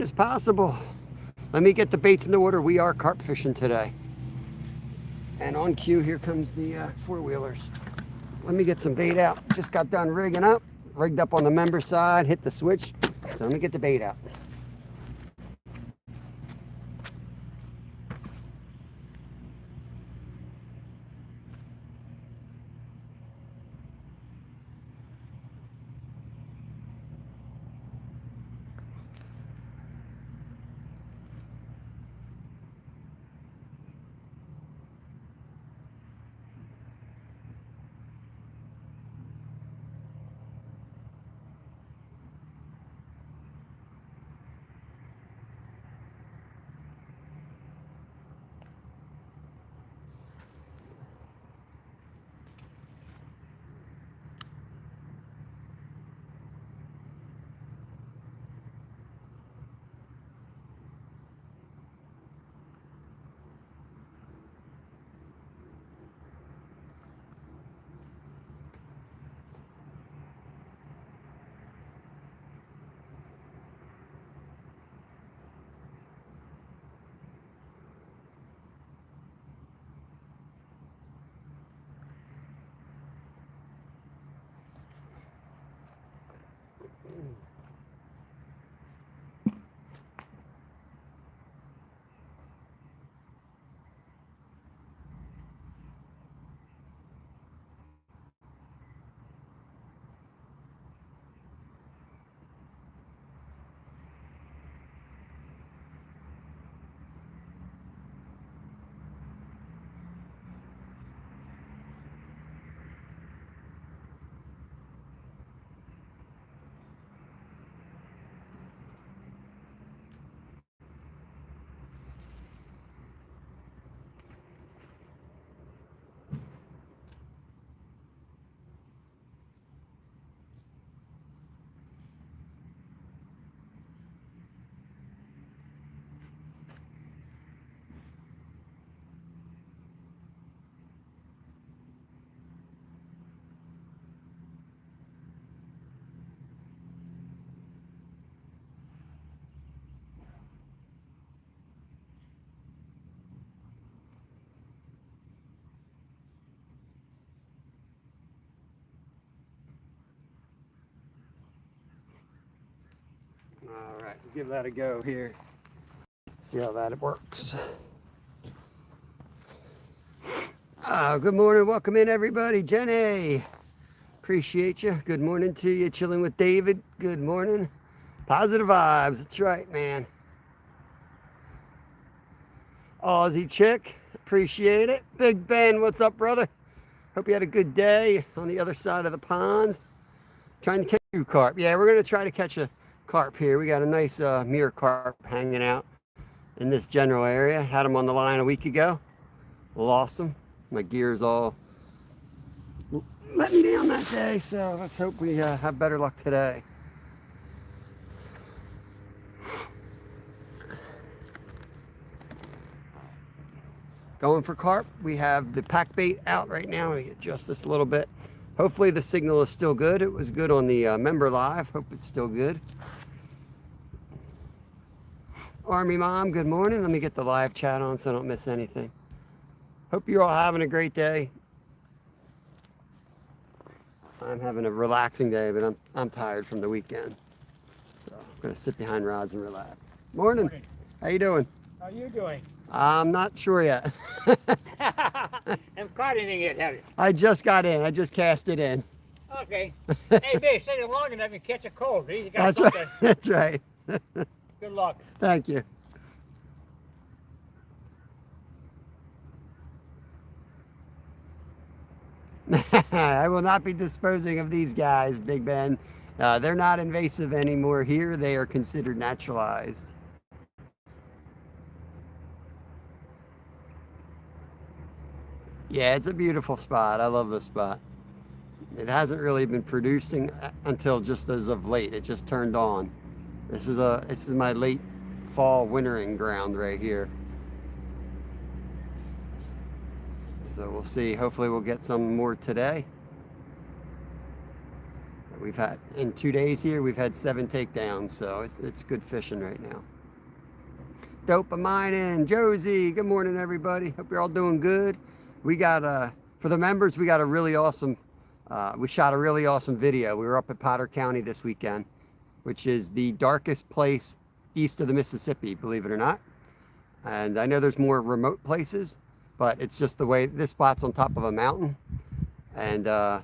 as possible. Let me get the baits in the water. We are carp fishing today. And on cue, here comes the four-wheelers. Let me get some bait out. Just got done rigging up. Rigged up on the member side, hit the switch. So let me get the bait out. All right, we'll give that a go here. See how that works. Good morning. Welcome in, everybody. Jenny, appreciate you. Good morning to you. Chilling with David. Good morning. Positive vibes. That's right, man. Aussie chick. Appreciate it. Big Ben, what's up, brother? Hope you had a good day on the other side of the pond. Trying to catch you carp. Yeah, we're going to try to catch a carp here. We got a nice mirror carp hanging out in this general area. Had them on the line a week ago. Lost them. My gear's all letting down that day, so let's hope we have better luck today. Going for carp. We have the pack bait out right now. Let me adjust this a little bit. Hopefully the signal is still good. It was good on the member live. Hope it's still good. Army Mom, good morning. Let me get the live chat on so I don't miss anything. Hope you're all having a great day. I'm having a relaxing day, but I'm tired from the weekend. So I'm gonna sit behind rods and relax. Morning. Morning. How you doing? How are you doing? I'm not sure yet. Haven't caught anything yet, have you? I just got in. I just cast it in. Okay. Hey, Dave, sit it long enough and catch a cold. You got That's right. That's right. Good luck. Thank you. I will not be disposing of these guys, Big Ben. They're not invasive anymore here. They are considered naturalized. Yeah, it's a beautiful spot. I love this spot. It hasn't really been producing until just as of late. It just turned on. This is my late fall wintering ground right here. So we'll see. Hopefully we'll get some more today. We've had, in 2 days here, we've had 7 takedowns, so it's good fishing right now. Dopamine, Josie, good morning everybody. Hope you're all doing good. We got, for the members, we got a really awesome, we shot a really awesome video. We were up at Potter County this weekend, which is the darkest place east of the Mississippi, believe it or not. And I know there's more remote places, but it's just the way, this spot's on top of a mountain. And all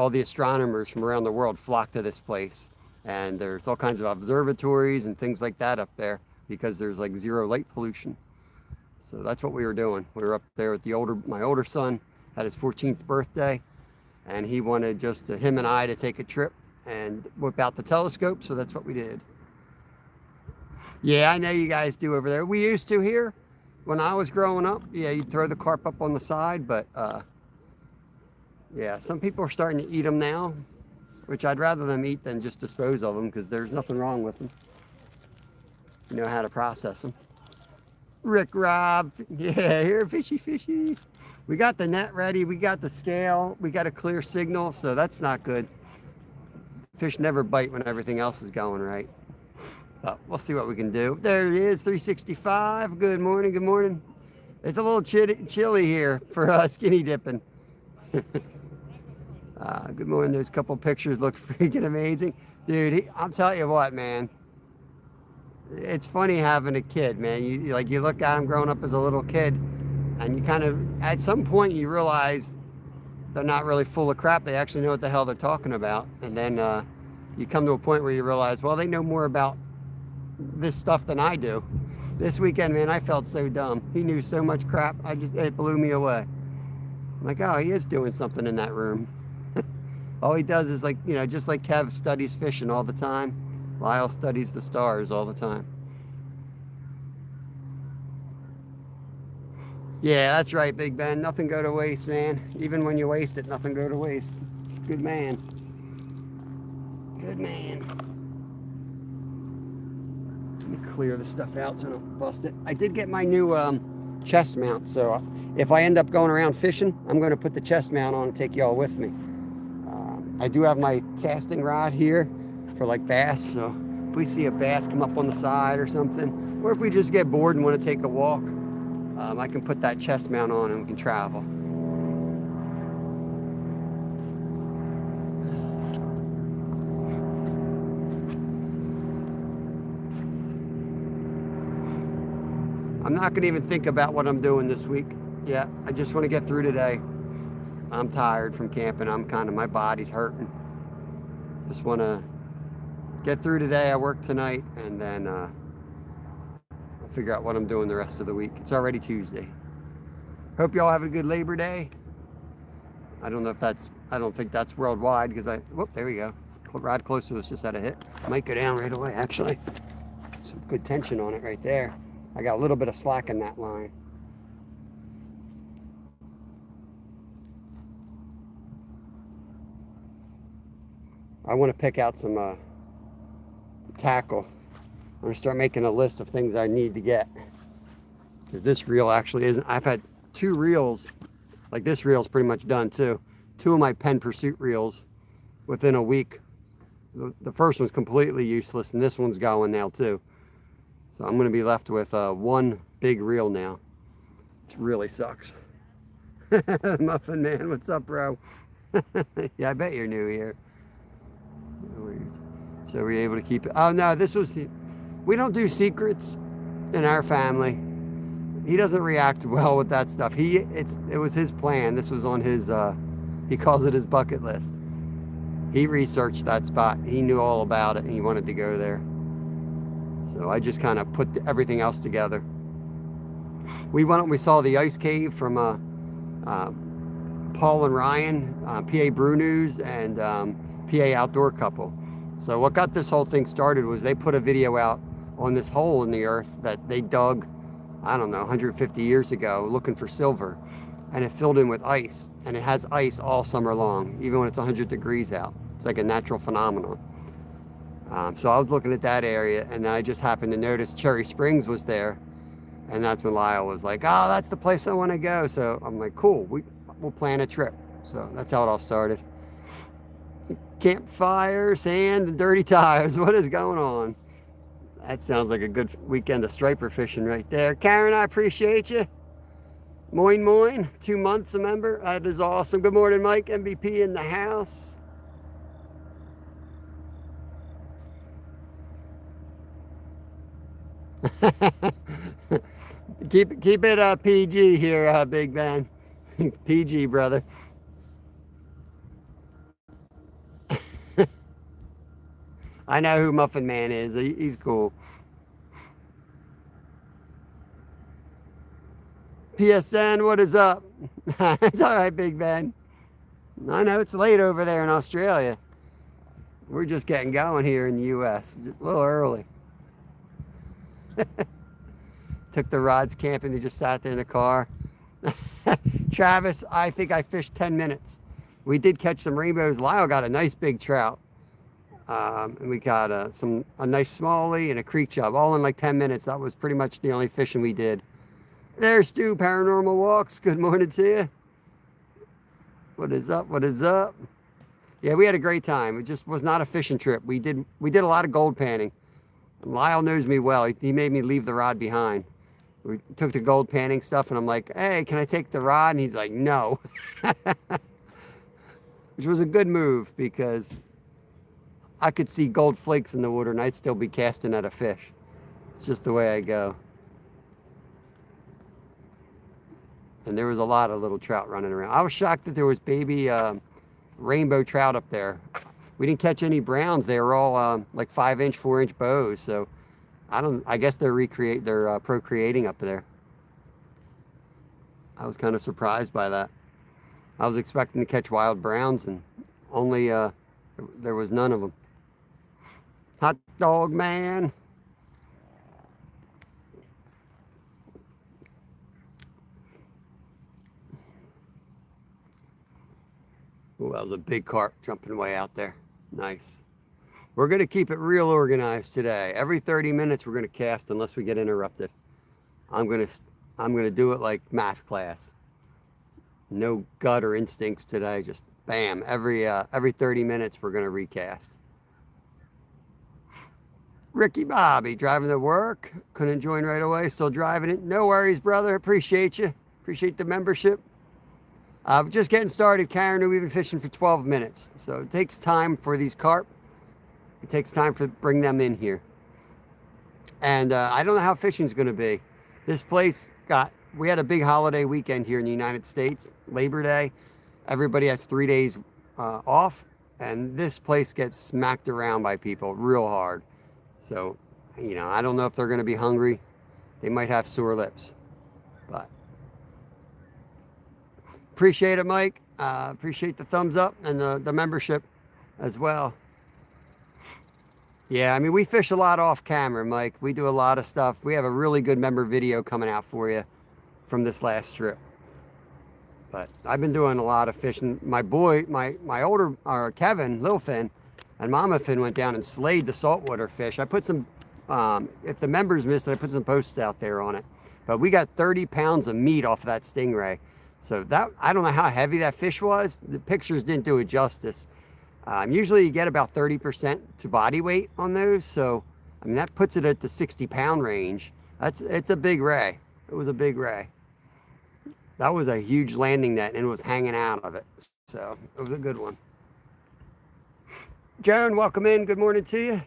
the astronomers from around the world flock to this place. And there's all kinds of observatories and things like that up there because there's like 0 light pollution. So that's what we were doing. We were up there with my older son, had his 14th birthday, and he wanted just him and I to take a trip and whip out the telescope, so that's what we did. Yeah, I know you guys do over there. We used to here when I was growing up. Yeah, you'd throw the carp up on the side, but yeah, some people are starting to eat them now, which I'd rather them eat than just dispose of them because there's nothing wrong with them. You know how to process them. Rick Rob, yeah, here, fishy. We got the net ready, we got the scale, we got a clear signal, so that's not good. Fish never bite when everything else is going right. But we'll see what we can do. There it is, 365. Good morning, good morning. It's a little chilly here for skinny dipping. Good morning. Those couple pictures look freaking amazing. Dude, I'm telling you what, man. It's funny having a kid, man. You look at him growing up as a little kid, and you kind of, at some point, you realize they're not really full of crap. They actually know what the hell they're talking about. And then you come to a point where you realize, well, they know more about this stuff than I do. This weekend, man, I felt so dumb. He knew so much crap. It blew me away. I'm like, oh, he is doing something in that room. All he does is, like, you know, just like Kev studies fishing all the time, Lyle studies the stars all the time. Yeah, that's right, Big Ben. Nothing go to waste, man. Even when you waste it, nothing go to waste. Good man. Good man. Let me clear the stuff out so I don't bust it. I did get my new chest mount, so if I end up going around fishing, I'm going to put the chest mount on and take y'all with me. I do have my casting rod here for like bass, so if we see a bass come up on the side or something, or if we just get bored and want to take a walk, I can put that chest mount on and we can travel. I'm not going to even think about what I'm doing this week. Yeah, I just want to get through today. I'm tired from camping. My body's hurting. Just want to get through today. I work tonight, and then I'll figure out what I'm doing the rest of the week. It's already Tuesday. Hope y'all have a good Labor Day. I don't think that's worldwide because whoop, there we go. Rod close to us just had a hit. Might go down right away, actually. Some good tension on it right there. I got a little bit of slack in that line. I want to pick out some tackle. I'm going to start making a list of things I need to get. Because this reel actually isn't. I've had 2 reels. Like, this reel's pretty much done too. 2 of my Penn Pursuit reels within a week. The first one's completely useless, and this one's going now too. So I'm going to be left with 1 big reel now, which really sucks. Muffin Man, what's up, bro? Yeah, I bet you're new here. Weird. So were you able to keep it? Oh no, we don't do secrets in our family. He doesn't react well with that stuff. It was his plan. This was on his, he calls it his bucket list. He researched that spot. He knew all about it and he wanted to go there. So I just kind of put everything else together. We went up and we saw the ice cave from Paul and Ryan, PA Brew News, and PA Outdoor Couple. So what got this whole thing started was they put a video out on this hole in the earth that they dug, I don't know, 150 years ago looking for silver. And it filled in with ice. And it has ice all summer long, even when it's 100 degrees out. It's like a natural phenomenon. So I was looking at that area, and then I just happened to notice Cherry Springs was there. And that's when Lyle was like, oh, that's the place I want to go. So I'm like, cool, we'll plan a trip. So that's how it all started. Campfire, sand, and dirty tires. What is going on? That sounds like a good weekend of striper fishing right there. Karen, I appreciate you. Moin moin, 2 months a member. That is awesome. Good morning, Mike. MVP in the house. keep it PG here, Big Ben. PG, brother. I know who Muffin Man is. He's cool. PSN, what is up? It's all right, Big Ben. I know it's late over there in Australia. We're just getting going here in the U.S. Just a little early. Took the rods camping. They just sat there in the car. Travis, I think I fished 10 minutes. We did catch some rainbows. Lyle got a nice big trout. And we got a nice smallie and a creek chub, all in like 10 minutes. That was pretty much the only fishing we did. There's Stu, Paranormal Walks. Good morning to you. What is up? What is up? Yeah, we had a great time. It just was not a fishing trip. We did a lot of gold panning. Lyle knows me well. He made me leave the rod behind. We took the gold panning stuff, and I'm like, hey, can I take the rod? And he's like, no. Which was a good move, because I could see gold flakes in the water, and I'd still be casting at a fish. It's just the way I go. And there was a lot of little trout running around. I was shocked that there was baby rainbow trout up there. We didn't catch any browns. They were all like 5-inch, 4-inch bows. So I guess they're procreating up there. I was kind of surprised by that. I was expecting to catch wild browns, and only there was none of them. Hot dog man. Oh, that was a big carp jumping way out there. Nice. We're going to keep it real organized today. Every 30 minutes we're going to cast unless we get interrupted. I'm going to do it like math class. No gut or instincts today. Just bam. Every 30 minutes we're going to recast. Ricky Bobby driving to work. Couldn't join right away. Still driving it. No worries, brother. Appreciate you. Appreciate the membership. Just getting started, Karen. We've been fishing for 12 minutes. So it takes time for these carp. It takes time to bring them in here. And I don't know how fishing's going to be. This place we had a big holiday weekend here in the United States, Labor Day. Everybody has 3 days off. And this place gets smacked around by people real hard. So, I don't know if they're going to be hungry. They might have sore lips. But appreciate it, Mike. Appreciate the thumbs up and the membership as well. Yeah, we fish a lot off camera, Mike. We do a lot of stuff. We have a really good member video coming out for you from this last trip. But I've been doing a lot of fishing. My boy, my older, Kevin, Lil Finn, and Mama Finn went down and slayed the saltwater fish. I put some, if the members missed it, I put some posts out there on it. But we got 30 pounds of meat off of that stingray. So I don't know how heavy that fish was. The pictures didn't do it justice. Usually you get about 30% to body weight on those. So, that puts it at the 60-pound range. It's a big ray. It was a big ray. That was a huge landing net, and it was hanging out of it. So it was a good one. Joan, welcome in. Good morning to you.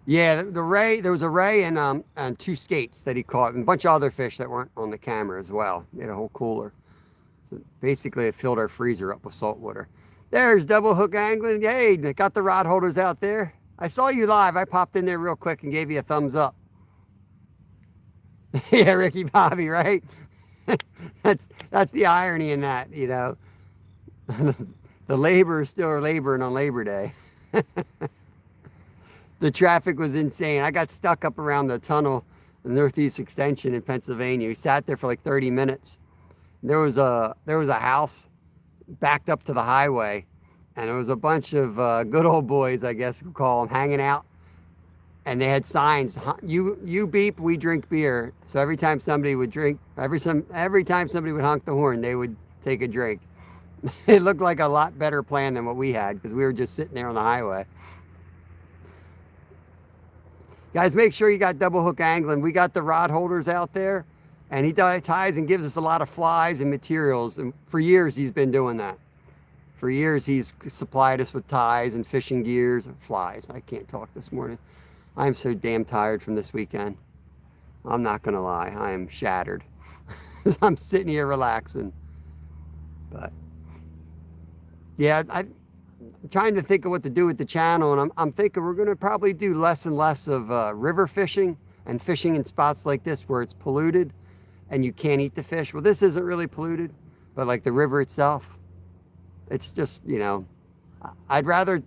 Yeah, the ray, there was a ray and 2 skates that he caught, and a bunch of other fish that weren't on the camera as well. He had a whole cooler. So basically it filled our freezer up with salt water. There's Double Hook Angling. Hey, got the rod holders out there. I saw you live. I popped in there real quick and gave you a thumbs up. Yeah, Ricky Bobby, right? that's the irony in that, The laborers still are laboring on Labor Day. The traffic was insane. I got stuck up around the tunnel, the Northeast Extension in Pennsylvania. We sat there for like 30 minutes. There was a house backed up to the highway, and there was a bunch of good old boys, I guess we'll call them, hanging out. And they had signs, you beep, we drink beer. So every time somebody would drink, every time somebody would honk the horn, they would take a drink. It looked like a lot better plan than what we had because we were just sitting there on the highway. Guys, make sure you got double hook angling. We got the rod holders out there, and he ties and gives us a lot of flies and materials. And for years, he's been doing that. For years, he's supplied us with ties and fishing gears. Flies. I can't talk this morning. I am so damn tired from this weekend. I'm not going to lie. I am shattered. I'm sitting here relaxing. But, yeah, I'm trying to think of what to do with the channel, and I'm thinking we're going to probably do less and less of river fishing and fishing in spots like this where it's polluted and you can't eat the fish. Well, this isn't really polluted, but like the river itself, it's just, you know, I'd rather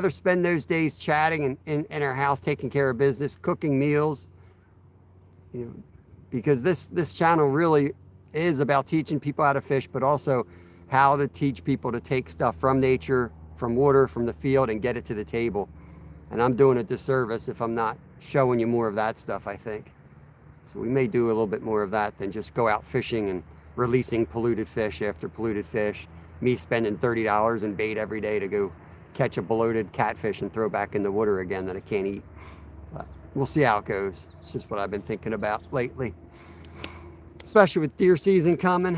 spend those days chatting in our house, taking care of business, cooking meals, you know, because this channel really is about teaching people how to fish, but also how to teach people to take stuff from nature, from water, from the field, and get it to the table. And I'm doing a disservice if I'm not showing you more of that stuff, I think. So we may do a little bit more of that than just go out fishing and releasing polluted fish after polluted fish. Me spending $30 in bait every day to go catch a bloated catfish and throw back in the water again that I can't eat. But we'll see how it goes. It's just what I've been thinking about lately. Especially with deer season coming.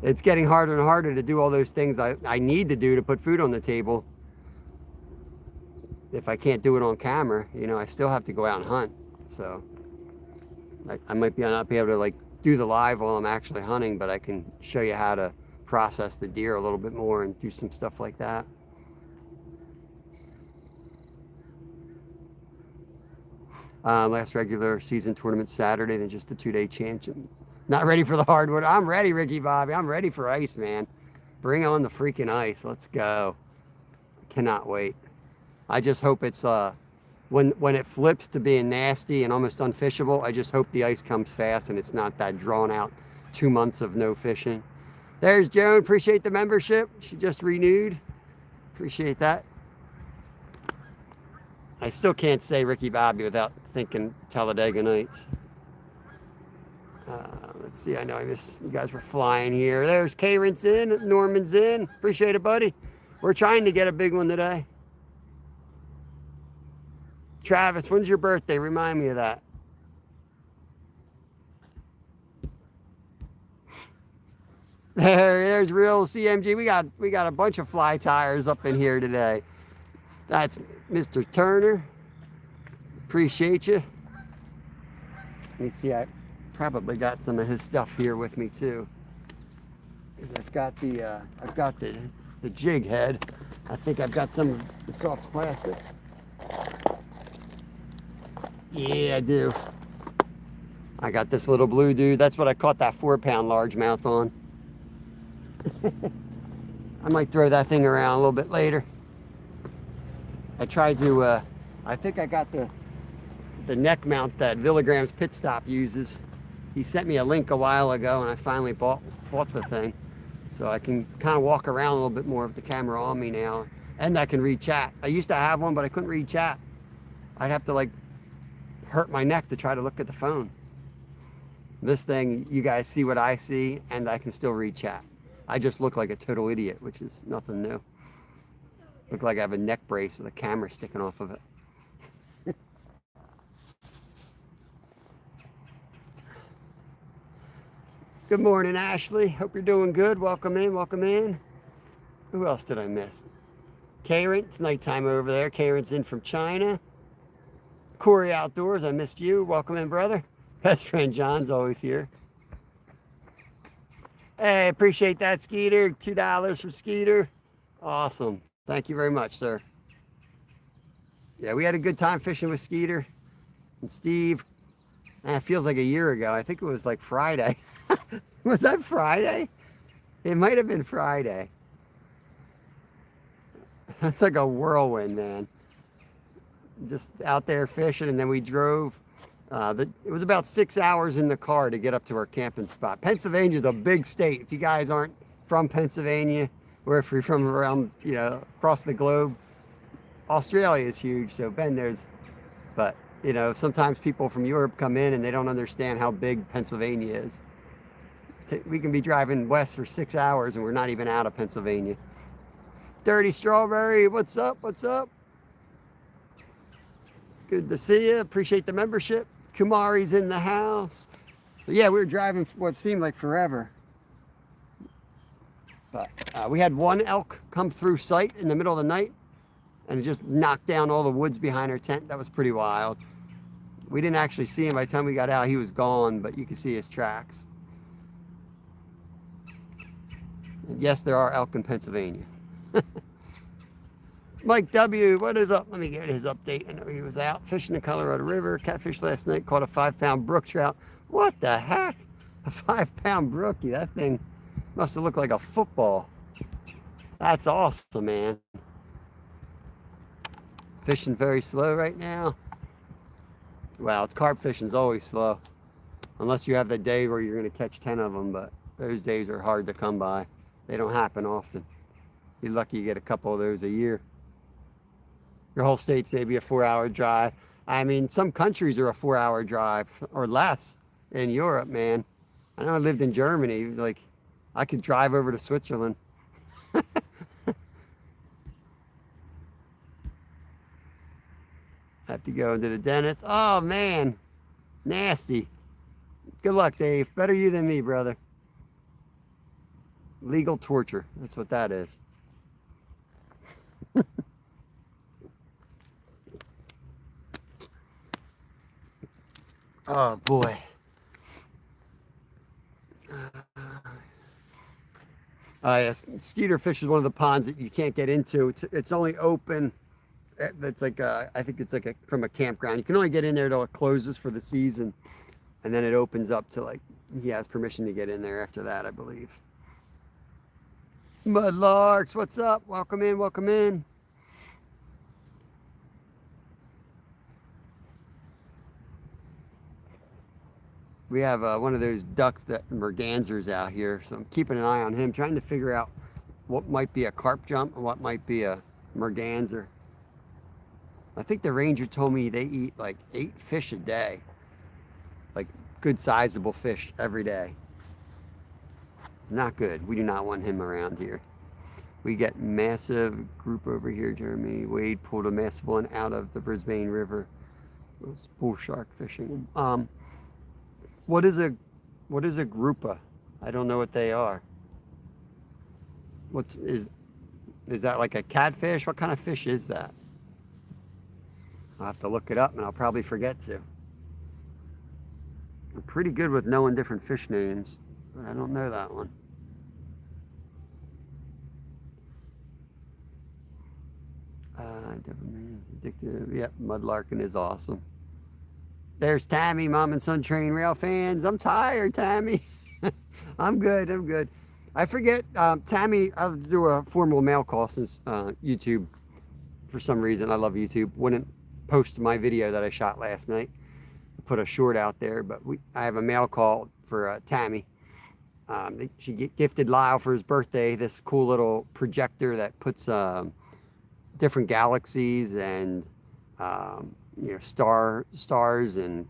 It's getting harder and harder to do all those things I need to do to put food on the table. If I can't do it on camera, you know, I still have to go out and hunt. So I might not be able to like do the live while I'm actually hunting, but I can show you how to process the deer a little bit more and do some stuff like that. Last regular season tournament Saturday, then just the 2-day championship. Not ready for the hardwood. I'm ready, Ricky Bobby. I'm ready for ice, man. Bring on the freaking ice. Let's go. Cannot wait. I just hope it's when it flips to being nasty and almost unfishable, I just hope the ice comes fast and it's not that drawn out 2 months of no fishing. There's Joan. Appreciate the membership. She just renewed. Appreciate that. I still can't say Ricky Bobby without thinking Talladega Nights. Let's see. I know you guys were flying here. There's Karen's in. Norman's in. Appreciate it, buddy. We're trying to get a big one today. Travis, when's your birthday? Remind me of that. There's real CMG. We got a bunch of fly tires up in here today. That's Mr. Turner. Appreciate you. Let me see. I probably got some of his stuff here with me too. I've got the jig head. I think I've got some of the soft plastics. Yeah, I do. I got this little blue dude. That's what I caught that 4-pound largemouth on. I might throw that thing around a little bit later. I tried to, I think I got the neck mount that Villigram's Pit Stop uses. He sent me a link a while ago and I finally bought the thing. So I can kind of walk around a little bit more with the camera on me now. And I can read chat. I used to have one, but I couldn't read chat. I'd have to like hurt my neck to try to look at the phone. This thing, you guys see what I see and I can still read chat. I just look like a total idiot, which is nothing new. Look like I have a neck brace with a camera sticking off of it. Good morning, Ashley. Hope you're doing good. Welcome in, welcome in. Who else did I miss? Karen, it's nighttime over there. Karen's in from China. Corey Outdoors, I missed you. Welcome in, brother. Best friend John's always here. Hey, appreciate that, Skeeter. $2 for Skeeter. Awesome. Thank you very much, sir. Yeah, we had a good time fishing with Skeeter and Steve. Man, it feels like a year ago. I think it was like Friday. Was that Friday? It might have been Friday. It's like a whirlwind, man. Just out there fishing, and then we drove. It was about 6 hours in the car to get up to our camping spot. Pennsylvania is a big state. If you guys aren't from Pennsylvania, or if you're from around, you know, across the globe, Australia is huge. So Ben knows. But, you know, sometimes people from Europe come in and they don't understand how big Pennsylvania is. We can be driving west for 6 hours and we're not even out of Pennsylvania. Dirty Strawberry, what's up? What's up? Good to see you. Appreciate the membership. Kumari's in the house. But yeah, we were driving for what seemed like forever. But we had one elk come through sight in the middle of the night, and it just knocked down all the woods behind our tent. That was pretty wild. We didn't actually see him. By the time we got out, he was gone, but you could see his tracks. And yes, there are elk in Pennsylvania. Mike W., what is up? Let me get his update. I know he was out fishing the Colorado River, catfish last night, caught a 5-pound brook trout. What the heck? A 5-pound brookie. That thing must have looked like a football. That's awesome, man. Fishing very slow right now. Well, carp fishing's always slow. Unless you have the day where you're going to catch 10 of them, but those days are hard to come by. They don't happen often. You're lucky you get a couple of those a year. Your whole state's maybe a 4-hour drive. I mean, some countries are a 4-hour drive or less in Europe, man. I know I lived in Germany. Like, I could drive over to Switzerland. Have to go into the dentist. Oh, man. Nasty. Good luck, Dave. Better you than me, brother. Legal torture. That's what that is. Oh, boy. Yes, Skeeter Fish is one of the ponds that you can't get into. It's only open. It's like I think it's like from a campground. You can only get in there till it closes for the season, and then it opens up to like he has permission to get in there after that, I believe. Mudlarks, what's up? Welcome in, welcome in. We have one of those ducks that mergansers out here, so I'm keeping an eye on him, trying to figure out what might be a carp jump and what might be a merganser. I think the ranger told me they eat like 8 fish a day, like good sizable fish every day. Not good. We do not want him around here. We get massive group over here, Jeremy. Wade pulled a massive one out of the Brisbane River. It was bull shark fishing. What is a grouper? I don't know what they are. What is that, like a catfish? What kind of fish is that? I'll have to look it up and I'll probably forget to. I'm pretty good with knowing different fish names, but I don't know that one. Addictive. Yep, mudlarking is awesome. There's Tammy, Mom and Son Train Rail fans. I'm tired, Tammy. I'm good. I'm good. I forget, Tammy, I'll do a formal mail call since YouTube, for some reason, I love YouTube, wouldn't post my video that I shot last night. I put a short out there, but I have a mail call for Tammy. She gifted Lyle for his birthday this cool little projector that puts different galaxies and stars and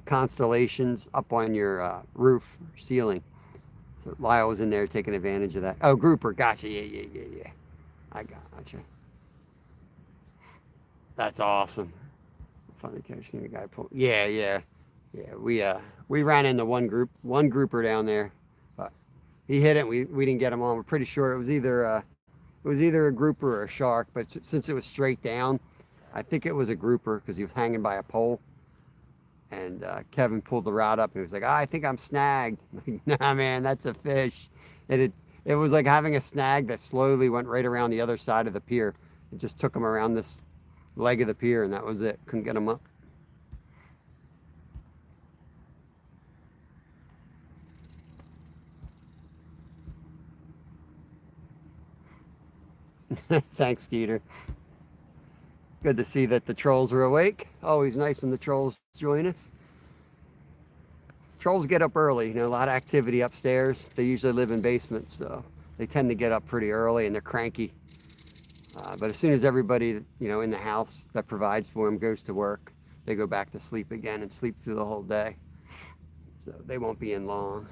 constellations up on your roof or ceiling. So Lyle was in there taking advantage of that. Oh, grouper, gotcha. Yeah. I gotcha. That's awesome. Funny catching a guy pull. Yeah. We ran into one grouper down there, but he hit it. We didn't get him on. We're pretty sure it was either a grouper or a shark, but since it was straight down, I think it was a grouper because he was hanging by a pole. And Kevin pulled the rod up and he was like, I think I'm snagged. I'm like, nah, man, that's a fish. And it was like having a snag that slowly went right around the other side of the pier. It just took him around this leg of the pier and that was it. Couldn't get him up. Thanks, Skeeter. Good to see that the trolls are awake. Always nice when the trolls join us. Trolls get up early, a lot of activity upstairs. They usually live in basements, so they tend to get up pretty early and they're cranky. But as soon as everybody, in the house that provides for them goes to work, they go back to sleep again and sleep through the whole day. So they won't be in long.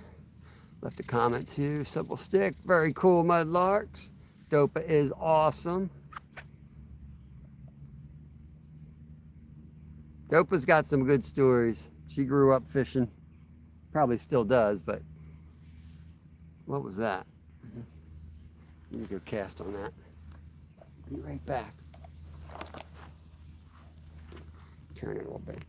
left a comment too. Simple Stick, very cool mudlarks. Dopa is awesome. Dopa's got some good stories. She grew up fishing. Probably still does, but what was that? Let me go cast on that. Be right back. Turn it a little bit.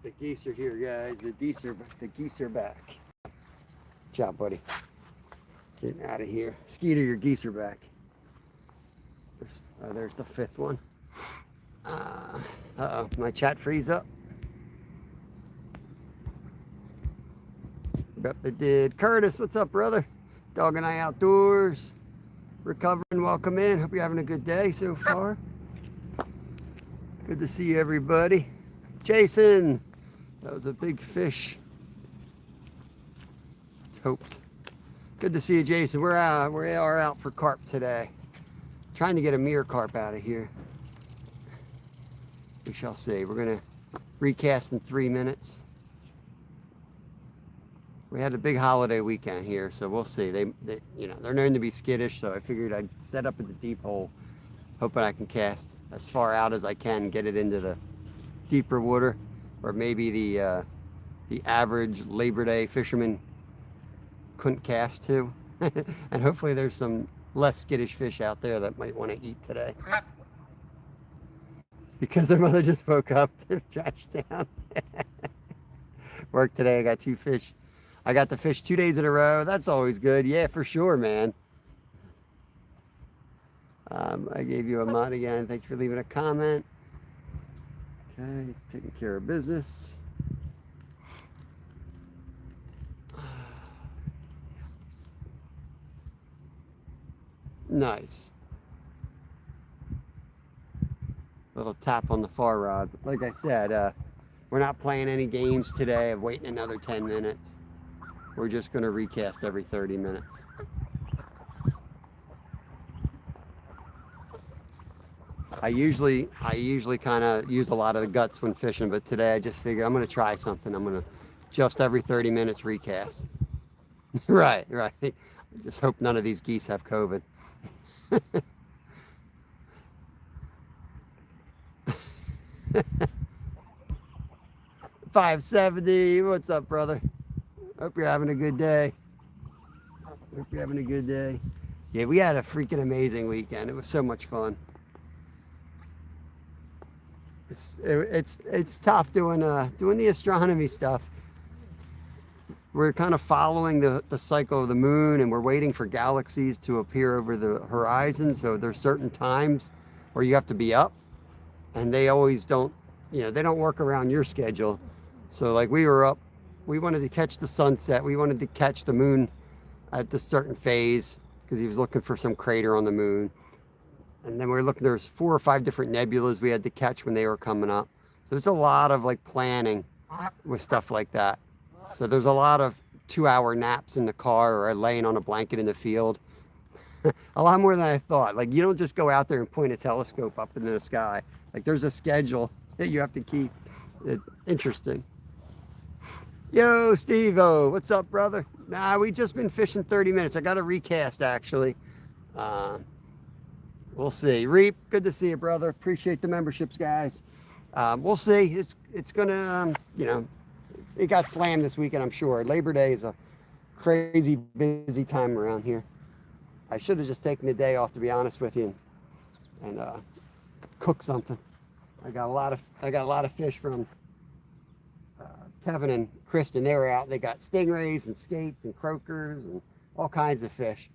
The geese are here, guys. The geese are back. Good job, buddy. Getting out of here. Skeeter, your geese are back. There's the fifth one. Uh-oh, my chat freeze up. Yep, it did. Curtis, what's up, brother? Dog and I Outdoors. Recovering, welcome in. Hope you're having a good day so far. Good to see everybody. Jason, that was a big fish. Hoped. Good to see you, Jason. We are out for carp today. Trying to get a mirror carp out of here. We shall see. We're gonna recast in 3 minutes. We had a big holiday weekend here, so we'll see. They're known to be skittish, so I figured I'd set up at the deep hole, hoping I can cast as far out as I can, get it into the deeper water, or maybe the average Labor Day fisherman couldn't cast to. And hopefully there's some less skittish fish out there that might want to eat today. Because their mother just woke up to trash down. Work today, I got 2 fish. I got the fish 2 days in a row. That's always good. Yeah, for sure, man. I gave you a mod again. Thanks for leaving a comment. Okay, taking care of business. Nice. Little tap on the far rod. Like I said, we're not playing any games today. I'm waiting another 10 minutes. We're just going to recast every 30 minutes. I usually kind of use a lot of the guts when fishing, but today I just figured I'm going to try something. I'm going to just every 30 minutes recast. Right. I just hope none of these geese have COVID. 570, what's up, brother? Hope you're having a good day. Yeah, we had a freaking amazing weekend. It was so much fun. It's tough doing the astronomy stuff. We're kind of following the cycle of the moon, and we're waiting for galaxies to appear over the horizon. So there's certain times where you have to be up, and they always don't, they don't work around your schedule. So like we were up, we wanted to catch the sunset. We wanted to catch the moon at this certain phase because he was looking for some crater on the moon. And then we were looking, there's 4 or 5 different nebulas we had to catch when they were coming up. So there's a lot of like planning with stuff like that. So there's a lot of 2-hour naps in the car or laying on a blanket in the field. A lot more than I thought. Like, you don't just go out there and point a telescope up into the sky. Like, there's a schedule that you have to keep. Interesting. Yo, Steve-O, what's up, brother? Nah, we just been fishing 30 minutes. I got a recast, actually. We'll see. Reap, good to see you, brother. Appreciate the memberships, guys. We'll see. It's gonna, you know, it got slammed this weekend, I'm sure. Labor Day is a crazy busy time around here. I should have just taken the day off, to be honest with you, and cook something. I got a lot of fish from Kevin and Kristen. They were out. They got stingrays and skates and croakers and all kinds of fish.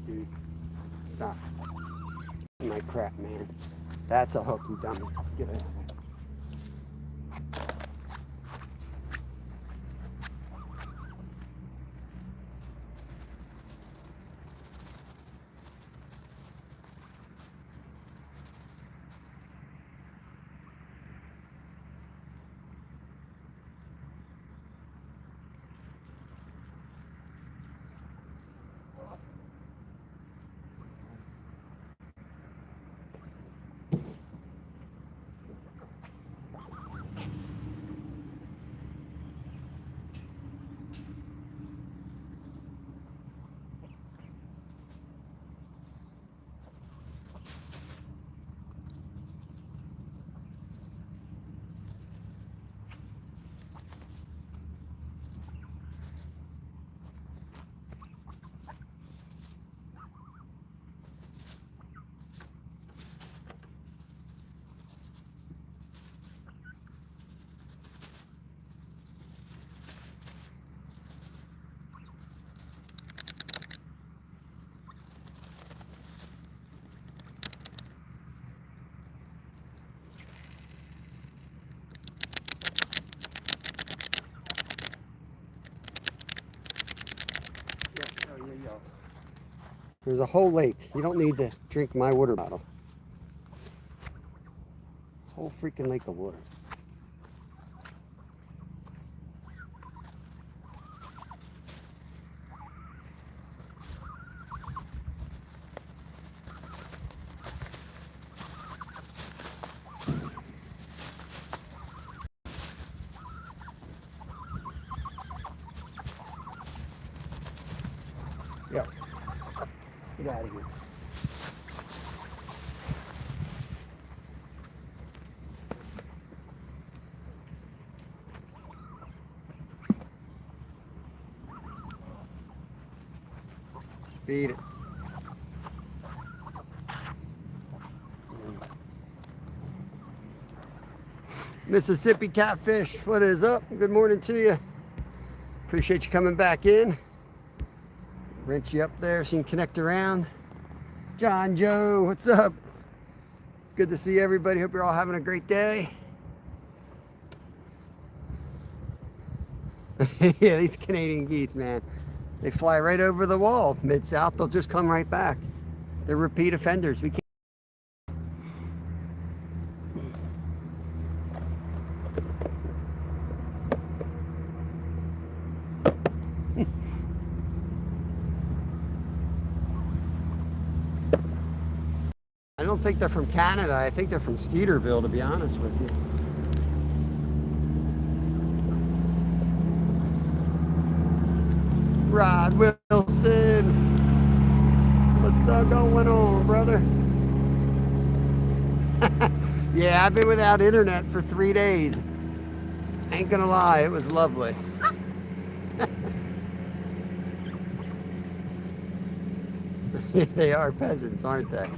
Dude, stop. My crap, man. That's a hook, you dummy. Get it out of there. There's a whole lake. You don't need to drink my water bottle. Whole freaking lake of water. Yo, get out of here. Feed it. Mississippi Catfish, what is up? Good morning to you. Appreciate you coming back in. Wrench you up there so you can connect around. John Joe, what's up? Good to see everybody. Hope you're all having a great day. Yeah, these Canadian geese, man. They fly right over the wall. Mid-South, they'll just come right back. They're repeat offenders. We can't. don't think they're from Canada. I think they're from Skeeterville, to be honest with you. Rod Wilson, what's going on, brother? Yeah, I've been without internet for 3 days. Ain't gonna lie, it was lovely. They are peasants, aren't they?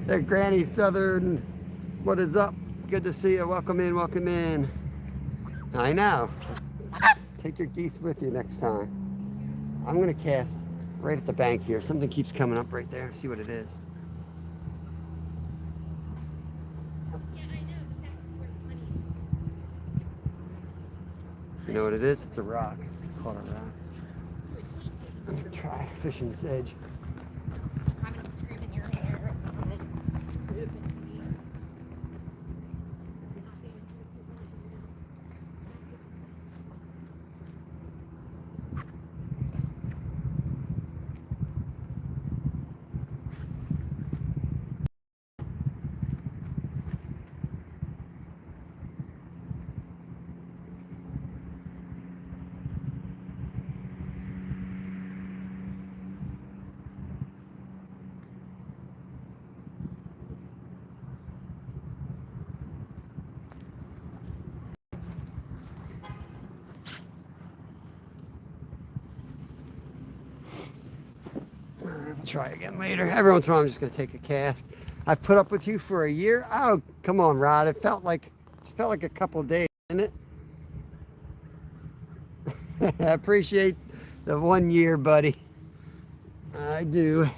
They're Granny Southern. What is up? Good to see you. Welcome in, welcome in. I know. Take your geese with you next time. I'm gonna cast right at the bank here. Something keeps coming up right there. See what it is. You know what it is? It's a rock. It's called a rock. I'm gonna try fishing this edge. Try again later. Every once in a while, I'm just going to take a cast. I've put up with you for a year. Oh, come on, Rod. It felt like a couple of days, didn't it? I appreciate the 1 year, buddy. I do.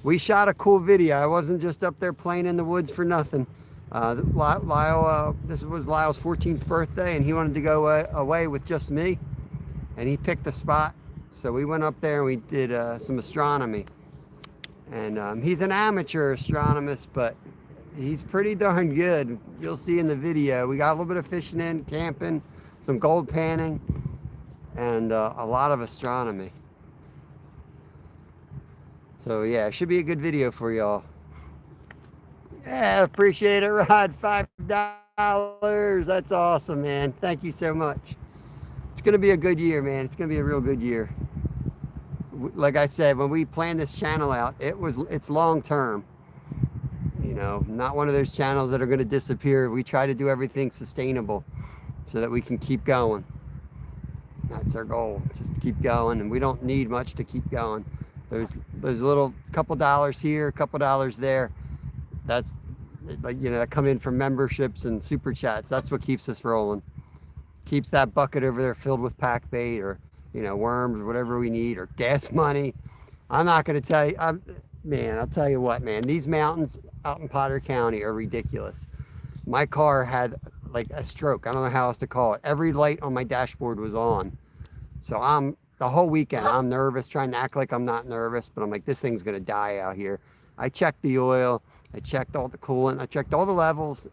We shot a cool video. I wasn't just up there playing in the woods for nothing. Lyle, this was Lyle's 14th birthday, and he wanted to go away with just me, and he picked the spot. So we went up there and we did some astronomy. And he's an amateur astronomist, but he's pretty darn good. You'll see in the video. We got a little bit of fishing in, camping, some gold panning, and a lot of astronomy. So yeah, it should be a good video for y'all. Yeah, appreciate it, Rod. $5. That's awesome, man. Thank you so much. It's going to be a good year, man. It's going to be a real good year. Like I said, when we planned this channel out, it's long term. You know, not one of those channels that are going to disappear. We try to do everything sustainable so that we can keep going. That's our goal, just to keep going, and we don't need much to keep going. There's little couple dollars here, a couple dollars there. That's, like, you know, that come in from memberships and super chats. That's what keeps us rolling. Keeps that bucket over there filled with pack bait, or, you know, worms, or whatever we need, or gas money. I'm not going to tell you, man, I'll tell you what, man, these mountains out in Potter County are ridiculous. My car had like a stroke. I don't know how else to call it. Every light on my dashboard was on. So the whole weekend, I'm nervous, trying to act like I'm not nervous, but I'm like, this thing's going to die out here. I checked the oil, I checked all the coolant, I checked all the levels,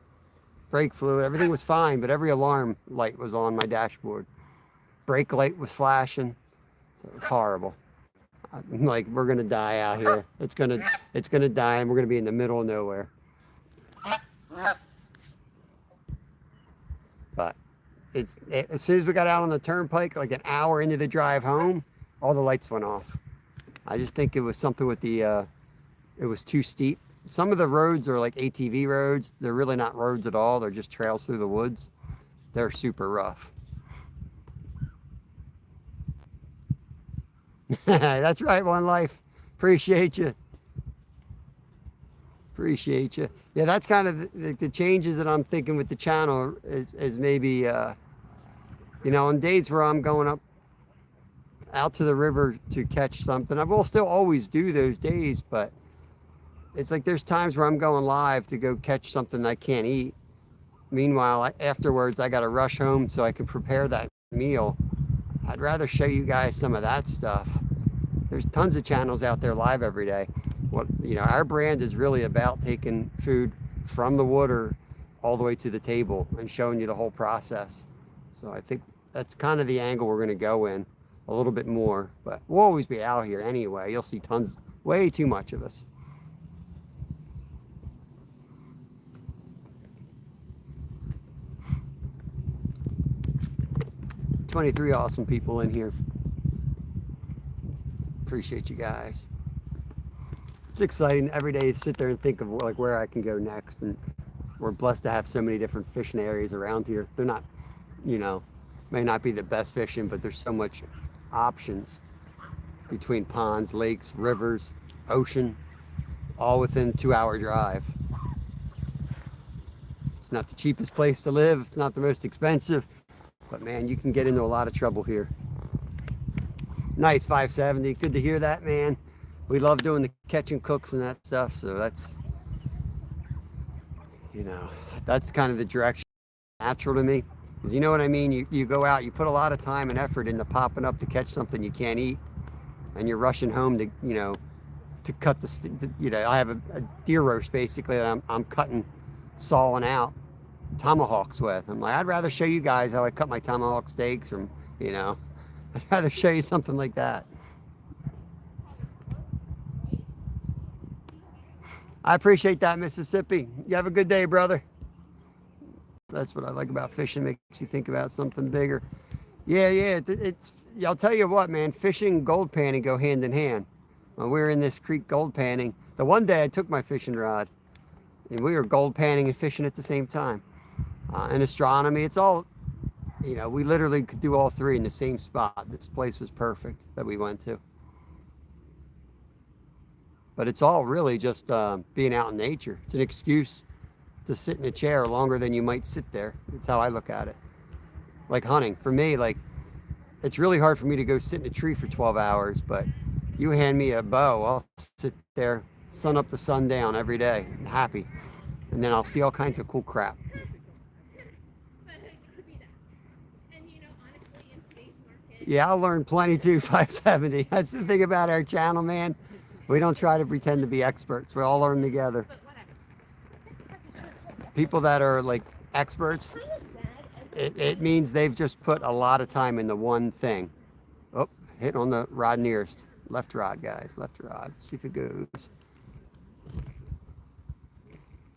brake fluid, everything was fine, but every alarm light was on my dashboard. Brake light was flashing, so it was horrible. I'm like, we're going to die out here. It's going to die, and we're going to be in the middle of nowhere. But as soon as we got out on the turnpike, like an hour into the drive home, all the lights went off. I just think it was something with the, it was too steep. Some of the roads are like ATV roads. They're really not roads at all. They're just trails through the woods. They're super rough. That's right, One Life. Appreciate you. Appreciate you. Yeah, that's kind of the changes that I'm thinking with the channel is maybe, you know, on days where I'm going up out to the river to catch something, I will still always do those days, but it's like there's times where I'm going live to go catch something I can't eat. Meanwhile, afterwards, I got to rush home so I can prepare that meal. I'd rather show you guys some of that stuff. There's tons of channels out there live every day. You know, our brand is really about taking food from the water all the way to the table and showing you the whole process. So I think that's kind of the angle we're going to go in a little bit more, but we'll always be out here anyway. You'll see tons, way too much of us. 23 awesome people in here. Appreciate you guys. It's exciting every day to sit there and think of like where I can go next, and we're blessed to have so many different fishing areas around here. They're not, you know, may not be the best fishing, but there's so much options between ponds, lakes, rivers, ocean, all within 2-hour drive. It's not the cheapest place to live, it's not the most expensive, but man, you can get into a lot of trouble here. Nice 570, good to hear that, man. We love doing the catch and cooks and that stuff, so that's, you know, that's kind of the direction natural to me. Because you know what I mean? You go out, you put a lot of time and effort into popping up to catch something you can't eat, and you're rushing home to, you know, to cut you know, I have a deer roast basically that I'm cutting, sawing out tomahawks with. I'm like, I'd rather show you guys how I cut my tomahawk steaks, or, you know, I'd rather show you something like that. I appreciate that, Mississippi. You have a good day, brother. That's what I like about fishing, makes you think about something bigger. Yeah, it's I'll tell you what, man, fishing and gold panning go hand in hand. When we were in this creek gold panning, the one day I took my fishing rod, and we were gold panning and fishing at the same time. And astronomy, it's all, you know, we literally could do all three in the same spot. This place was perfect that we went to. But it's all really just being out in nature. It's an excuse to sit in a chair longer than you might sit there. That's how I look at it. Like hunting, for me, like, it's really hard for me to go sit in a tree for 12 hours, but you hand me a bow, I'll sit there, sun up to sundown every day, happy. And then I'll see all kinds of cool crap. Yeah, I'll learn plenty too, 570. That's the thing about our channel, man. We don't try to pretend to be experts. We all learn together. People that are like experts, it means they've just put a lot of time into one thing. Oh, hit on the rod nearest. Left rod, guys, left rod. See if it goes.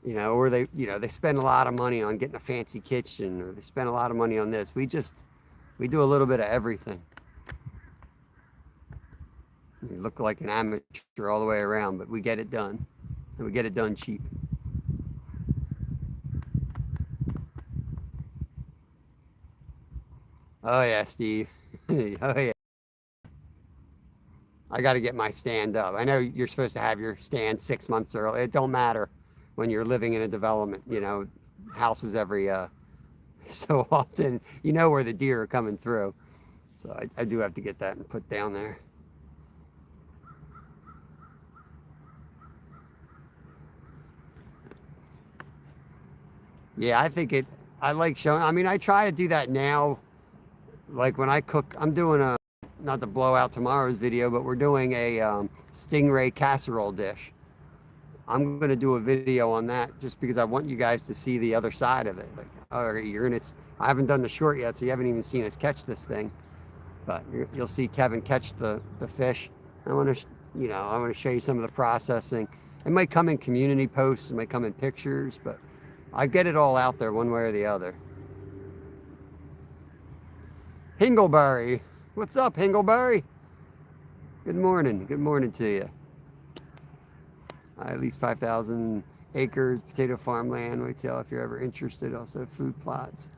You know, or they spend a lot of money on getting a fancy kitchen, or they spend a lot of money on this. We do a little bit of everything. We look like an amateur all the way around, but we get it done. And we get it done cheap. Oh yeah, Steve. Oh yeah. I got to get my stand up. I know you're supposed to have your stand 6 months early. It don't matter when you're living in a development, you know, houses every so often. You know where the deer are coming through. So I do have to get that and put down there. Yeah, I like showing, I mean, I try to do that now. Like when I cook, I'm doing not to blow out tomorrow's video, but we're doing a stingray casserole dish. I'm going to do a video on that just because I want you guys to see the other side of it. Like, oh, I haven't done the short yet, so you haven't even seen us catch this thing. But you'll see Kevin catch the fish. I want to show you some of the processing. It might come in community posts, it might come in pictures, but I get it all out there one way or the other. Hingleberry. What's up, Hingleberry? Good morning. Good morning to you. At least 5,000 acres, potato farmland, retail if you're ever interested. Also food plots.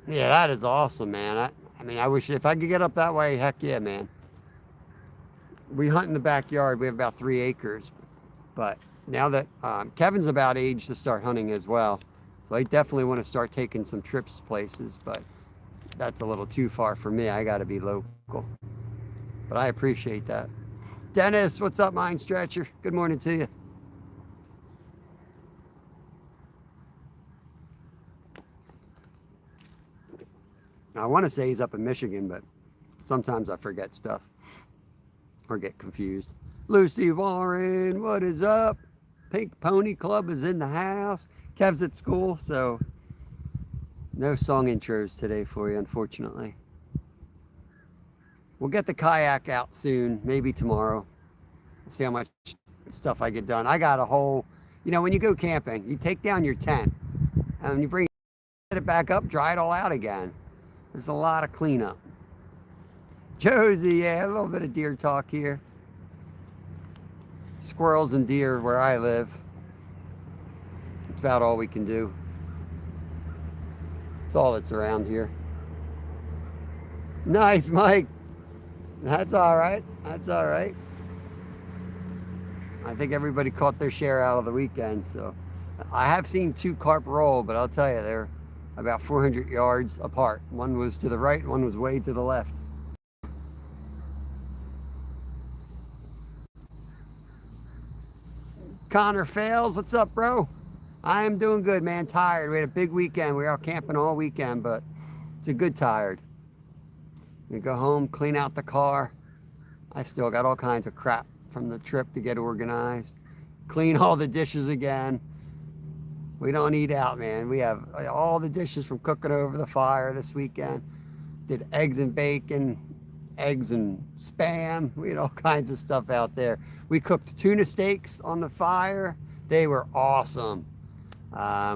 Yeah, that is awesome, man. I mean, I wish if I could get up that way, heck yeah, man. We hunt in the backyard. We have about 3 acres. But now that Kevin's about age to start hunting as well. So I definitely want to start taking some trips places, but that's a little too far for me. I got to be local. But I appreciate that. Dennis, what's up, Mind Stretcher? Good morning to you. I want to say he's up in Michigan, but sometimes I forget stuff or get confused. Lucy Warren, what is up? Pink Pony Club is in the house. Kev's at school, so no song intros today for you, unfortunately. We'll get the kayak out soon, maybe tomorrow. See how much stuff I get done. I got a whole, you know, when you go camping, you take down your tent and you bring it back up, dry it all out again. There's a lot of cleanup. Josie, yeah, a little bit of deer talk here. Squirrels and deer where I live. It's about all we can do. It's all that's around here. Nice, Mike. That's all right. That's all right. I think everybody caught their share out of the weekend. So I have seen 2 carp roll, but I'll tell you, they're about 400 yards apart. One was to the right, one was way to the left. Connor Fails, what's up, bro? I am doing good, man. Tired. We had a big weekend. We were out camping all weekend, but it's a good tired. We go home, clean out the car. I still got all kinds of crap from the trip to get organized. Clean all the dishes again. We don't eat out, man. We have all the dishes from cooking over the fire this weekend. Did eggs and bacon, eggs and Spam. We had all kinds of stuff out there. We cooked tuna steaks on the fire. They were awesome.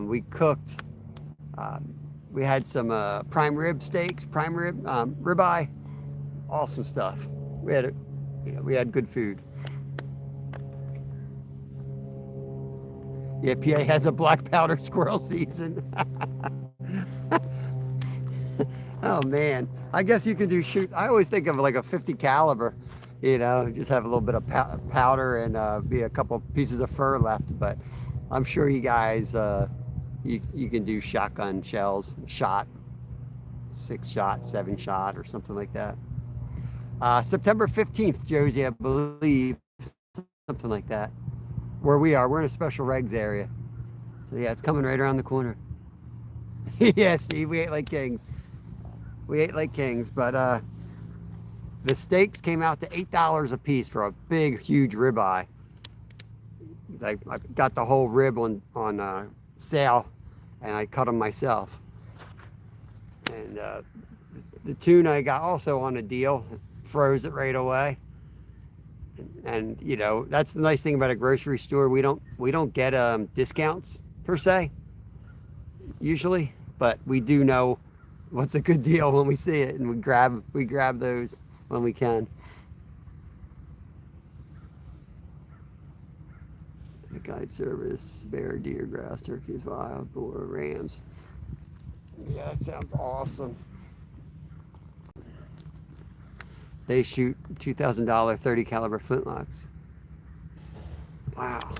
We cooked, we had some prime rib steaks, ribeye, awesome stuff. We had, we had good food. Yeah, PA has a black powder squirrel season. Oh man, I guess you can do shoot. I always think of like a 50 caliber, just have a little bit of powder and be a couple pieces of fur left. But I'm sure you guys, you can do shotgun shells, 6-shot, 7-shot, or something like that. September 15th, Josie, I believe, something like that. Where we are, we're in a special regs area. So yeah, it's coming right around the corner. Yeah, Steve, we ate like kings. We ate like kings, but the steaks came out to $8 a piece for a big, huge ribeye. I got the whole rib on sale, and I cut them myself. And the tuna I got also on a deal, froze it right away. And that's the nice thing about a grocery store. We don't get discounts per se usually, but we do know what's a good deal when we see it, and we grab those when we can. The guide service, bear, deer, grouse, turkeys, wild boar, rams. Yeah, that sounds awesome. They shoot $2,000 30 caliber flintlocks. Wow.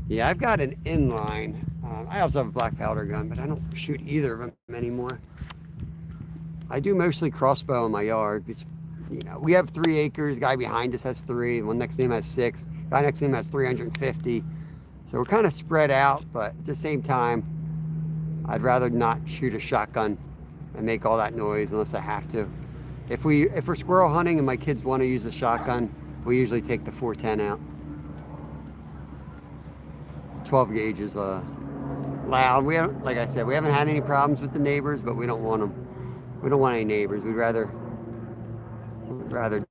Yeah, I've got an inline. I also have a black powder gun, but I don't shoot either of them anymore. I do mostly crossbow in my yard. It's, we have 3 acres. The guy behind us has 3. The one next to him has 6. The guy next to him has 350. So we're kind of spread out, but at the same time, I'd rather not shoot a shotgun and make all that noise unless I have to. If we're squirrel hunting and my kids want to use a shotgun, we usually take the 410 out. 12 gauge is loud. We don't, like I said, we haven't had any problems with the neighbors, but we don't want them. We don't want any neighbors. We'd rather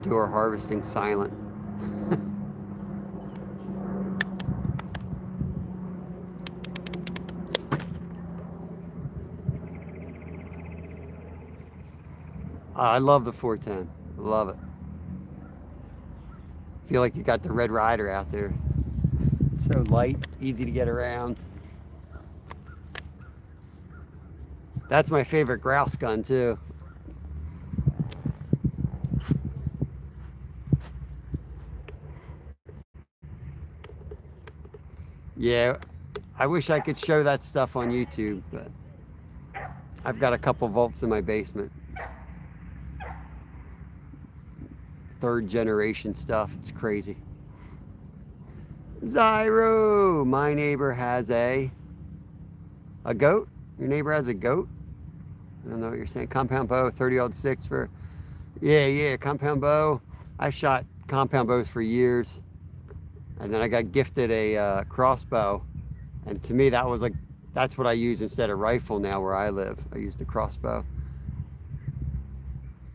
do our harvesting silent. I love the 410. Love it. Feel like you got the Red Ryder out there. It's so light, easy to get around. That's my favorite grouse gun too. Yeah, I wish I could show that stuff on YouTube, but I've got a couple volts in my basement. 3rd generation stuff. It's crazy. Zyro, my neighbor has a goat. Your neighbor has a goat. I don't know what you're saying. Compound bow, 30-06 for. Yeah, compound bow. I shot compound bows for years, and then I got gifted a crossbow, and to me that's what I use instead of rifle now where I live. I use the crossbow.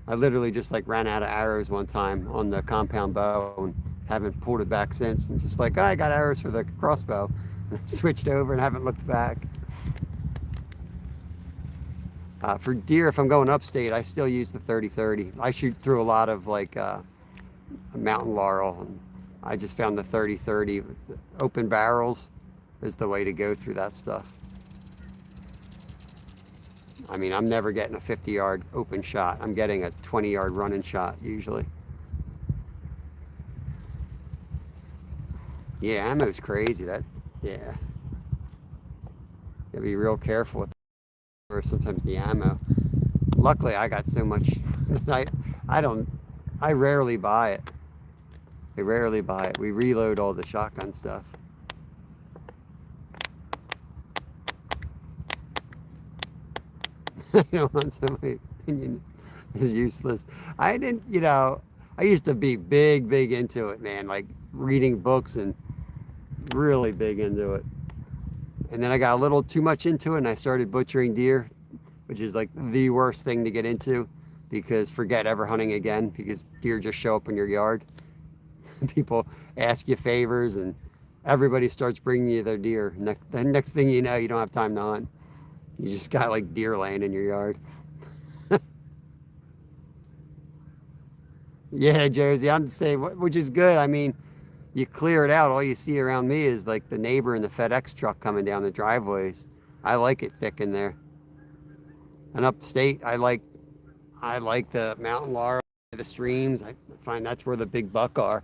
I literally just ran out of arrows one time on the compound bow and haven't pulled it back since. And just I got arrows for the crossbow. Switched over and haven't looked back. For deer, if I'm going upstate, I still use the 30-30. I shoot through a lot of like mountain laurel, and I just found the 30-30 open barrels is the way to go through that stuff. I mean, I'm never getting a 50-yard open shot. I'm getting a 20-yard running shot usually. Yeah, ammo's crazy. Yeah. You gotta be real careful with or sometimes the ammo. Luckily, I got so much that I rarely buy it. I rarely buy it. We reload all the shotgun stuff. I don't want somebody's opinion is useless. I didn't, I used to be big into it, man, like reading books and really big into it. And then I got a little too much into it and I started butchering deer, which is like the worst thing to get into because forget ever hunting again because deer just show up in your yard. People ask you favors and everybody starts bringing you their deer. The next thing you know, you don't have time to hunt. You just got like deer laying in your yard. Yeah, Josie, I'm the same, which is good. I mean, you clear it out, all you see around me is like the neighbor and the FedEx truck coming down the driveways. I like it thick in there. And upstate, I like the mountain laurel, the streams. I find that's where the big buck are.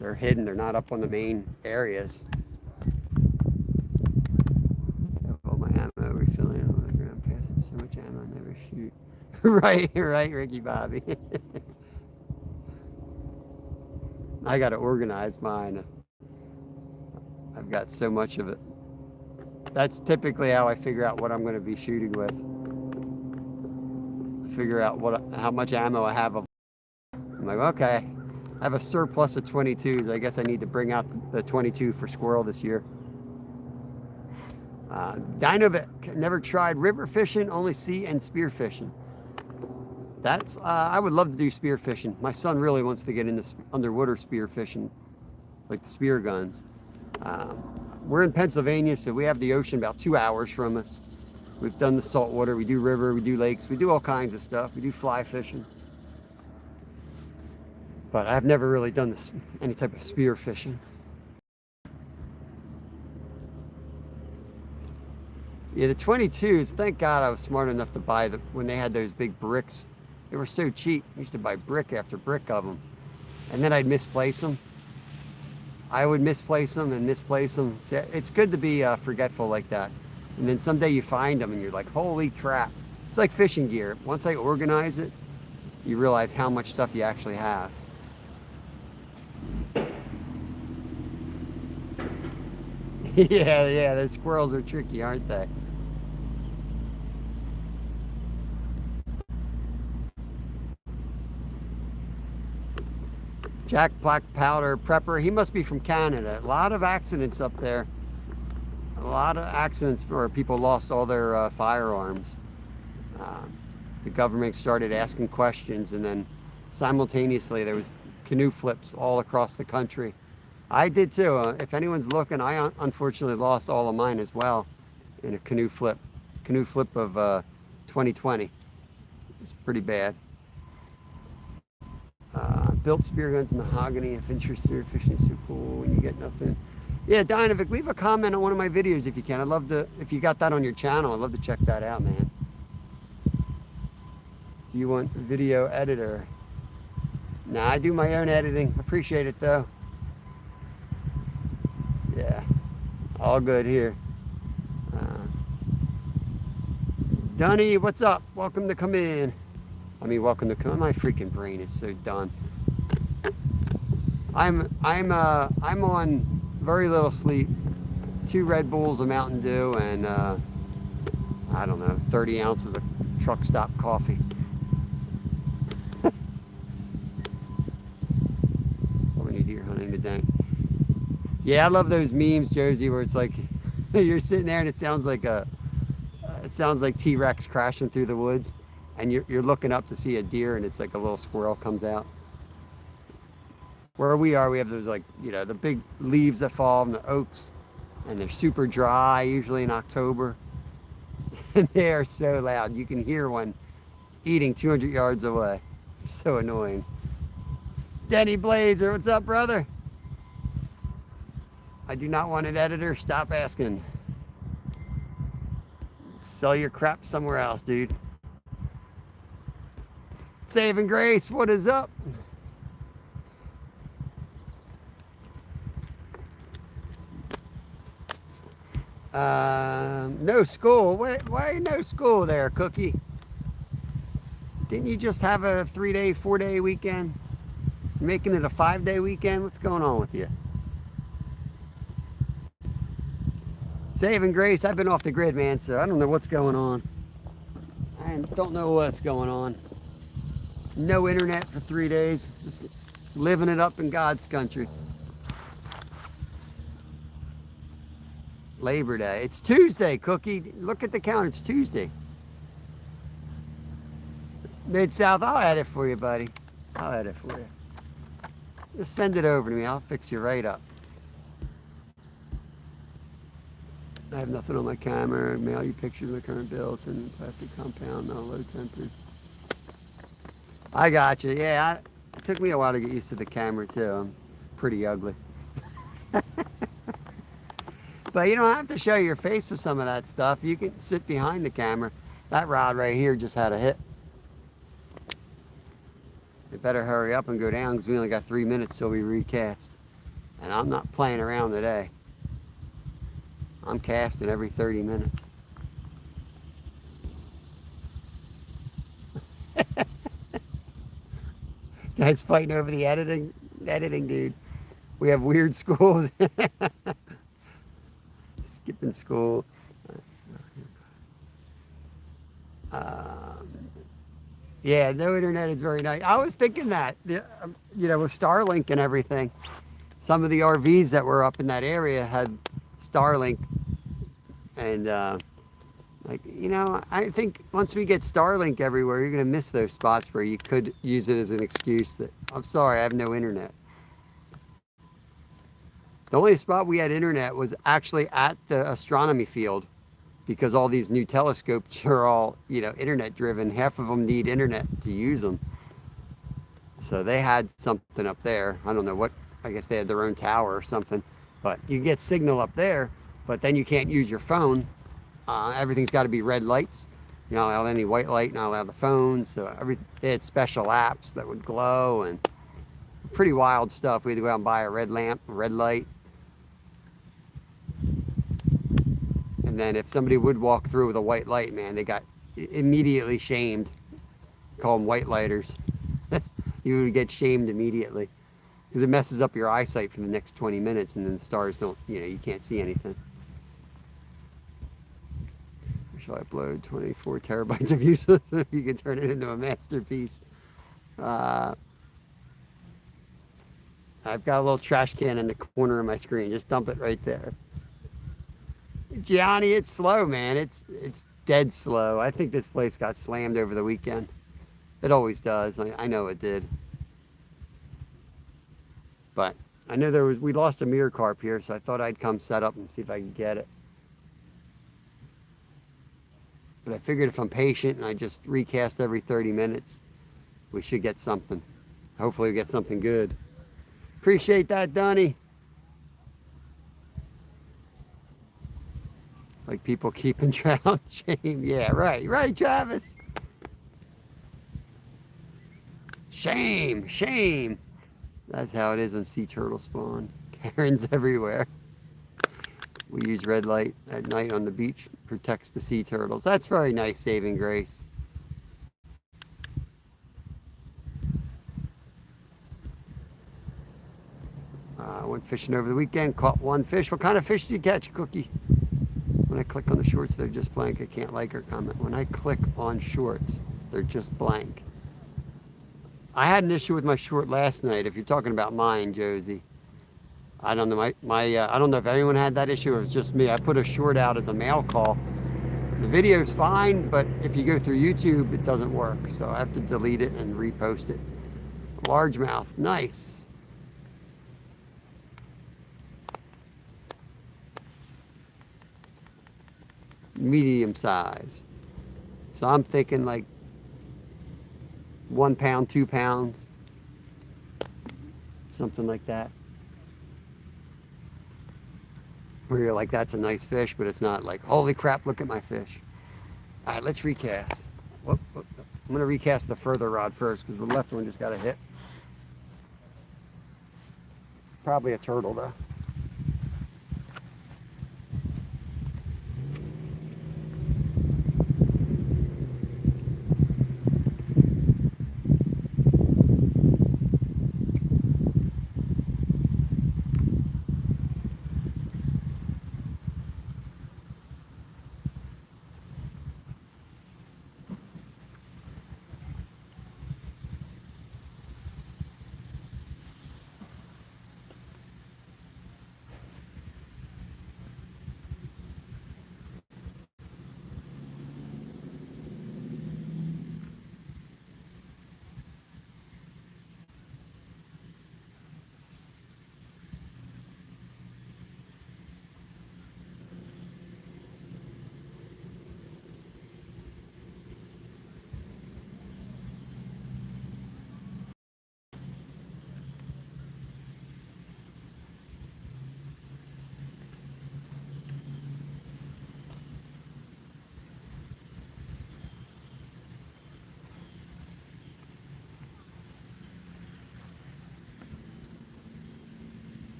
They're hidden. They're not up on the main areas. All my ammo refilling on the ground, passing so much ammo, I never shoot. right, Ricky Bobby. I got to organize mine. I've got so much of it. That's typically how I figure out what I'm going to be shooting with. Figure out how much ammo I have. I'm like, okay, I have a surplus of 22s. I guess I need to bring out the 22 for squirrel this year. Dinovic, never tried river fishing, only sea and spear fishing. That's, I would love to do spear fishing. My son really wants to get into underwater spear fishing, like the spear guns. We're in Pennsylvania, so we have the ocean about 2 hours from us. We've done the saltwater, we do river, we do lakes, we do all kinds of stuff. We do fly fishing. But I've never really done any type of spear fishing. Yeah, the 22s, thank God I was smart enough to buy when they had those big bricks. They were so cheap. I used to buy brick after brick of them. And then I'd misplace them. I would misplace them and misplace them. It's good to be forgetful like that. And then someday you find them and you're like, holy crap. It's like fishing gear. Once I organize it, you realize how much stuff you actually have. Yeah, those squirrels are tricky, aren't they? Jack Black Powder Prepper, he must be from Canada. A lot of accidents up there. A lot of accidents where people lost all their firearms. The government started asking questions and then simultaneously there was canoe flips all across the country. I did too. If anyone's looking, I unfortunately lost all of mine as well in a canoe flip of 2020. It's pretty bad. Built spear guns, mahogany. If interested in fishing, so cool when you get nothing. Yeah, Dinovic, leave a comment on one of my videos if you can. I'd love to, if you got that on your channel, I'd love to check that out, man. Do you want a video editor? Nah, I do my own editing. Appreciate it though. Yeah, all good here. Dunny, what's up? Welcome to come in. Welcome to come. My freaking brain is so done. I'm on very little sleep. 2 Red Bulls, a Mountain Dew, and I don't know, 30 ounces of truck stop coffee. What we deer hunting today? Yeah, I love those memes, Josie, where it's like you're sitting there and it sounds like T-Rex crashing through the woods. And you're looking up to see a deer and it's like a little squirrel comes out. Where we are, we have those like, the big leaves that fall from the oaks. and they're super dry, usually in October. And they are so loud. You can hear one eating 200 yards away. So annoying. Denny Blazer, what's up, brother? I do not want an editor. Stop asking. Sell your crap somewhere else, dude. Saving Grace, what is up? No school. Why no school there, Cookie? Didn't you just have a 3-day, 4-day weekend? You're making it a 5-day weekend? What's going on with you? Saving Grace, I've been off the grid, man, so I don't know what's going on. I don't know what's going on. No internet for 3 days. Just living it up in God's country. Labor Day. It's Tuesday, Cookie. Look at the calendar. It's Tuesday. Mid-South, I'll add it for you, buddy. I'll add it for you. Just send it over to me. I'll fix you right up. I have nothing on my camera. Mail you pictures of the current bill. It's in plastic compound, not low tempered. I got you. Yeah, it took me a while to get used to the camera, too. I'm pretty ugly. But you don't have to show your face with some of that stuff. You can sit behind the camera. That rod right here just had a hit. You better hurry up and go down because we only got 3 minutes till we recast. And I'm not playing around today. I'm casting every 30 minutes. Guys fighting over the editing, dude. We have weird schools. Skipping school. Yeah, no internet is very nice. I was thinking that, you know, with Starlink and everything, some of the RVs that were up in that area had Starlink. And, like, you know, I think once we get Starlink everywhere, you're going to miss those spots where you could use it as an excuse that, I'm sorry, I have no internet. The only spot we had internet was actually at the astronomy field because all these new telescopes are all, you know, internet driven. Half of them need internet to use them. So they had something up there. I don't know what, I guess they had their own tower or something, but you get signal up there, but then you can't use your phone. Everything's got to be red lights. You're not allowed any white light, not allowed the phone. So they had special apps that would glow and pretty wild stuff. We had to go out and buy a red lamp, a red light. And then if somebody would walk through with a white light, man, they got immediately shamed. Call them white lighters. You would get shamed immediately because it messes up your eyesight for the next 20 minutes and then the stars don't, you know, you can't see anything. Or shall I upload 24 terabytes of useless? You can turn it into a masterpiece. I've got a little trash can in the corner of my screen. Just dump it right there. Gianni, it's slow, man. It's dead slow. I think this place got slammed over the weekend. It always does. I know it did. But I know we lost a mirror carp here, so I thought I'd come set up and see if I could get it. But I figured if I'm patient and I just recast every 30 minutes, we should get something. Hopefully we get something good. Appreciate that, Donnie. Like people keeping trout. Shame. Yeah, right. Right, Travis. Shame. Shame. That's how it is when sea turtles spawn. Karens everywhere. We use red light at night on the beach. Protects the sea turtles. That's very nice, Saving Grace. Went fishing over the weekend. Caught one fish. What kind of fish did you catch, Cookie? When I click on the shorts, they're just blank. I can't like or comment. When I click on shorts, they're just blank. I had an issue with my short last night. If you're talking about mine, Josie, I don't know. I don't know if anyone had that issue or it was just me. I put a short out as a mail call. The video's fine, but if you go through YouTube, it doesn't work. So I have to delete it and repost it. Largemouth, nice. medium size. So I'm thinking like 1 pound, 2 pounds, something like that. Where you're like, that's a nice fish, but it's not like, holy crap, look at my fish. All right, let's recast. Whoop, whoop, whoop. I'm gonna recast the further rod first because the left one just got a hit. Probably a turtle though.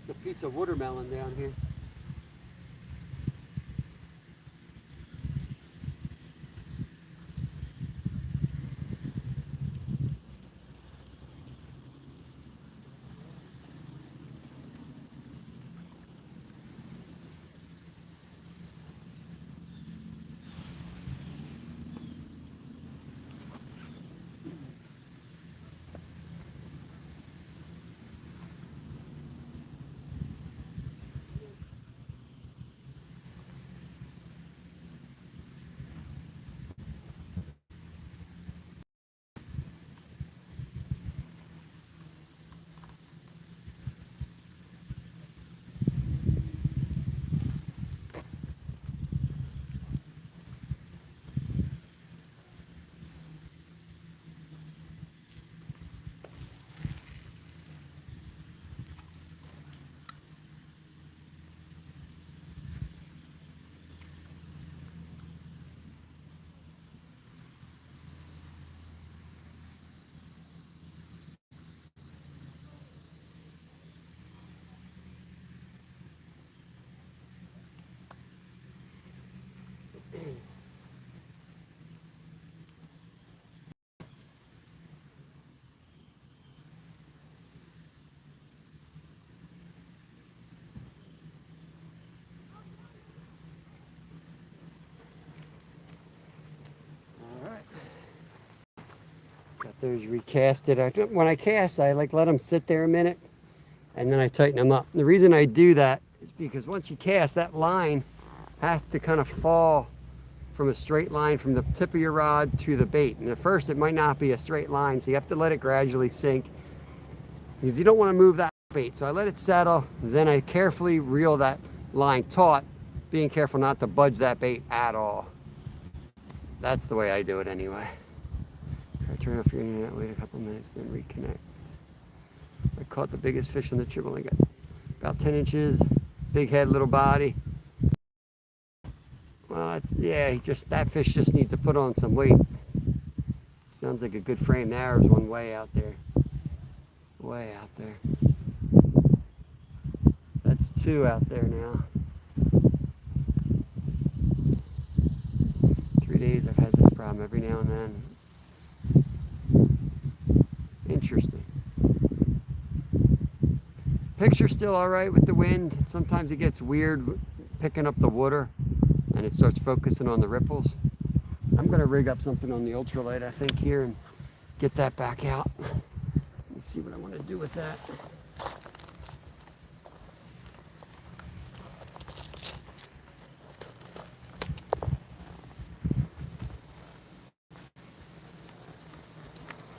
It's a piece of watermelon down here. Got those recasted. When I cast, I like let them sit there a minute, and then I tighten them up. The reason I do that is because once you cast, that line has to kind of fall from a straight line from the tip of your rod to the bait. And at first, it might not be a straight line, so you have to let it gradually sink because you don't want to move that bait. So I let it settle, then I carefully reel that line taut, being careful not to budge that bait at all. That's the way I do it anyway. Turn off your internet, wait a couple minutes, then reconnects. I caught the biggest fish on the trip. I got about 10 inches, big head, little body. Well, yeah, that fish just needs to put on some weight. Sounds like a good frame. There's one way out there. Way out there. That's 2 out there now. 3 days I've had this problem every now and then. Interesting. Picture's still all right with the wind. Sometimes it gets weird picking up the water and it starts focusing on the ripples. I'm going to rig up something on the ultralight, I think, here and get that back out. Let's see what I want to do with that.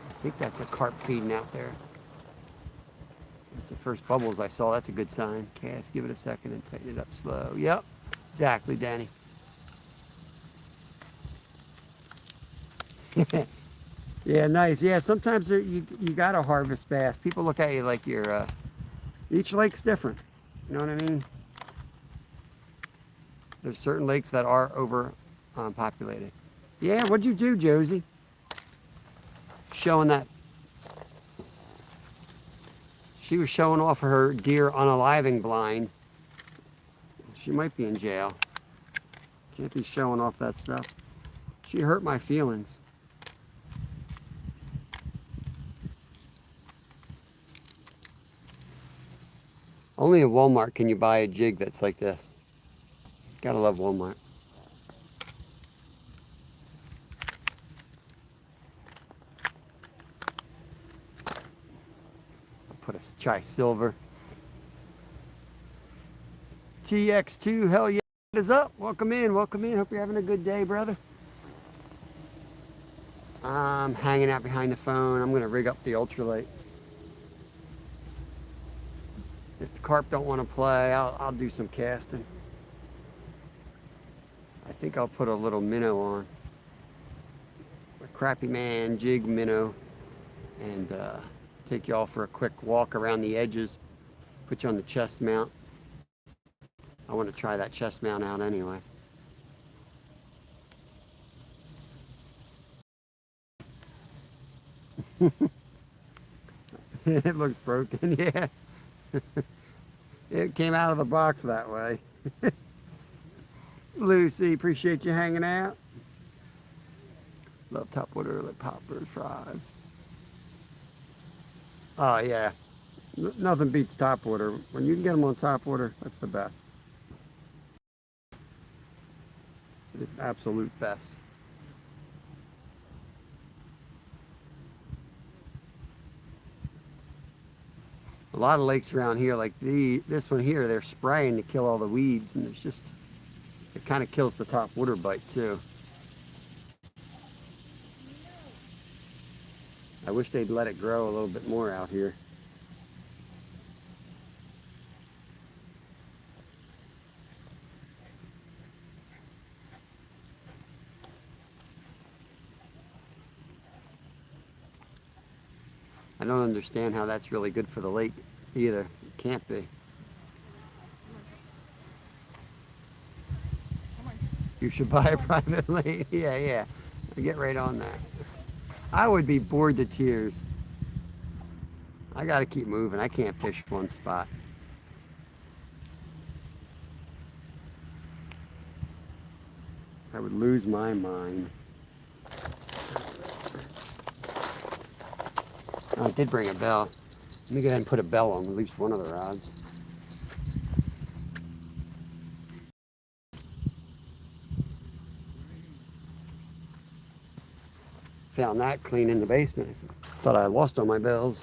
I think that's a carp feeding out there. That's the first bubbles I saw. That's a good sign. Cast, give it a second and tighten it up slow. Yep, Exactly, Danny. Yeah, nice. Yeah, sometimes you gotta harvest bass. People look at you like you're. Each lake's different. You know what I mean? There's certain lakes that are over populated. Yeah, what'd you do, Josie? Showing that. She was showing off her deer unaliving blind. She might be in jail. Can't be showing off that stuff. She hurt my feelings. Only at Walmart can you buy a jig that's like this. Gotta love Walmart. I'll put a try silver. TX2, hell yeah, what is up? Welcome in, welcome in. Hope you're having a good day, brother. I'm hanging out behind the phone. I'm gonna rig up the ultralight. If the carp don't want to play, I'll do some casting. I think I'll put a little minnow on. A Crappy Man jig minnow. And take you all for a quick walk around the edges. Put you on the chest mount. I want to try that chest mount out anyway. It looks broken, yeah. It came out of the box that way. Lucy, appreciate you hanging out. Love topwater, lip poppers, frogs. Oh yeah, nothing beats topwater. When you can get them on topwater, that's the best. It's the absolute best. A lot of lakes around here, like this one here, they're spraying to kill all the weeds, and it's just, it kind of kills the topwater bite too. I wish they'd let it grow a little bit more out here. I don't understand how that's really good for the lake either. It can't be. You should buy a private lake. Yeah, yeah. Get right on that. I would be bored to tears. I gotta keep moving. I can't fish one spot. I would lose my mind. Oh, it did bring a bell. Let me go ahead and put a bell on at least one of the rods. Found that clean in the basement. I thought I lost all my bells.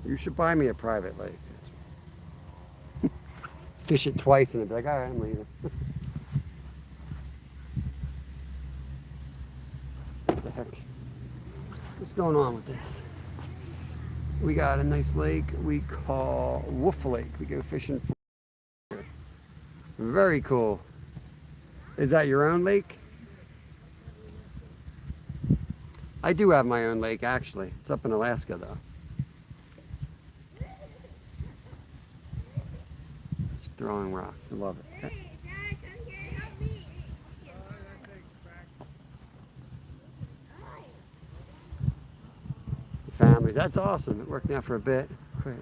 You should buy me a private lake. Fish it twice and it'd be like, all right, I'm leaving. What the heck? What's going on with this? We got a nice lake we call Wolf Lake. We go fishing for. Very cool. Is that your own lake? I do have my own lake, actually. It's up in Alaska, though. Just throwing rocks. I love it. Families. That's awesome. It worked out for a bit. Great.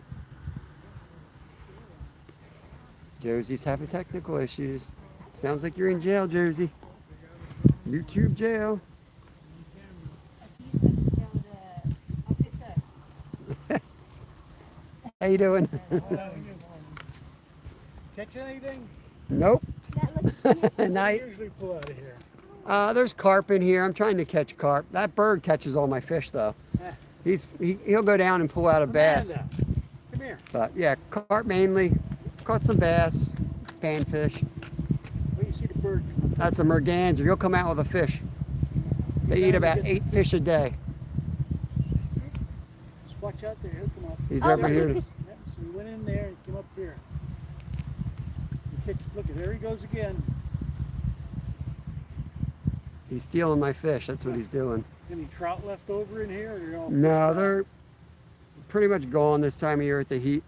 Josie's having technical issues. Sounds like you're in jail, Josie. YouTube jail. How you doing? Catch anything? Nope. I usually pull out of here. There's carp in here. I'm trying to catch carp. That bird catches all my fish, though. He'll go down and pull out a bass. Amanda, come here. But yeah, carp mainly. Caught some bass, panfish. Where you see the bird? That's a merganser. He'll come out with a fish. They eat about 8 fish a day. Just watch out there. He'll come up. He's Oh, over here. Yep, so he went in there and came up here. Look, there he goes again. He's stealing my fish. That's what he's doing. Any trout left over in here? Or they're all No, they're pretty much gone this time of year at the heat.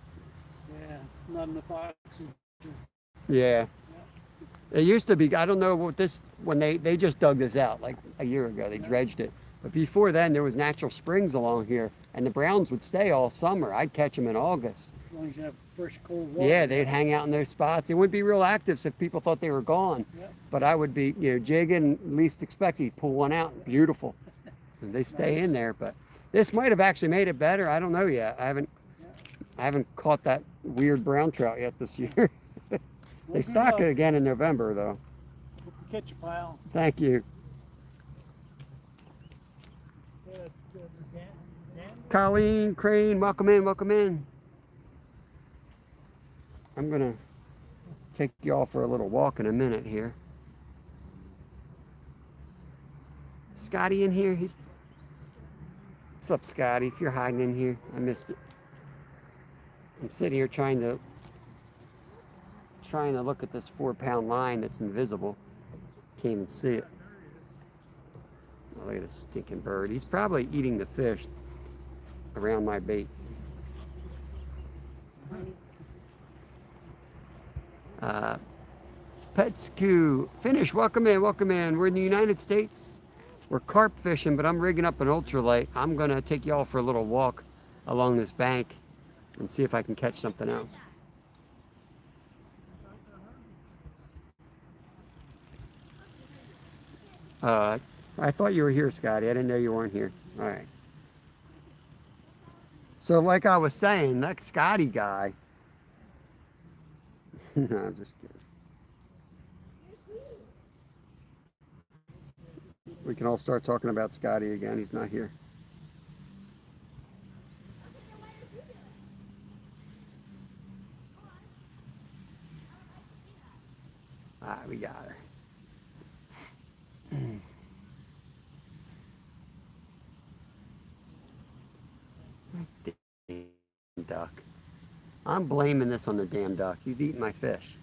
Yeah, not enough oxygen. Yeah. It used to be, I don't know what this, when they just dug this out like a year ago. They dredged it. But before then, there was natural springs along here, and the browns would stay all summer. I'd catch them in August. As long as you have fresh, cold water. Yeah, they'd hang out in those spots. They wouldn't be real active so if people thought they were gone. Yep. But I would be, jigging, least expected, pull one out, beautiful. And they stay in there. But this might have actually made it better. I don't know yet. I haven't caught that weird brown trout yet this year. They Well, stock good it luck. again in November, though. Hope you catch a pile. Thank you. Colleen, Crane, welcome in, welcome in. I'm gonna take you all for a little walk in a minute here. Scotty in here? What's up, Scotty? If you're hiding in here, I missed it. I'm sitting here trying to look at this 4-pound line that's invisible. Can't even see it. Oh, look at this stinking bird. He's probably eating the fish around my bait. Petsku, Finish, welcome in, welcome in. We're in the United States. We're carp fishing, but I'm rigging up an ultralight. I'm gonna take y'all for a little walk along this bank and see if I can catch something else. I thought you were here, Scotty. I didn't know you weren't here. All right. So like I was saying, that Scotty guy. No, I'm just kidding. We can all start talking about Scotty again. He's not here. All right, we got her. Damn duck. I'm blaming this on the damn duck. He's eating my fish.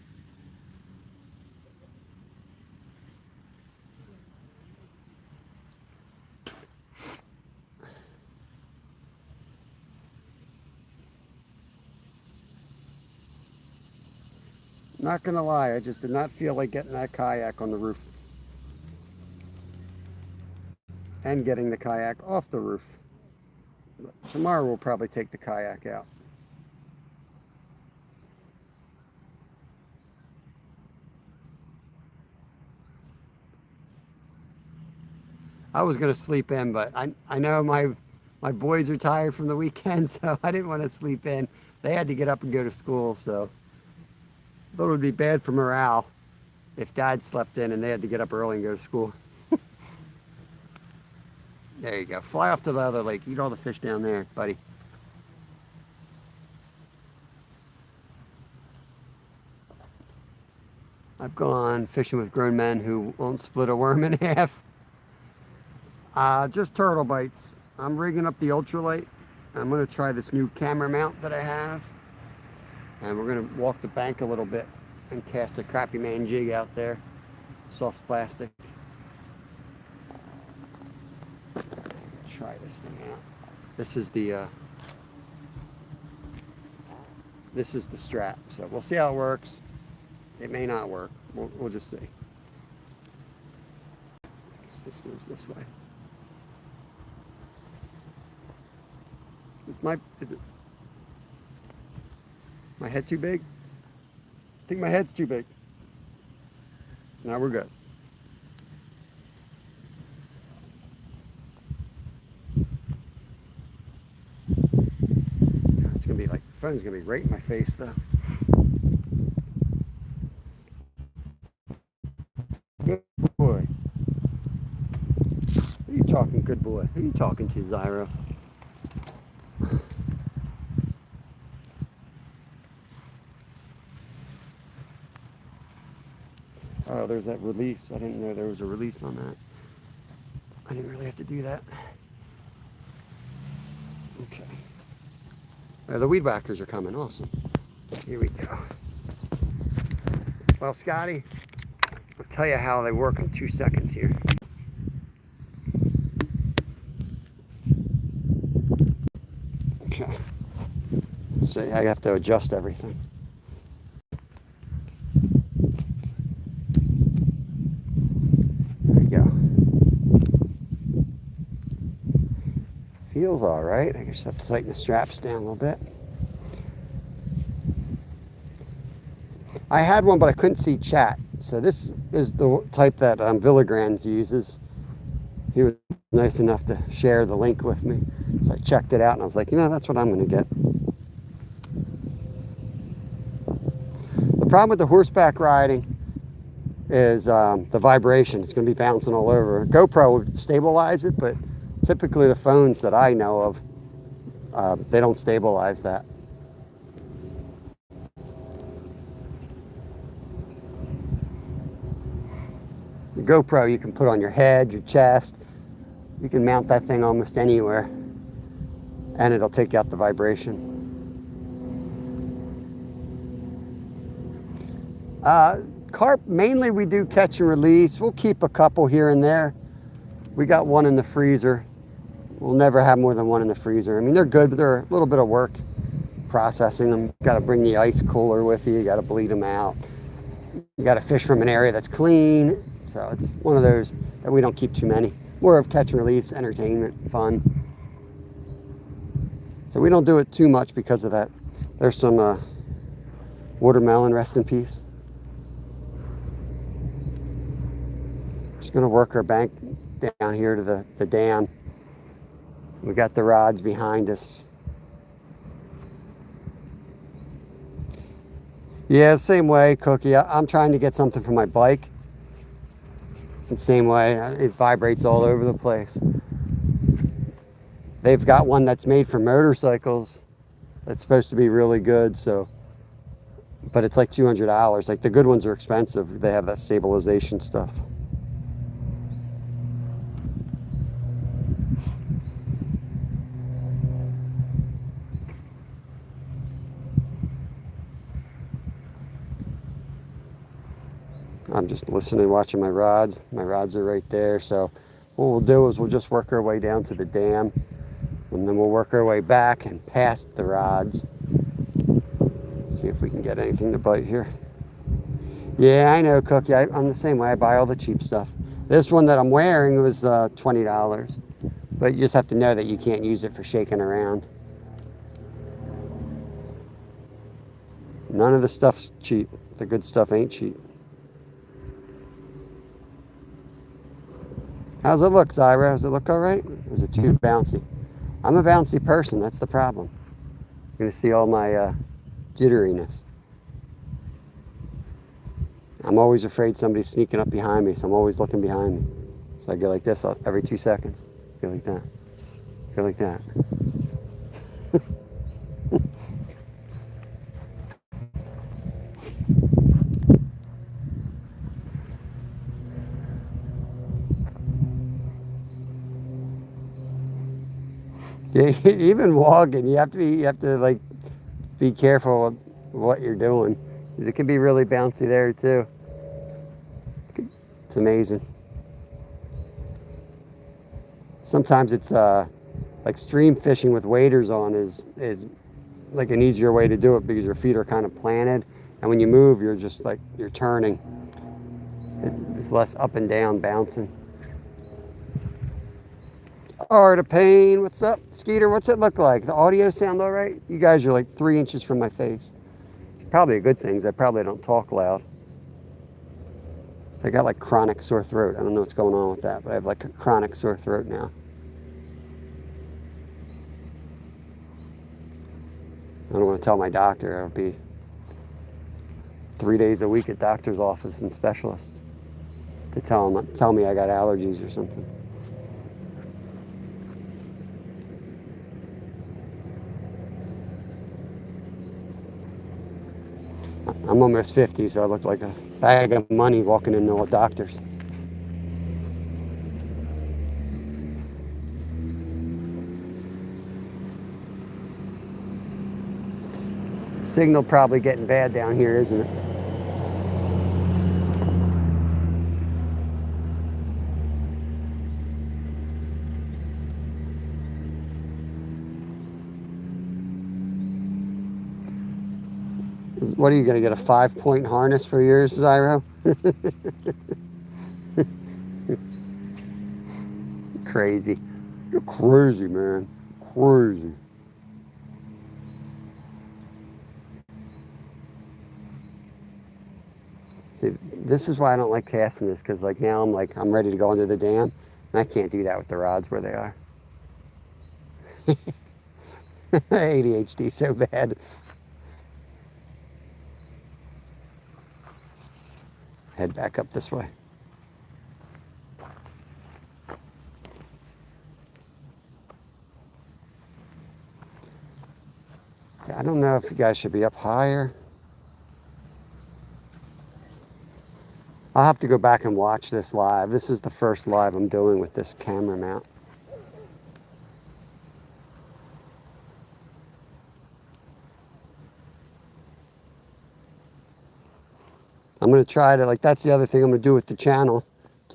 Not gonna lie, I just did not feel like getting that kayak on the roof. And getting the kayak off the roof. But tomorrow we'll probably take the kayak out. I was gonna sleep in, but I know my boys are tired from the weekend, so I didn't want to sleep in. They had to get up and go to school, so I thought it would be bad for morale if Dad slept in and they had to get up early and go to school. There you go. Fly off to the other lake. Eat all the fish down there, buddy. I've gone fishing with grown men who won't split a worm in half. Just turtle bites. I'm rigging up the ultralight. I'm going to try this new camera mount that I have. And we're going to walk the bank a little bit and cast a crappy man jig out there. Soft plastic. Try this thing out. This is the strap. So we'll see how it works. It may not work. We'll just see. I guess this goes this way. Is it my head too big? I think my head's too big. Now we're good. It's gonna be like the phone's gonna be right in my face though. Good boy. Who are you talking, good boy? Who are you talking to, Zyro? Oh, there's that release. I didn't know there was a release on that. I didn't really have to do that. Okay. The weed whackers are coming. Awesome. Here we go. Well, Scotty, I'll tell you how they work in 2 seconds here. Okay. So I have to adjust everything. There we go. Feels all right. I guess I have to tighten the straps down a little bit. I had one, but I couldn't see chat. So this is the type that Villigrands uses. He was nice enough to share the link with me. So I checked it out and I was like, that's what I'm going to get. The problem with the horseback riding is the vibration. It's going to be bouncing all over. GoPro would stabilize it, but typically the phones that I know of, they don't stabilize that. The GoPro you can put on your head, your chest. You can mount that thing almost anywhere and it'll take out the vibration. Carp, mainly we do catch and release. We'll keep a couple here and there. We got one in the freezer. We'll never have more than one in the freezer. I mean, they're good, but they're a little bit of work processing them. Got to bring the ice cooler with you. You got to bleed them out. You got to fish from an area that's clean. So it's one of those that we don't keep too many. More of catch and release, entertainment, fun. So we don't do it too much because of that. There's some watermelon, rest in peace. Just gonna work our bank down here to the dam. We got the rods behind us. Yeah, same way, Cookie. I'm trying to get something for my bike. The same way, it vibrates all over the place. They've got one that's made for motorcycles that's supposed to be really good, so, but it's like $200. Like the good ones are expensive. They have that stabilization stuff. I'm just listening, watching my rods. My rods are right there. So what we'll do is we'll just work our way down to the dam, and then we'll work our way back and past the rods. See if we can get anything to bite here. Yeah, I know, Cookie. I'm the same way. I buy all the cheap stuff. This one that I'm wearing was $20, but you just have to know that you can't use it for shaking around. None of the stuff's cheap. The good stuff ain't cheap. How's it look, Zyra? Does it look all right? Or is it too bouncy? I'm a bouncy person. That's the problem. You're going to see all my jitteriness. I'm always afraid somebody's sneaking up behind me, so I'm always looking behind me. So I go like this every 2 seconds. Go like that. Go like that. Yeah, even walking, you have to like be careful of what you're doing. It can be really bouncy there too. It's amazing. Sometimes it's like stream fishing with waders on is like an easier way to do it because your feet are kind of planted, and when you move, you're just like you're turning. It's less up and down bouncing. Art of Pain, what's up? Skeeter, what's it look like? The audio sound all right? You guys are like 3 inches from my face. Probably a good thing, because I probably don't talk loud. So I got like chronic sore throat. I don't know what's going on with that, but I have like a chronic sore throat now. I don't want to tell my doctor. I'll be 3 days a week at doctor's office and specialist to tell me I got allergies or something. I'm almost 50, so I look like a bag of money walking into a doctor's. Signal probably getting bad down here, isn't it? What are you going to get, a 5-point harness for yours, Zyro? Crazy. You're crazy, man. Crazy. See, this is why I don't like casting this, because like now I'm ready to go under the dam, and I can't do that with the rods where they are. ADHD so bad. Head back up this way. See, I don't know if you guys should be up higher. I'll have to go back and watch this live. This is the first live I'm doing with this camera mount. I'm going to try to, like, that's the other thing I'm going to do with the channel.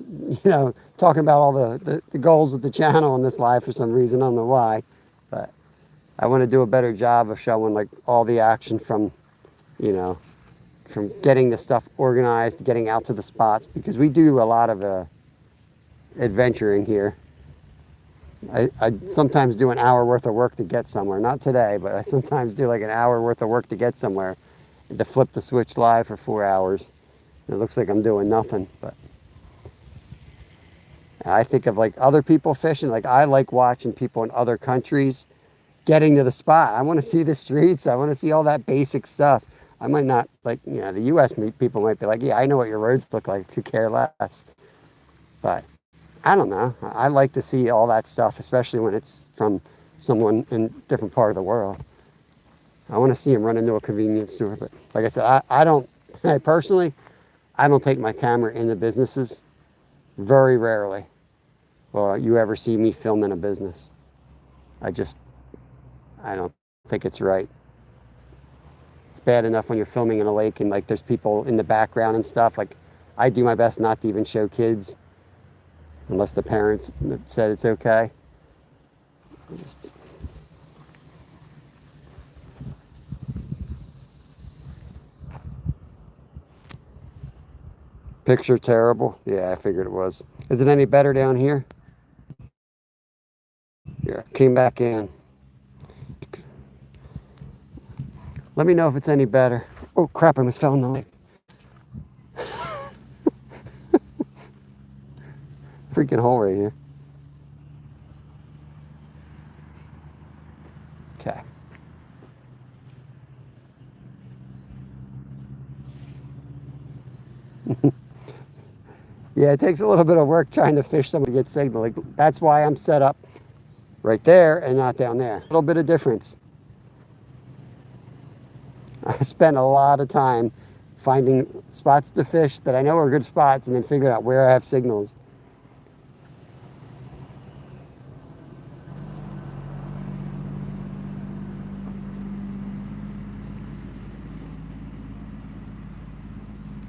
You know, talking about all the goals with the channel in this live for some reason. I don't know why. But I want to do a better job of showing, like, all the action from, you know, from getting the stuff organized, getting out to the spots. Because we do a lot of adventuring here. I sometimes do an hour worth of work to get somewhere. Not today, but I sometimes do like an hour worth of work to get somewhere. To flip the switch live for 4 hours. It looks like I'm doing nothing, but I think of like other people fishing. Like I like watching people in other countries getting to the spot. I want to see the streets. I want to see all that basic stuff. I might not like, you know, the US people might be like, yeah, I know what your roads look like. Could care less. But I don't know. I like to see all that stuff, especially when it's from someone in a different part of the world. I want to see them run into a convenience store. But like I said, I don't, personally, I don't take my camera into businesses. Very rarely will you ever see me filming a business. I don't think it's right. It's bad enough when you're filming in a lake and like there's people in the background and stuff. Like I do my best not to even show kids unless the parents said it's okay. Picture terrible? Yeah, I figured it was. Is it any better down here? Yeah, came back in. Let me know if it's any better. Oh crap, I almost fell in the lake. Freaking hole right here. Okay. Yeah, it takes a little bit of work trying to fish somebody to get signal. Like, that's why I'm set up right there and not down there. A little bit of difference. I spent a lot of time finding spots to fish that I know are good spots and then figuring out where I have signals.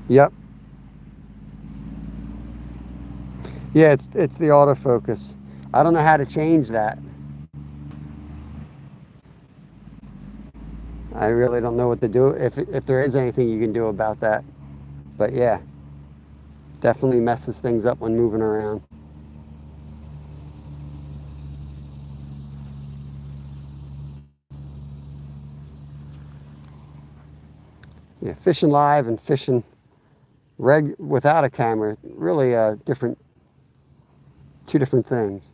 Yep. Yeah, it's the autofocus. I don't know how to change that. I really don't know what to do, if there is anything you can do about that. But yeah, definitely messes things up when moving around. Yeah, fishing live and fishing without a camera, really two different things.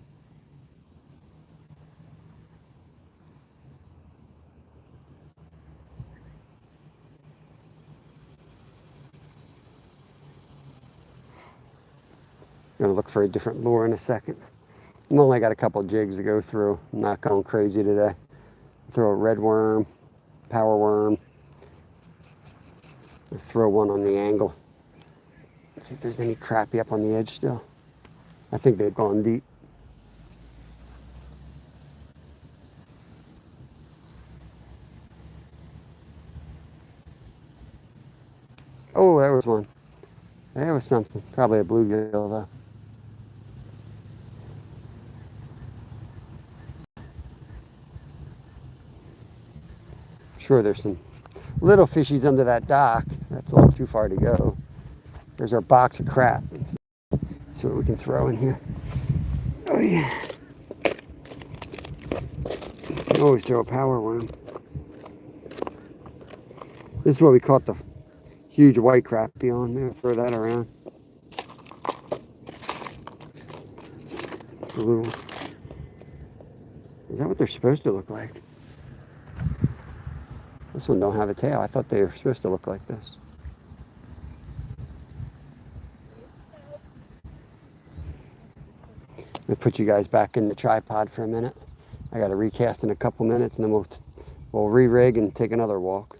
I'm gonna look for a different lure in a second. I've only got a couple of jigs to go through. I'm not going crazy today. Throw a red worm, power worm. Throw one on the angle. Let's see if there's any crappie up on the edge still. I think they've gone deep. Oh, there was one. There was something. Probably a bluegill though. Sure, there's some little fishies under that dock. That's a little too far to go. There's our box of crap. Let's see what we can throw in here. Oh yeah. You can always throw a power worm. This is what we caught the huge white crappie on. Maybe throw that around. Blue. Is that what they're supposed to look like? This one don't have a tail. I thought they were supposed to look like this. Let me put you guys back in the tripod for a minute. I got to recast in a couple minutes, and then we'll re-rig and take another walk.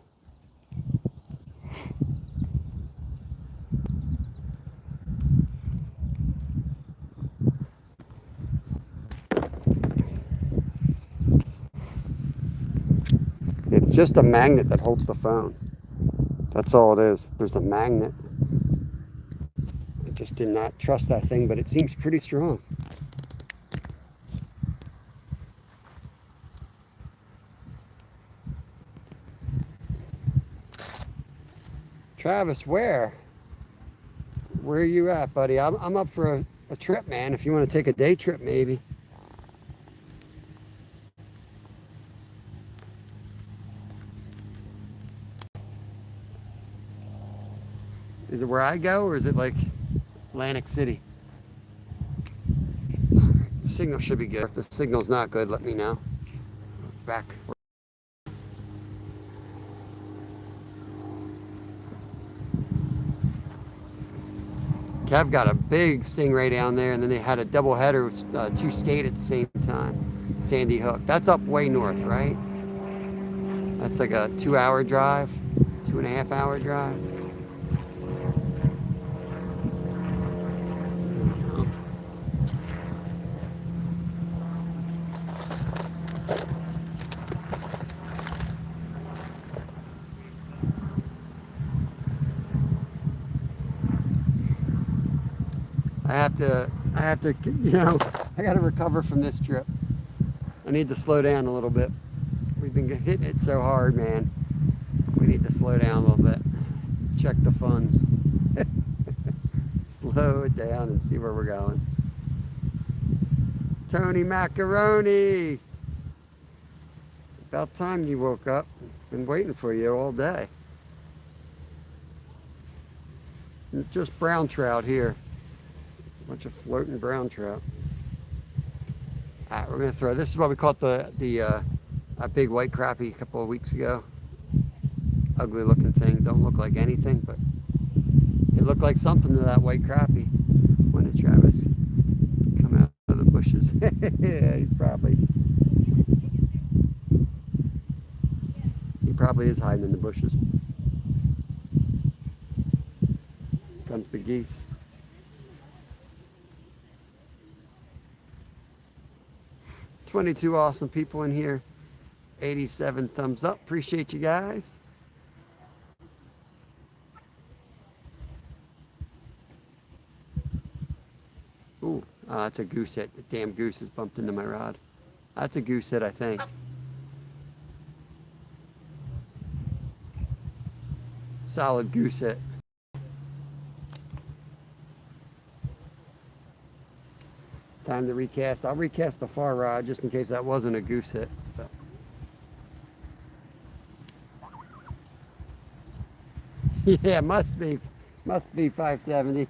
It's just a magnet that holds the phone. That's all it is. There's a magnet. I just did not trust that thing, but it seems pretty strong. Travis, where? Where are you at, buddy? I'm up for a trip, man. If you want to take a day trip, maybe. Is it where I go, or is it like Atlantic City? The signal should be good. If the signal's not good, let me know. Back. Kev got a big stingray down there, and then they had a double header with 2 skate at the same time. Sandy Hook. That's up way north, right? That's like a 2-hour drive, 2.5-hour drive. I have to, you know, I got to recover from this trip. I need to slow down a little bit. We've been hitting it so hard, man. We need to slow down a little bit. Check the funds. Slow it down and see where we're going. Tony Macaroni. About time you woke up. Been waiting for you all day. Just brown trout here. Bunch of floating brown trout. All right, we're gonna throw. This is what we caught a big white crappie a couple of weeks ago. Ugly looking thing. Don't look like anything, but it looked like something to that white crappie. When does Travis come out of the bushes? Yeah, he probably is hiding in the bushes. Comes the geese. $22 awesome people in here. 87 thumbs up. Appreciate you guys. Ooh, that's a goose head. The damn goose has bumped into my rod. That's a goose head, I think. Solid goose head. Time to recast. I'll recast the far rod just in case that wasn't a goose hit. But. Yeah, must be 570.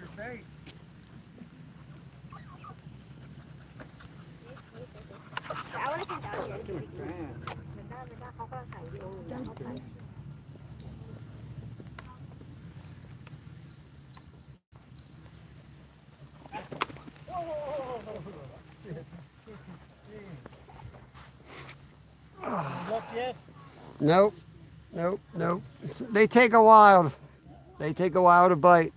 your bait.แต่เอาอะไรกันเอาเดี๋ยวสิ ไม่ได้เขาก็ใส่ลงอย่างเขาใส่ Look yet? Nope. Nope. Nope. They take a while. They take a while to bite.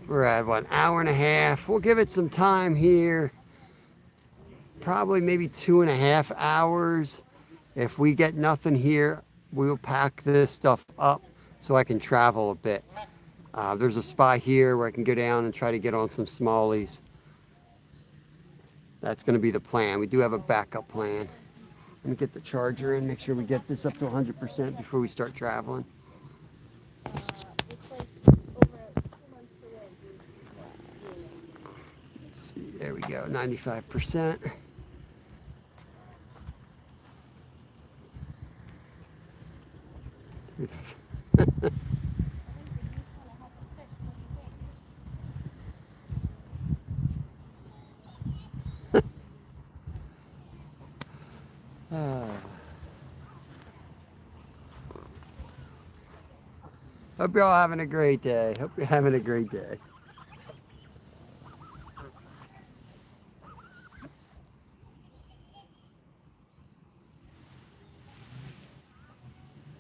We're at what, hour and a half. We'll give it some time here. Probably maybe 2.5 hours. If we get nothing here, we'll pack this stuff up so I can travel a bit. There's a spot here where I can go down and try to get on some smallies. That's going to be the plan. We do have a backup plan. Let me get the charger in, make sure we get this up to 100% before we start traveling. It's like over 2 months away. Let's see, there we go, 95%. Hope you're all having a great day. Hope you're having a great day.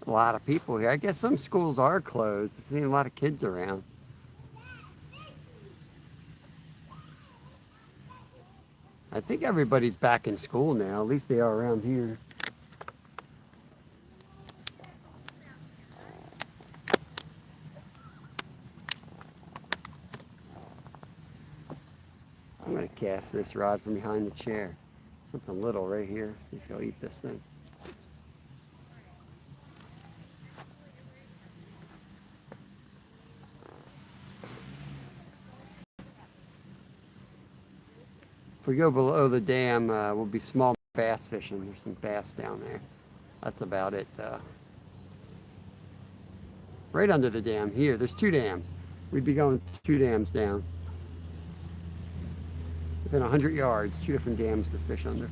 A lot of people here. I guess some schools are closed. I've seen a lot of kids around. I think everybody's back in school now. At least they are around here. I'm going to cast this rod from behind the chair. Something little right here. See if he'll eat this thing. If we go below the dam, we'll be small bass fishing. There's some bass down there. That's about it. Right under the dam here. There's 2 dams. We'd be going 2 dams down. Within 100 yards, 2 different dams to fish under.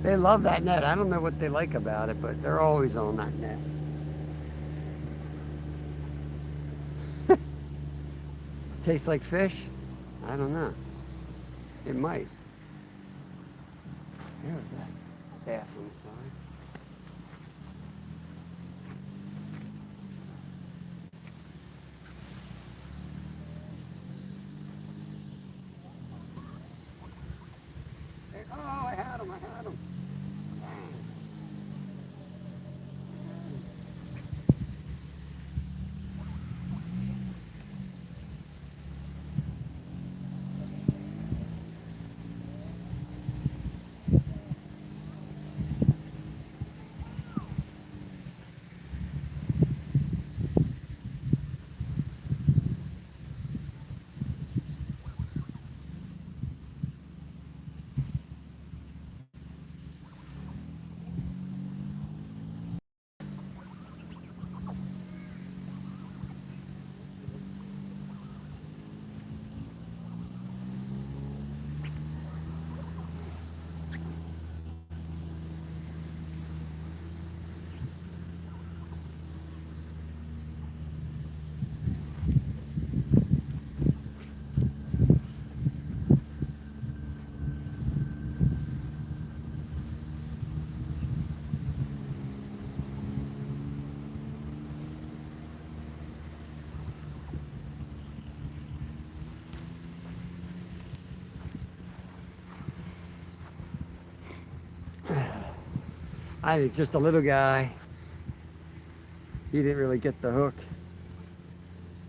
They love that net. I don't know what they like about it, but they're always on that net. Tastes like fish? I don't know. It might. There's that bass on the side. Oh, I had him. I think it's just a little guy. He didn't really get the hook.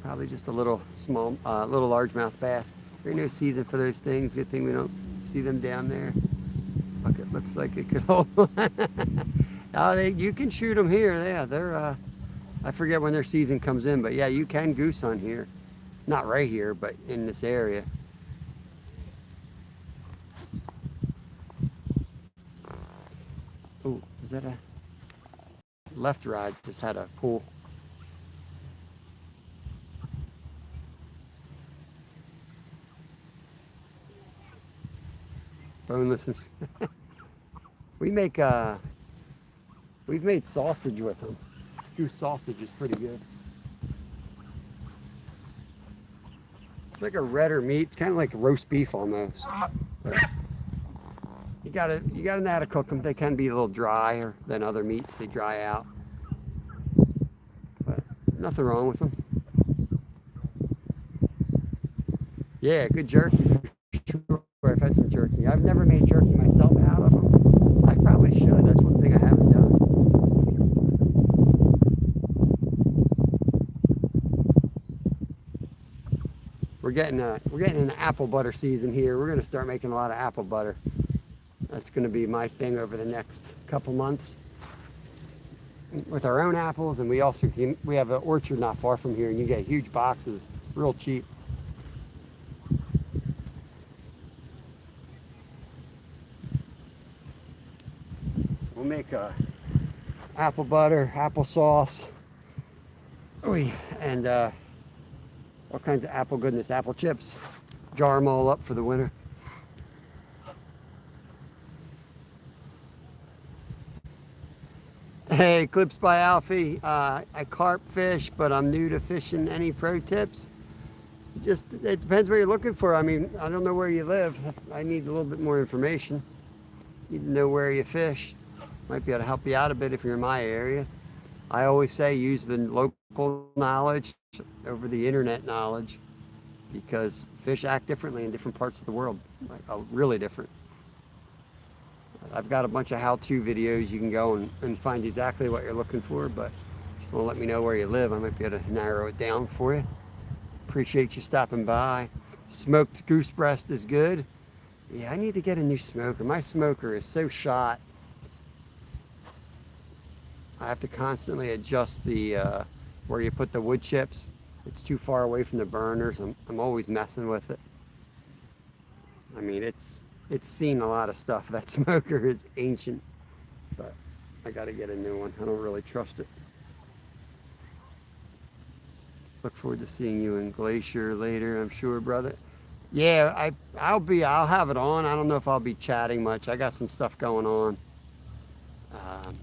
Probably just a little small, little largemouth bass. There ain't no season for those things. Good thing we don't see them down there. Look, it looks like it could hold. You can shoot them here. Yeah, they're. I forget when their season comes in, but yeah, you can goose hunt here. Not right here, but in this area. Oh, is that a left ride? Just had a pull. Boneless and we make we've made sausage with them. Goose sausage is pretty good. It's like a redder meat, kind of like roast beef almost. But you gotta know how to cook them. They can be a little drier than other meats. They dry out, but nothing wrong with them. Yeah, good jerky for sure. I've had some jerky. I've never made jerky myself out of them. I probably should. That's one thing I haven't done. We're getting an apple butter season here. We're going to start making a lot of apple butter. That's going to be my thing over the next couple months. With our own apples, and we have an orchard not far from here, and you get huge boxes, real cheap. We'll make apple butter, applesauce, and all kinds of apple goodness, apple chips. Jar them all up for the winter. Hey, Clips by Alfie. I carp fish, but I'm new to fishing. Any pro tips? It depends what you're looking for. I mean, I don't know where you live. I need a little bit more information. Need to know where you fish. Might be able to help you out a bit if you're in my area. I always say use the local knowledge over the internet knowledge, because fish act differently in different parts of the world, like really different. I've got a bunch of how-to videos. You can go and find exactly what you're looking for, but well, let me know where you live. I might be able to narrow it down for you. Appreciate you stopping by. Smoked goose breast is good. Yeah, I need to get a new smoker. My smoker is so shot. I have to constantly adjust the where you put the wood chips. It's too far away from the burners. I'm always messing with it. I mean, it's seen a lot of stuff. That smoker is ancient, but I got to get a new one. I don't really trust it. Look forward to seeing you in Glacier later, I'm sure, brother. Yeah, I'll have it on. I don't know if I'll be chatting much. I got some stuff going on.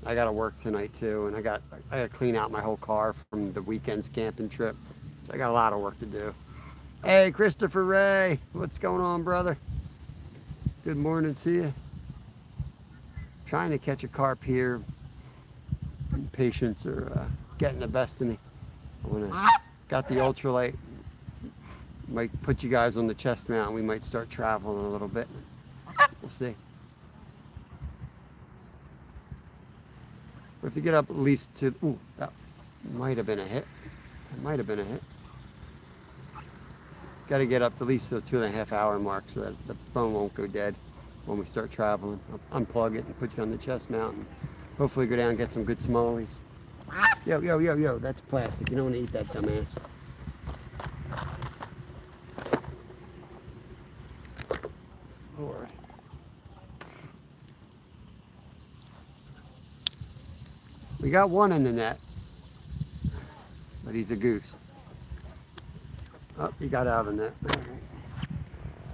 I got to work tonight too, and I got to clean out my whole car from the weekend's camping trip. So I got a lot of work to do. Hey, Christopher Ray, what's going on, brother? Good morning to you. Trying to catch a carp here. Patience are getting the best of me. Got the ultralight. Might put you guys on the chest mount. We might start traveling a little bit. We'll see. We have to get up at least to. Ooh, that might have been a hit. It might have been a hit. Got to get up to at least the 2.5 hour mark so that the phone won't go dead when we start traveling. I'll unplug it and put you on the chest mount and hopefully go down and get some good smallies. Yo, yo, yo, yo, that's plastic. You don't want to eat that, dumbass. Lord. We got one in the net, but he's a goose. Oh, he got out of the net. All right.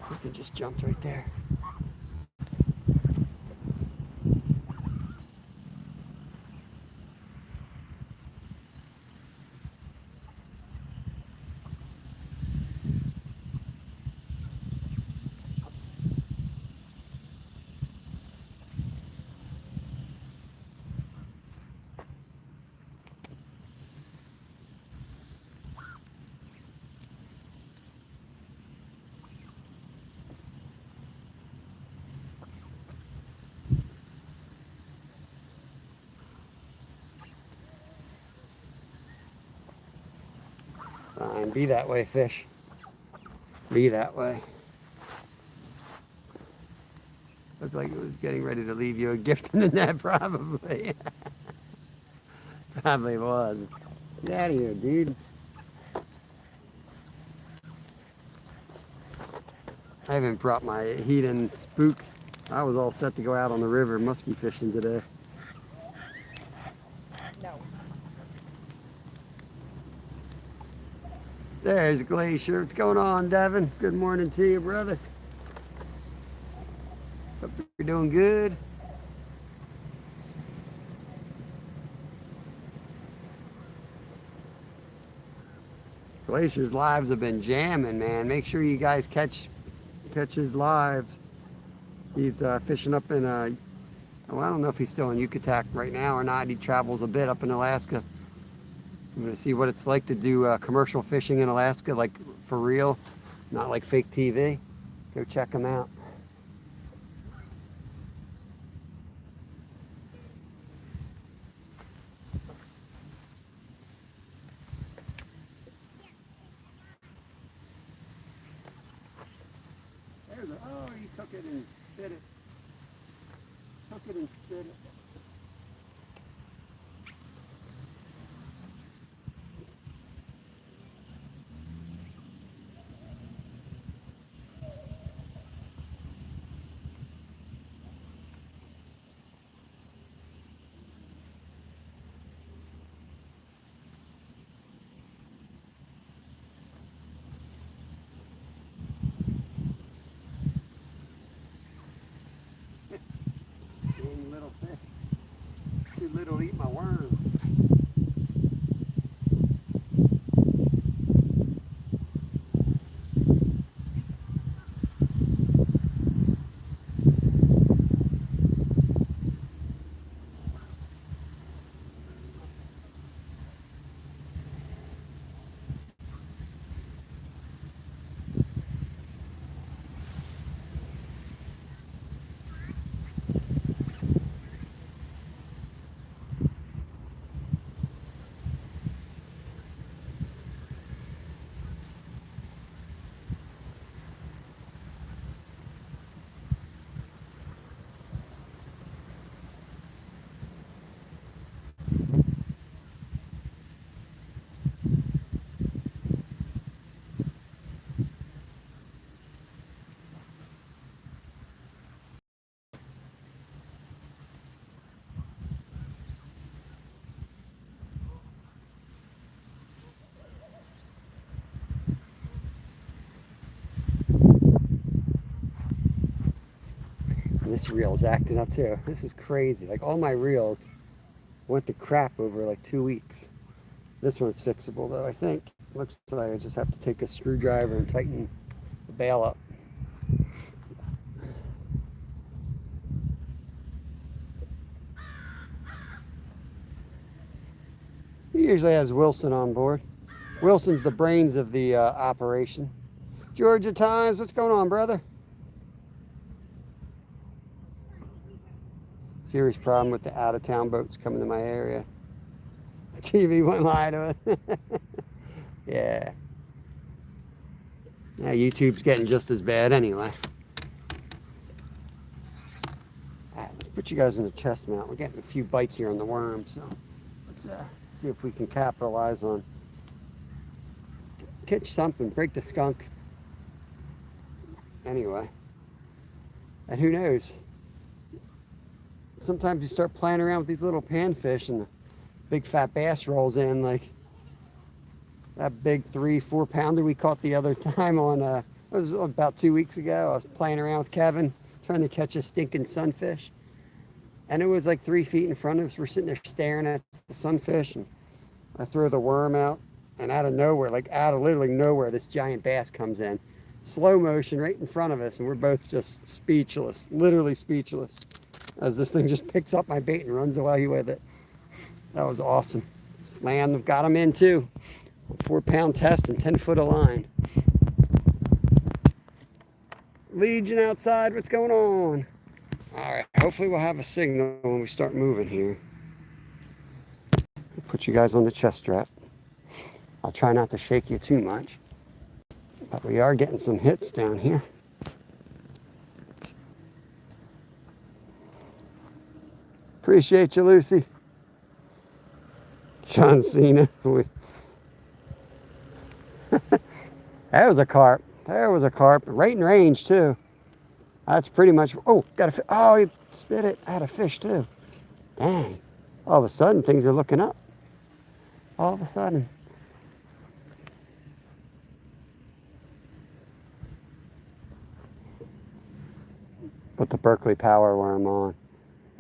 Something just jumped right there. line. Be that way, fish. Be that way. Looked like it was getting ready to leave you a gift in the net, probably. Probably was. Get out of here, dude. I haven't brought my heat and spook. I was all set to go out on the river muskie fishing today. No. There's Glacier. What's going on, Devin? Good morning to you, brother. Hope you're doing good. Glacier's lives have been jamming, man. Make sure you guys catch his lives. He's fishing up in well, I don't know if he's still in Yucatan right now or not. He travels a bit up in Alaska. I'm gonna see what it's like to do commercial fishing in Alaska, like for real, not like fake TV. Go check him out. Oh, you took it and spit it. Took it and spit it. Little fish. Too little to eat my worm. This reel's acting up too. This is crazy. Like all my reels went to crap over like 2 weeks. This one's fixable though, I think. Looks like I just have to take a screwdriver and tighten the bail up. He usually has Wilson on board. Wilson's the brains of the operation. Georgia Times, what's going on, brother? Serious problem with the out-of-town boats coming to my area. TV won't lie to us. Yeah. Yeah, YouTube's getting just as bad anyway. Alright, let's put you guys in the chest mount. We're getting a few bites here on the worm, so let's see if we can capitalize on. Catch something, break the skunk. Anyway. And who knows? Sometimes you start playing around with these little panfish and the big fat bass rolls in, like that big 3-4 pounder we caught the other time on it was about 2 weeks ago. I was playing around with Kevin trying to catch a stinking sunfish, and it was like 3 feet in front of us. We're sitting there staring at the sunfish, and I throw the worm out, and out of nowhere, like out of literally nowhere, this giant bass comes in, slow motion right in front of us, and we're both just speechless, literally speechless, as this thing just picks up my bait and runs away with it. That was awesome. Slammed, got him in too. 4-pound test and 10 foot of line. Legion outside, what's going on? All right, hopefully we'll have a signal when we start moving here. Put you guys on the chest strap. I'll try not to shake you too much. But we are getting some hits down here. Appreciate you, Lucy. John Cena. That was a carp. There was a carp. Right in range, too. That's pretty much... Oh, got a fish. Oh, he spit it. I had a fish, too. Dang. All of a sudden, things are looking up. All of a sudden. Put the Berkeley Power Worm on.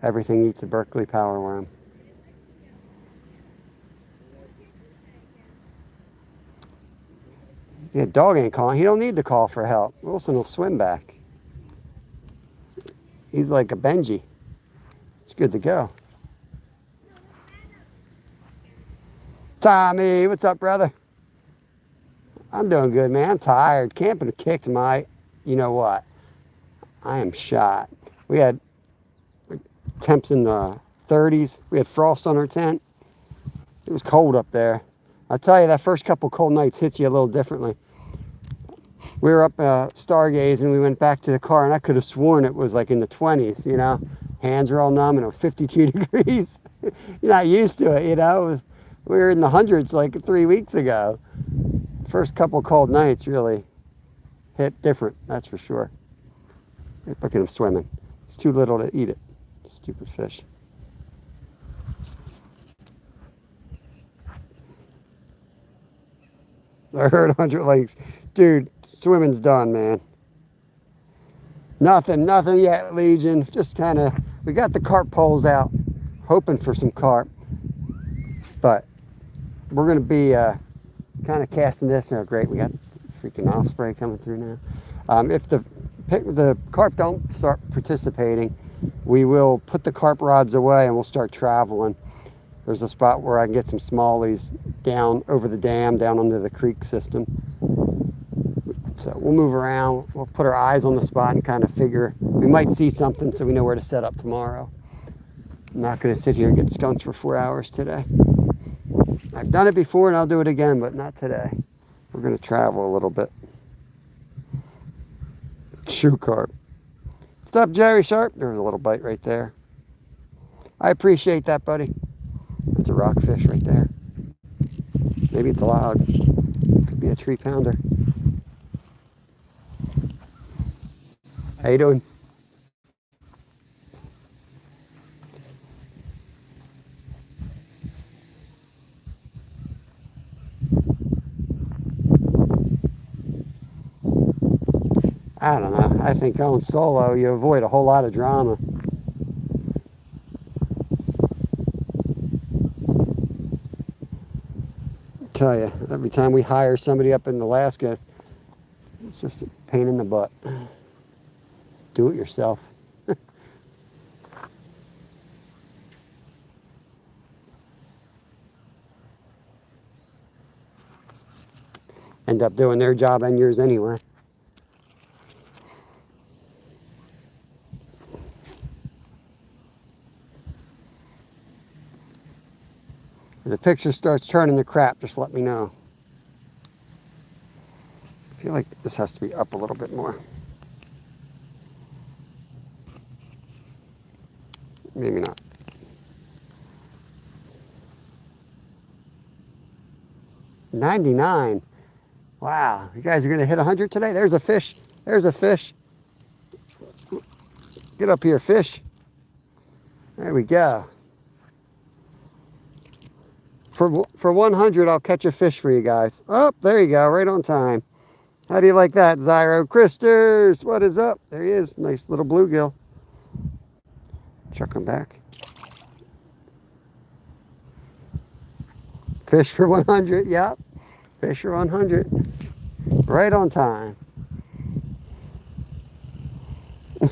Everything eats a Berkeley Power Worm. Yeah, dog ain't calling. He don't need to call for help. Wilson will swim back. He's like a Benji. It's good to go. Tommy, what's up, brother? I'm doing good, man. I'm tired. Camping kicked my, you know what? I am shot. We had temps in the 30s. We had frost on our tent. It was cold up there. I'll tell you, that first couple cold nights hits you a little differently. We were up stargazing. We went back to the car, and I could have sworn it was like in the 20s, you know. Hands were all numb, and it was 52 degrees. You're not used to it, you know. We were in the hundreds like 3 weeks ago. First couple cold nights really hit different, that's for sure. Look at him swimming. It's too little to eat it. Stupid fish. I heard 100 lakes. Dude, swimming's done, man. Nothing yet, Legion. Just kind of, we got the carp poles out, hoping for some carp. But we're going to be kind of casting this now. Great, we got freaking osprey coming through now. If the carp don't start participating, we will put the carp rods away and we'll start traveling. There's a spot where I can get some smallies down over the dam, down under the creek system. So we'll move around. We'll put our eyes on the spot and kind of figure. We might see something so we know where to set up tomorrow. I'm not going to sit here and get skunked for 4 hours today. I've done it before and I'll do it again, but not today. We're going to travel a little bit. Shoe carp. What's up, Jerry Sharp? There's a little bite right there. I appreciate that, buddy. That's a rockfish right there. Maybe it's a log. Could be a 3-pounder. How you doing? I don't know. I think going solo, you avoid a whole lot of drama. I tell you, every time we hire somebody up in Alaska, it's just a pain in the butt. Do it yourself. End up doing their job and yours anyway. If the picture starts turning to crap, just let me know. I feel like this has to be up a little bit more. Maybe not. $99. Wow, you guys are gonna hit 100 today? There's a fish. There's a fish. Get up here, fish. There we go. For 100, I'll catch a fish for you guys. Oh, there you go, right on time. How do you like that, Zyro? Christers, what is up? There he is, nice little bluegill. Chuck him back. Fish for 100, yep. Fish for 100. Right on time.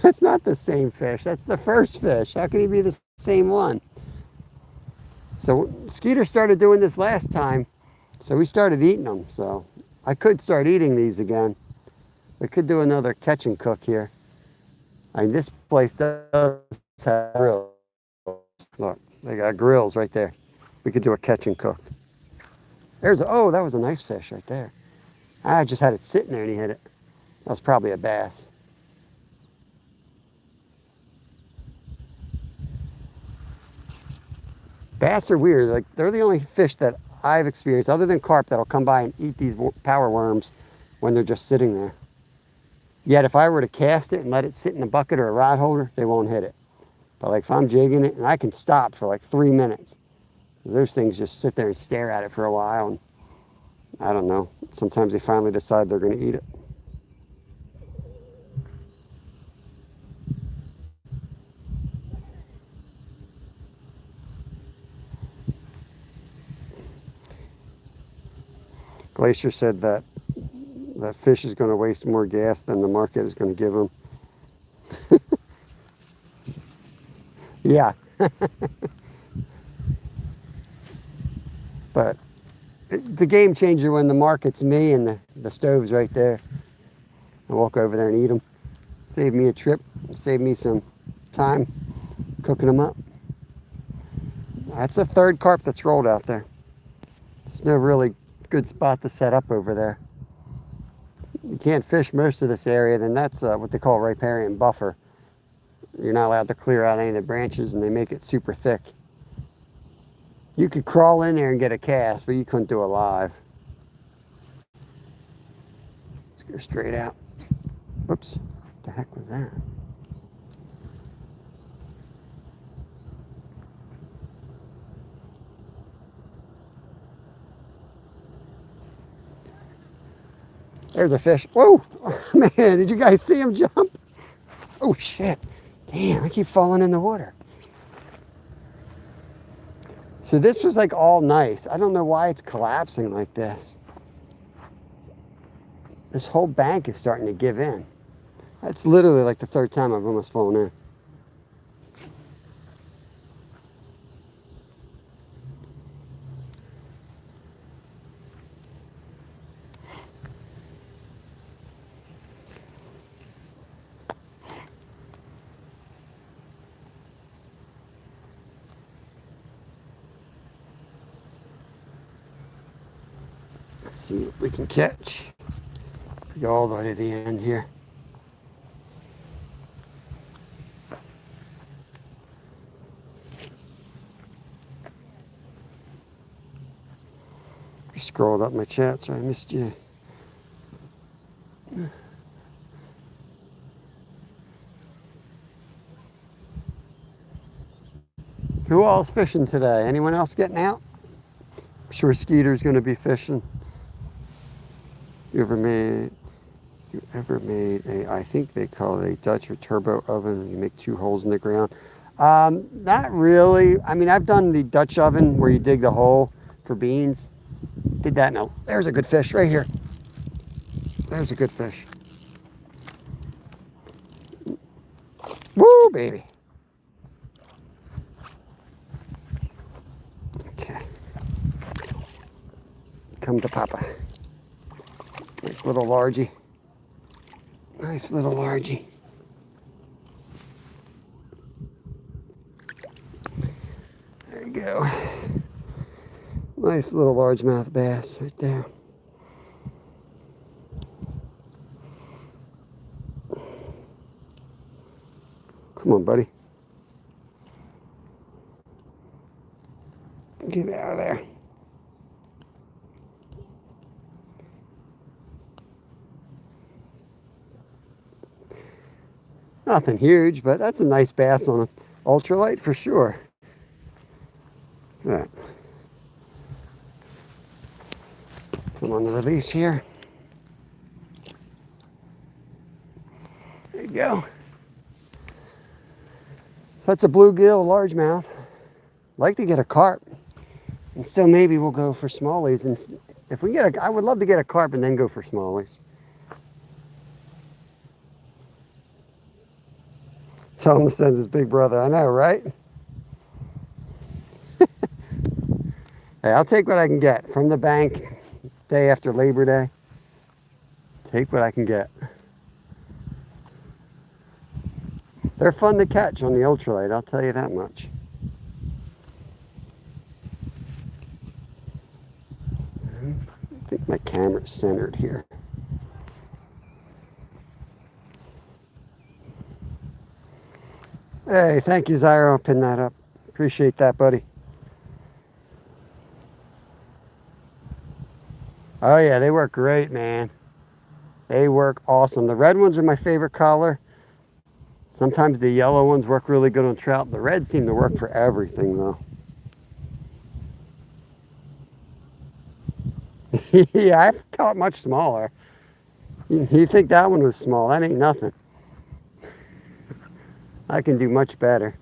That's not the same fish. That's the first fish. How can he be the same one? So Skeeter started doing this last time, so we started eating them. So I could start eating these again. We could do another catch and cook here. I mean, this place does have grills. Look, they got grills right there. We could do a catch and cook. Oh, that was a nice fish right there. I just had it sitting there and he hit it. That was probably a bass. Bass are weird. Like, they're the only fish that I've experienced, other than carp, that'll come by and eat these power worms when they're just sitting there. Yet if I were to cast it and let it sit in a bucket or a rod holder, they won't hit it. But like if I'm jigging it, and I can stop for like 3 minutes, those things just sit there and stare at it for a while. And I don't know. Sometimes they finally decide they're going to eat it. Glacier said that that fish is going to waste more gas than the market is going to give him. Yeah. But it's a game changer when the market's me and the stove's right there. I walk over there and eat them. Save me a trip, save me some time cooking them up. That's a third carp that's rolled out there. There's no really good spot to set up over there. You can't fish most of this area, then that's what they call riparian buffer. You're not allowed to clear out any of the branches and they make it super thick. You could crawl in there and get a cast, but you couldn't do it live. Let's go straight out. Whoops, what the heck was that? There's a fish. Whoa, man, did you guys see him jump? Oh shit, damn, I keep falling in the water. So this was like all nice. I don't know why it's collapsing like this. This whole bank is starting to give in. That's literally like the third time I've almost fallen in. Let's see what we can catch. We go all the way to the end here. You scrolled up my chat, so I missed you. Who all's fishing today? Anyone else getting out? I'm sure Skeeter's going to be fishing. You ever made a, I think they call it a Dutch or turbo oven. You make 2 holes in the ground. Not really. I mean, I've done the Dutch oven where you dig the hole for beans. Did that. No, there's a good fish right here. There's a good fish. Woo, baby. Okay. Come to Papa. Nice little largie. Nice little largie. There you go. Nice little largemouth bass right there. Come on, buddy. Get out of there. Nothing huge, but that's a nice bass on an ultralight for sure. Look at that. Put him on the release here. There you go. So that's a bluegill largemouth. Like to get a carp. And still maybe we'll go for smallies. And if we get I would love to get a carp and then go for smallies. Tell him to send his big brother. I know, right? Hey, I'll take what I can get from the bank day after Labor Day. Take what I can get. They're fun to catch on the ultralight, I'll tell you that much. I think my camera's centered here. Hey, thank you, Zyro. I'll pin that up. Appreciate that, buddy. Oh, yeah, they work great, man. They work awesome. The red ones are my favorite color. Sometimes the yellow ones work really good on trout. The reds seem to work for everything, though. Yeah, I've caught much smaller. You think that one was small? That ain't nothing. I can do much better.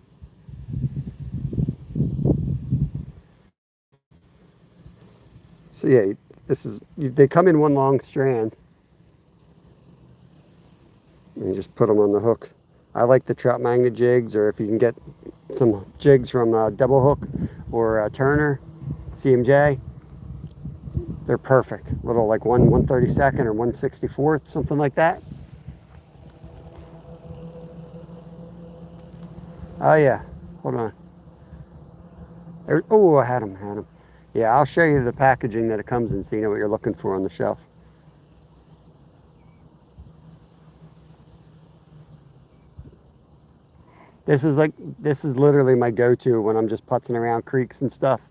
So yeah, they come in one long strand. And you just put them on the hook. I like the Trout Magnet jigs, or if you can get some jigs from Double Hook or Turner, CMJ, they're perfect. Little like 1/32 or 1/64, something like that. Oh yeah, hold on. Oh, I had him. Yeah, I'll show you the packaging that it comes in so you know what you're looking for on the shelf. This is literally my go-to when I'm just putzing around creeks and stuff.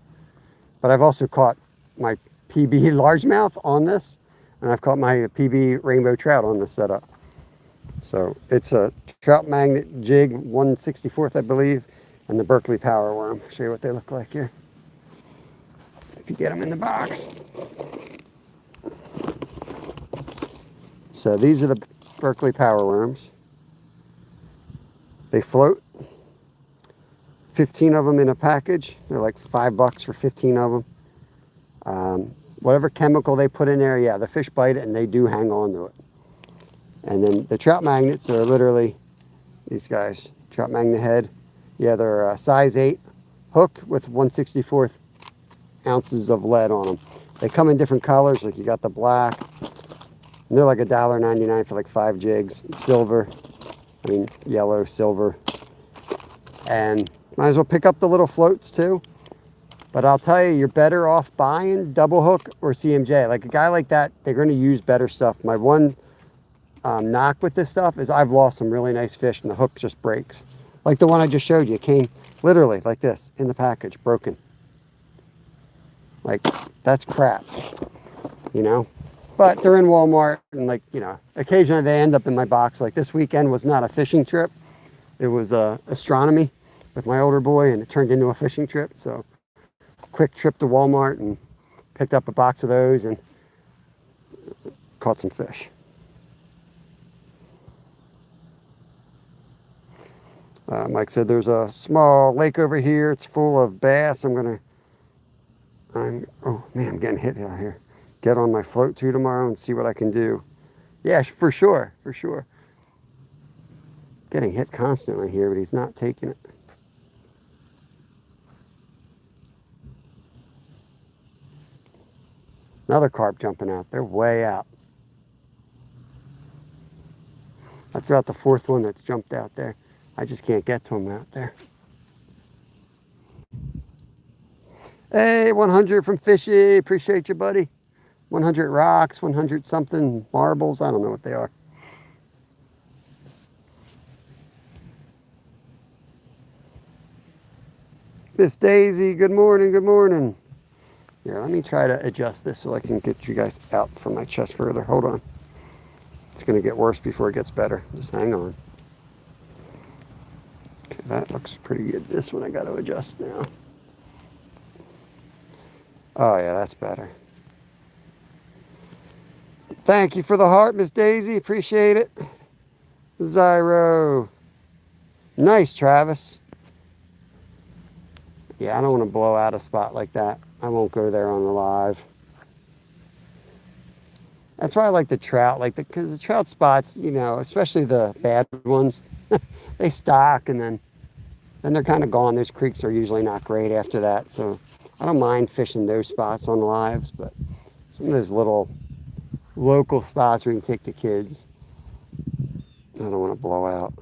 But I've also caught my PB largemouth on this, and I've caught my PB rainbow trout on this setup. So it's a Trout Magnet jig, 1/64, I believe, and the Berkley Power Worm. I'll show you what they look like here. If you get them in the box. So these are the Berkley Power Worms. They float. 15 of them in a package. They're like $5 for 15 of them. Whatever chemical they put in there, yeah, the fish bite it and they do hang on to it. And then the Trout Magnets are literally these guys. Trout Magnet head. Yeah, they're a size 8 hook with 1/64 ounces of lead on them. They come in different colors, like you got the black. And they're like $1.99 for like 5 jigs. Silver. I mean, yellow, silver. And might as well pick up the little floats too. But I'll tell you, you're better off buying Double Hook or CMJ. Like a guy like that, they're going to use better stuff. My one knock with this stuff is I've lost some really nice fish and the hook just breaks. Like the one I just showed you. It came literally like this in the package, broken. Like, that's crap, you know? But they're in Walmart and like, you know, occasionally they end up in my box. Like this weekend was not a fishing trip. It was astronomy with my older boy, and it turned into a fishing trip. So quick trip to Walmart and picked up a box of those and caught some fish. Mike said there's a small lake over here. It's full of bass. Oh man, I'm getting hit out here. Get on my float too tomorrow and see what I can do. Yeah, for sure. Getting hit constantly here, but he's not taking it. Another carp jumping out. They're way out. That's about the 4th one that's jumped out there. I just can't get to them out there. Hey, 100 from Fishy. Appreciate you, buddy. 100 rocks, 100 something marbles. I don't know what they are. Miss Daisy, good morning. Here, let me try to adjust this so I can get you guys out from my chest further. Hold on. It's going to get worse before it gets better. Just hang on. Okay, that looks pretty good. This one I got to adjust now. Oh, yeah, that's better. Thank you for the heart, Miss Daisy. Appreciate it. Zyro. Nice, Travis. Yeah, I don't want to blow out a spot like that. I won't go there on the live. That's why I like the trout, because the trout spots, you know, especially the bad ones, they stock and then they're kind of gone. Those creeks are usually not great after that, so I don't mind fishing those spots on the lives, but some of those little local spots where you can take the kids, I don't want to blow out.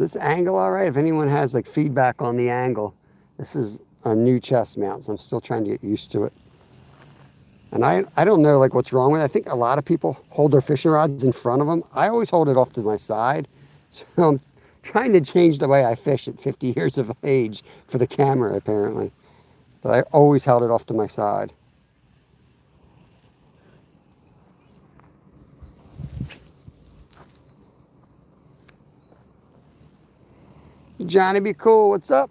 This angle all right? If anyone has like feedback on the angle, this is a new chest mount, so I'm still trying to get used to it. And I don't know like what's wrong with it. I think a lot of people hold their fishing rods in front of them. I always hold it off to my side. So I'm trying to change the way I fish at 50 years of age for the camera apparently. But I always held it off to my side. Johnny be cool, what's up?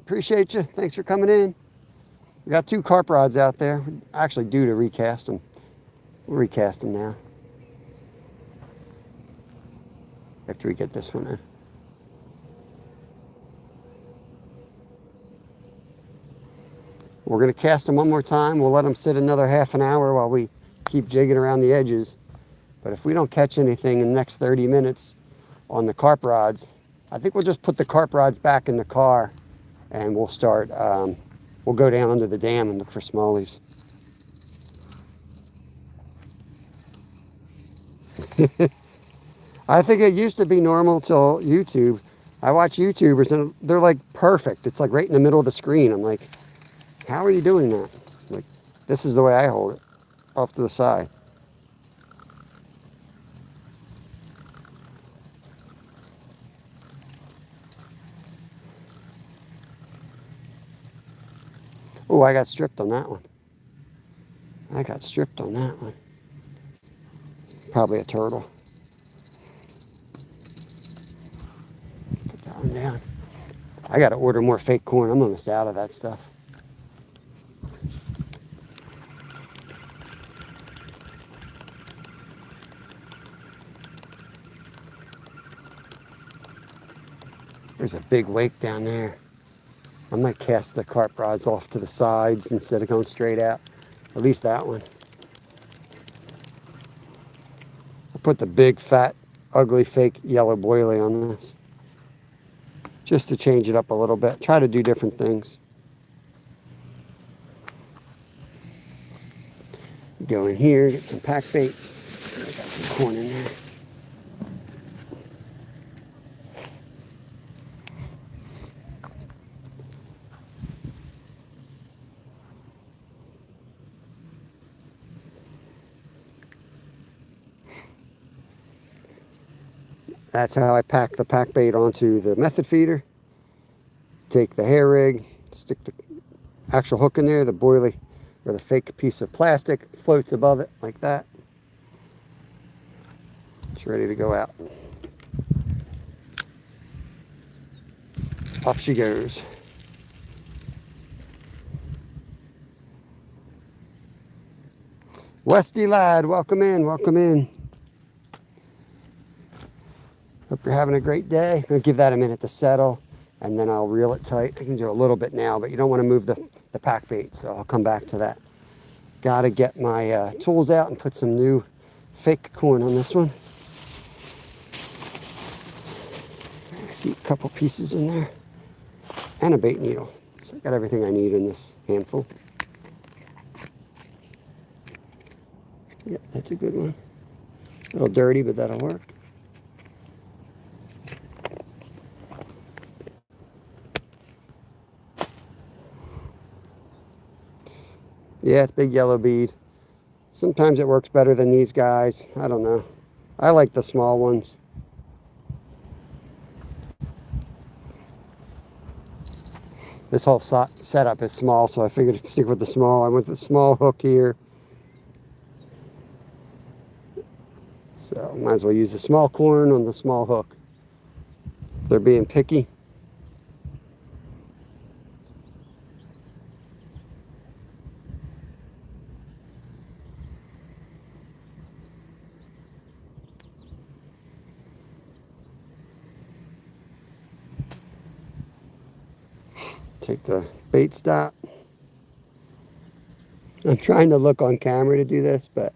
Appreciate you. Thanks for coming in. We got 2 carp rods out there. We're actually due to recast them. We'll recast them now. After we get this one in. We're going to cast them one more time. We'll let them sit another half an hour while we keep jigging around the edges. But if we don't catch anything in the next 30 minutes on the carp rods, I think we'll just put the carp rods back in the car and we'll start, we'll go down under the dam and look for smallies. I think it used to be normal till YouTube. I watch YouTubers and they're like perfect. It's like right in the middle of the screen. I'm like, how are you doing that? Like, this is the way I hold it, off to the side. Oh, I got stripped on that one. I got stripped on that one. Probably a turtle. Put that one down. I got to order more fake corn. I'm almost out of that stuff. There's a big wake down there. I might cast the carp rods off to the sides instead of going straight out. At least that one. I put the big, fat, ugly, fake yellow boilie on this. Just to change it up a little bit. Try to do different things. Go in here, get some pack bait. I got some corn in there. That's how I pack the pack bait onto the method feeder. Take the hair rig, stick the actual hook in there, the boilie or the fake piece of plastic floats above it like that. It's ready to go out. Off she goes. Westy lad, welcome in, welcome in. Hope you're having a great day. I'm gonna give that a minute to settle and then I'll reel it tight. I can do a little bit now, but you don't want to move the pack bait, so I'll come back to that. Gotta get my tools out and put some new fake corn on this one. I see a couple pieces in there and a bait needle. So I got everything I need in this handful. Yep, that's a good one. A little dirty, but that'll work. Yeah, it's big yellow bead. Sometimes it works better than these guys. I don't know. I like the small ones. This whole setup is small, so I figured I'd stick with the small. I went with the small hook here. So might as well use the small corn on the small hook. If they're being picky. Take the bait stop. I'm trying to look on camera to do this, but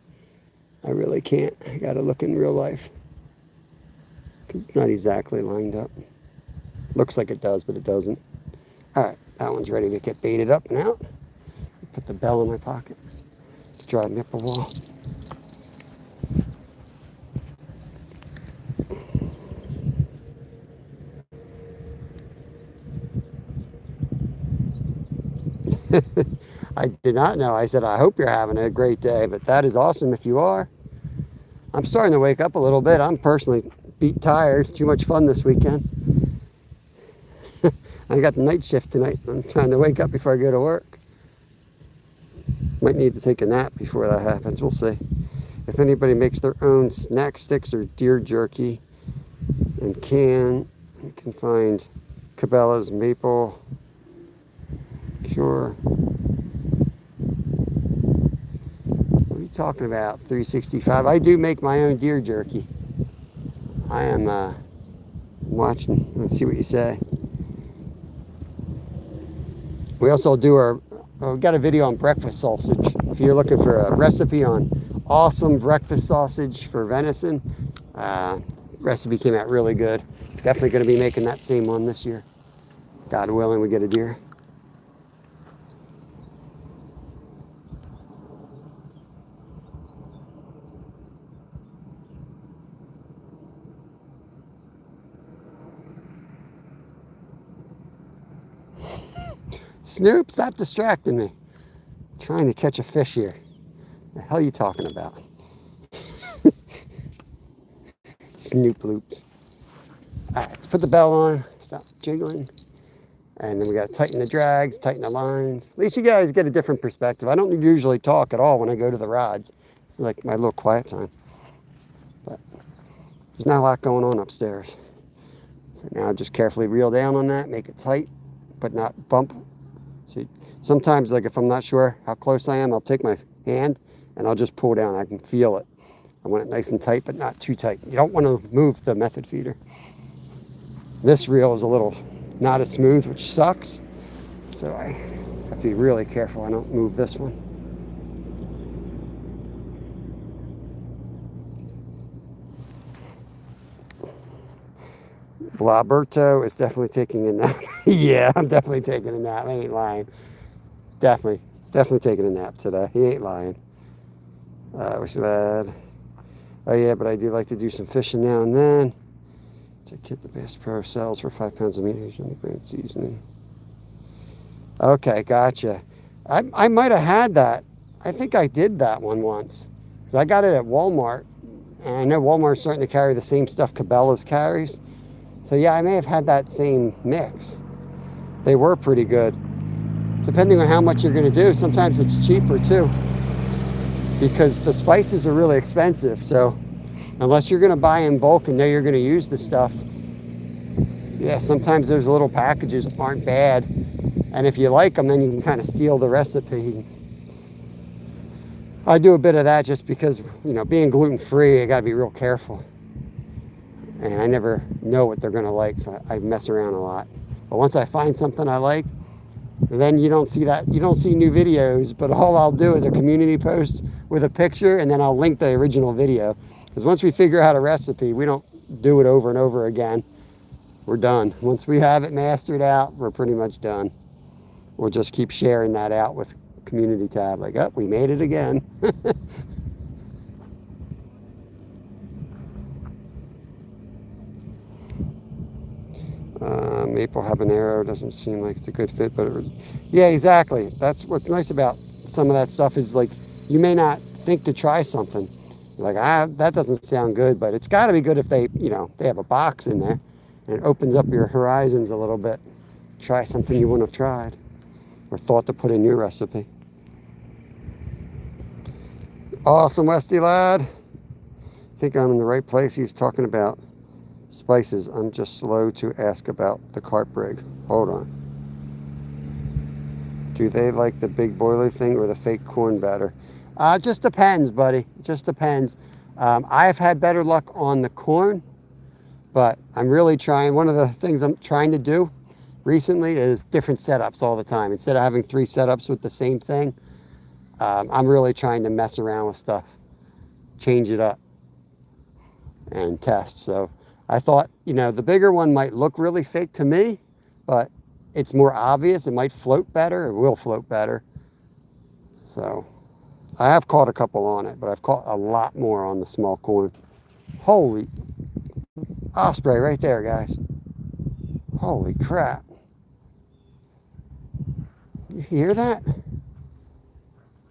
I really can't. I gotta look in real life because it's not exactly lined up. Looks like it does, but it doesn't. All right, that one's ready to get baited up and out. Put the bell in my pocket to drive me up a wall. I did not know. I said, I hope you're having a great day, but that is awesome if you are. I'm starting to wake up a little bit. I'm personally beat tired. Too much fun this weekend. I got the night shift tonight. I'm trying to wake up before I go to work. Might need to take a nap before that happens. We'll see. If anybody makes their own snack sticks or deer jerky and you can find Cabela's Maple Pure. What are you talking about? 365. I do make my own deer jerky. I am watching. Let's see what you say. We also do we've got a video on breakfast sausage. If you're looking for a recipe on awesome breakfast sausage for venison, recipe came out really good. Definitely going to be making that same one this year. God willing, we get a deer. Snoop, stop distracting me. I'm trying to catch a fish here. The hell are you talking about? Snoop loops. All right, let's put the bell on. Stop jiggling. And then we got to tighten the drags, tighten the lines. At least you guys get a different perspective. I don't usually talk at all when I go to the rods. It's like my little quiet time. But there's not a lot going on upstairs. So now just carefully reel down on that, make it tight, but not bump. So sometimes, like if I'm not sure how close I am, I'll take my hand and I'll just pull down. I can feel it. I want it nice and tight, but not too tight. You don't want to move the method feeder. This reel is a little not as smooth, which sucks. So I have to be really careful I don't move this one. Blaberto is definitely taking a nap. Yeah, I'm definitely taking a nap. I ain't lying. Definitely taking a nap today. He ain't lying. Wish lad. Oh yeah, but I do like to do some fishing now and then. To Kit the Bass Pro sells for 5 pounds of meat on the grain seasoning. Okay, gotcha. I might have had that. I think I did that one once. Because I got it at Walmart. And I know Walmart's starting to carry the same stuff Cabela's carries. So yeah, I may have had that same mix. They were pretty good. Depending on how much you're going to do, sometimes it's cheaper too. Because the spices are really expensive. So unless you're going to buy in bulk and know you're going to use the stuff, yeah, sometimes those little packages aren't bad. And if you like them, then you can kind of steal the recipe. I do a bit of that just because, being gluten-free, I got to be real careful. And I never know what they're going to like, so I mess around a lot. But once I find something I like, then you don't see new videos, but all I'll do is a community post with a picture, and then I'll link the original video. Because once we figure out a recipe, we don't do it over and over again. We're done. Once we have it mastered out, we're pretty much done. We'll just keep sharing that out with community tab. Like, oh, we made it again. Maple habanero doesn't seem like it's a good fit, but yeah, exactly. That's what's nice about some of that stuff is like you may not think to try something. You're like, that doesn't sound good, but it's got to be good if they have a box in there and it opens up your horizons a little bit. Try something you wouldn't have tried or thought to put in your recipe. Awesome, Westy lad. I think I'm in the right place. He's talking about spices. I'm just slow to ask about the carp rig. Hold on. Do they like the big boiler thing or the fake corn batter? Just depends, buddy. It just depends. I've had better luck on the corn, but I'm really trying. One of the things I'm trying to do recently is different setups all the time. Instead of having 3 setups with the same thing, I'm really trying to mess around with stuff, change it up, and test. So I thought, the bigger one might look really fake to me, but it's more obvious. It might float better. It will float better. So I have caught a couple on it, but I've caught a lot more on the small corn. Holy osprey right there, guys. Holy crap. You hear that? I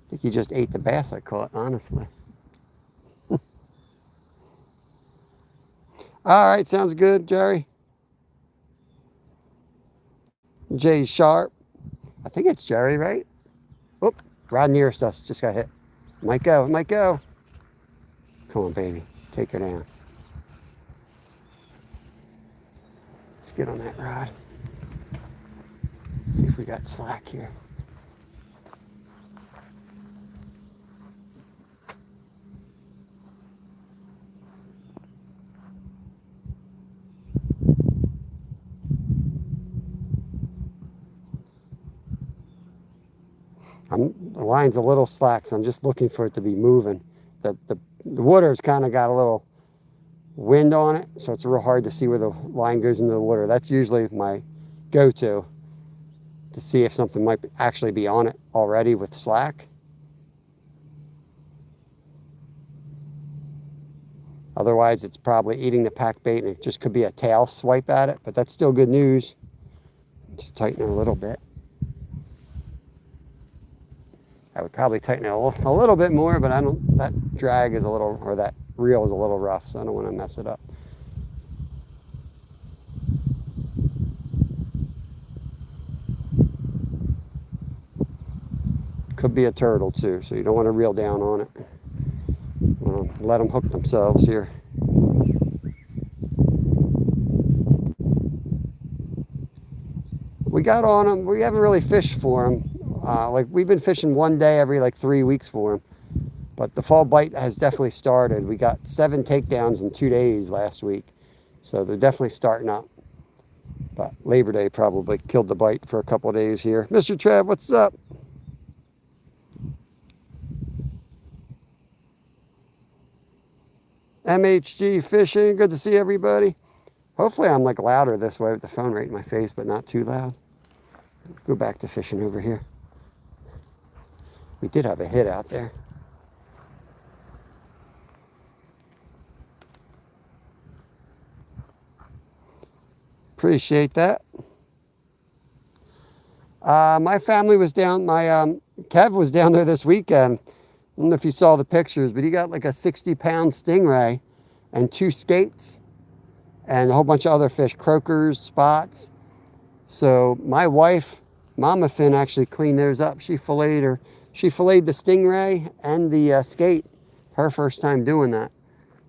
think he just ate the bass I caught, honestly. All right, sounds good, Jerry. Jay Sharp. I think it's Jerry, right? Oop, right nearest us. Just got hit. Might go, might go. Come on, baby. Take her down. Let's get on that rod. See if we got slack here. The line's a little slack, so I'm just looking for it to be moving. The water's kind of got a little wind on it, so it's real hard to see where the line goes into the water. That's usually my go-to to see if something might actually be on it already with slack. Otherwise, it's probably eating the pack bait, and it just could be a tail swipe at it, but that's still good news. Just tighten it a little bit. I would probably tighten it a little bit more, but that drag is a little, or that reel is a little rough, so I don't want to mess it up. Could be a turtle too, so you don't want to reel down on it. You want to let them hook themselves here. We got on them. We haven't really fished for them. Like we've been fishing one day every like 3 weeks for them, but the fall bite has definitely started. We got 7 takedowns in 2 days last week, so they're definitely starting up. But Labor Day probably killed the bite for a couple of days here. Mr. Trev, what's up? MHG Fishing, good to see everybody. Hopefully I'm like louder this way with the phone right in my face, but not too loud. Go back to fishing over here. We did have a hit out there. Appreciate that. My family was down, Kev was down there this weekend. I don't know if you saw the pictures, but he got like a 60-pound stingray and 2 skates and a whole bunch of other fish, croakers, spots. So my wife, Mama Finn, actually cleaned those up. She filleted the stingray and the skate. Her first time doing that.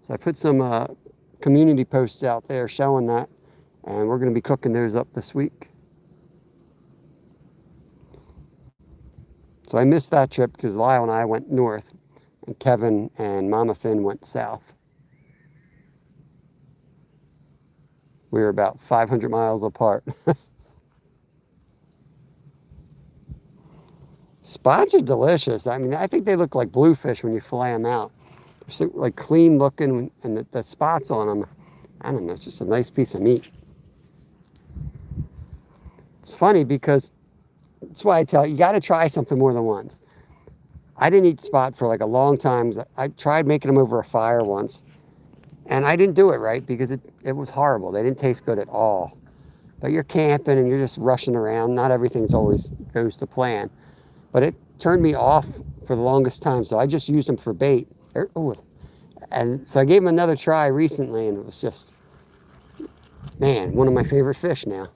So I put some community posts out there showing that, and we're going to be cooking those up this week. So I missed that trip because Lyle and I went north, and Kevin and Mama Finn went south. We were about 500 miles apart. Spots are delicious. I mean, I think they look like bluefish when you fillet them out. They're so, like clean looking, and the spots on them, I don't know, it's just a nice piece of meat. It's funny because that's why I tell you got to try something more than once. I didn't eat spot for like a long time. I tried making them over a fire once, and I didn't do it right because it was horrible. They didn't taste good at all. But you're camping and you're just rushing around. Not everything's always goes to plan. But it turned me off for the longest time, so I just used them for bait. And so I gave them another try recently, and it was just, man, one of my favorite fish now.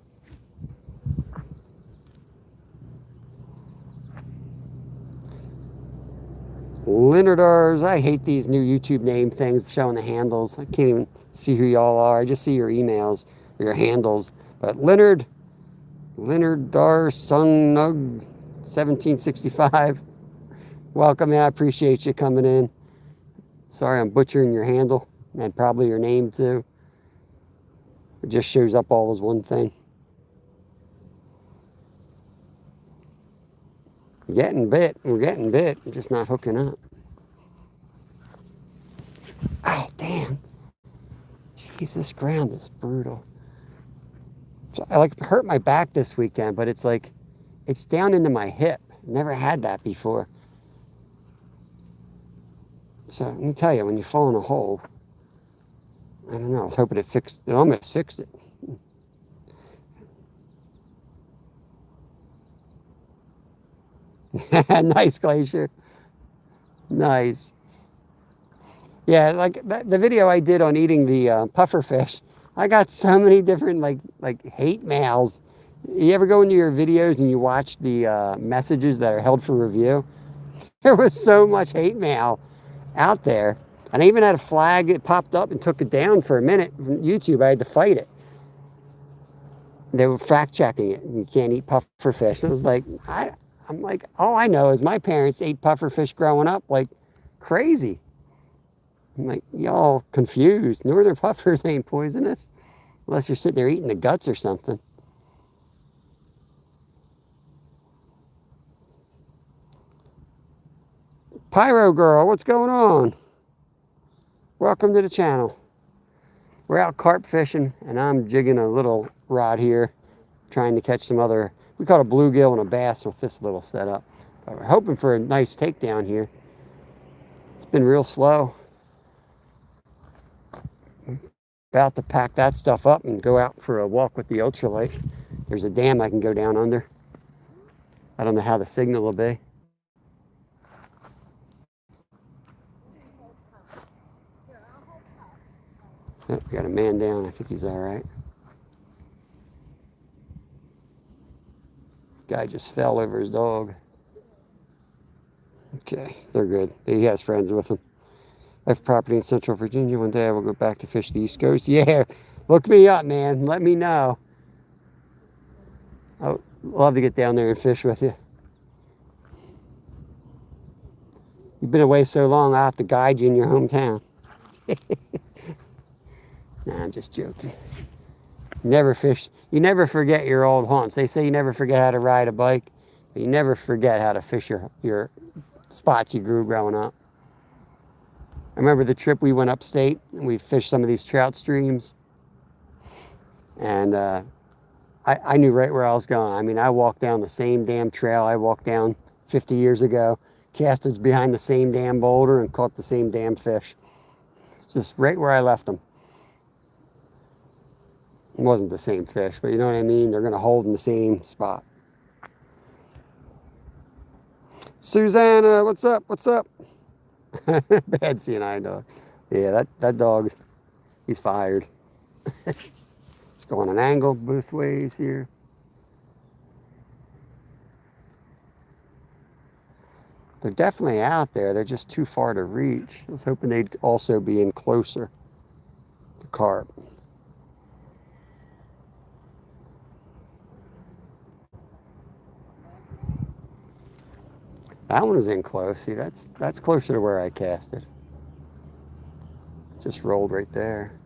Leonardars, I hate these new YouTube name things showing the handles. I can't even see who y'all are. I just see your emails, or your handles. But Leonardar Sungnug 1765. Welcome, man. I appreciate you coming in. Sorry I'm butchering your handle and probably your name too. It just shows up all as one thing. Getting bit. We're getting bit. We're just not hooking up. Oh, damn. Jeez, this ground is brutal. So I like hurt my back this weekend, but it's like, it's down into my hip. Never had that before. So let me tell you, when you fall in a hole, I don't know, I was hoping it almost fixed it. Nice, Glacier. Nice. Yeah, like the video I did on eating the puffer fish, I got so many different like hate mails. You ever go into your videos and you watch the messages that are held for review? There was so much hate mail out there. And I even had a flag that popped up and took it down for a minute from YouTube. I had to fight it. They were fact checking it. You can't eat puffer fish. And I was like, I'm like, all I know is my parents ate puffer fish growing up like crazy. I'm like, y'all confused. Northern puffers ain't poisonous unless you're sitting there eating the guts or something. Pyro Girl, what's going on? Welcome to the channel. We're out carp fishing, and I'm jigging a little rod here, trying to catch some other, we caught a bluegill and a bass with this little setup. But we're hoping for a nice takedown here. It's been real slow. About to pack that stuff up and go out for a walk with the ultralight. There's a dam I can go down under. I don't know how the signal will be. Oh, we got a man down. I think he's all right. Guy just fell over his dog. Okay, they're good. He has friends with him. I have property in Central Virginia. One day I will go back to fish the East Coast. Yeah, look me up, man. Let me know. I would love to get down there and fish with you. You've been away so long, I'll have to guide you in your hometown. Nah, I'm just joking. Never fish. You never forget your old haunts. They say you never forget how to ride a bike, but you never forget how to fish your spots you grew growing up. I remember the trip we went upstate and we fished some of these trout streams. And I knew right where I was going. I mean, I walked down the same damn trail I walked down 50 years ago, casted behind the same damn boulder and caught the same damn fish. It's just right where I left them. It wasn't the same fish, but you know what I mean? They're going to hold in the same spot. Susanna, what's up? What's up? Bad CNI dog. Yeah, that dog, he's fired. It's going an angle both ways here. They're definitely out there. They're just too far to reach. I was hoping they'd also be in closer. The carp. That one was in close. See, that's closer to where I casted. Just rolled right there.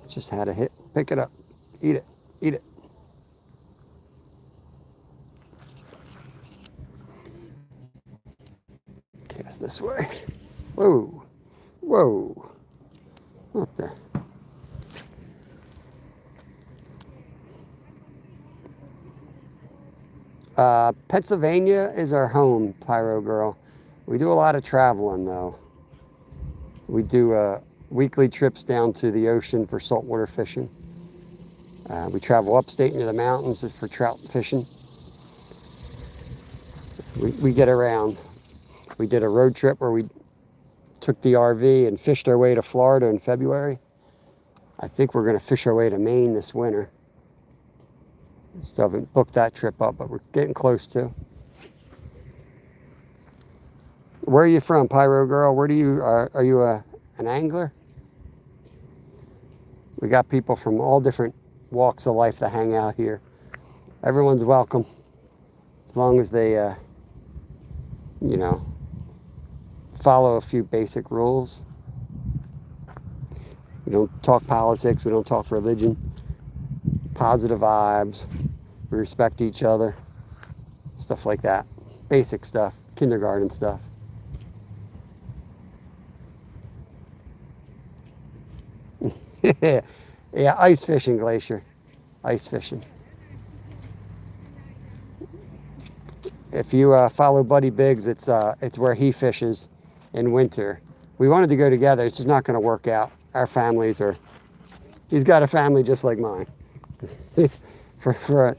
Just had a hit. Pick it up. Eat it. Eat it. Cast this way. Whoa. Whoa. What the? Pennsylvania is our home, Pyro Girl. We do a lot of traveling, though. We do weekly trips down to the ocean for saltwater fishing. We travel upstate into the mountains for trout fishing. We get around. We did a road trip where we took the RV and fished our way to Florida in February. I think we're going to fish our way to Maine this winter. Still haven't booked that trip up, but we're getting close to. Where are you from, Pyro Girl? Where do you are you an angler? We got people from all different walks of life that hang out here. Everyone's welcome, as long as they, you know, follow a few basic rules. We don't talk politics. We don't talk religion. Positive vibes. We respect each other. Stuff like that. Basic stuff. Kindergarten stuff. Yeah, ice fishing, Glacier. Ice fishing. If you follow Buddy Biggs, it's where he fishes in winter. We wanted to go together. It's just not going to work out. Our families are. He's got a family just like mine. for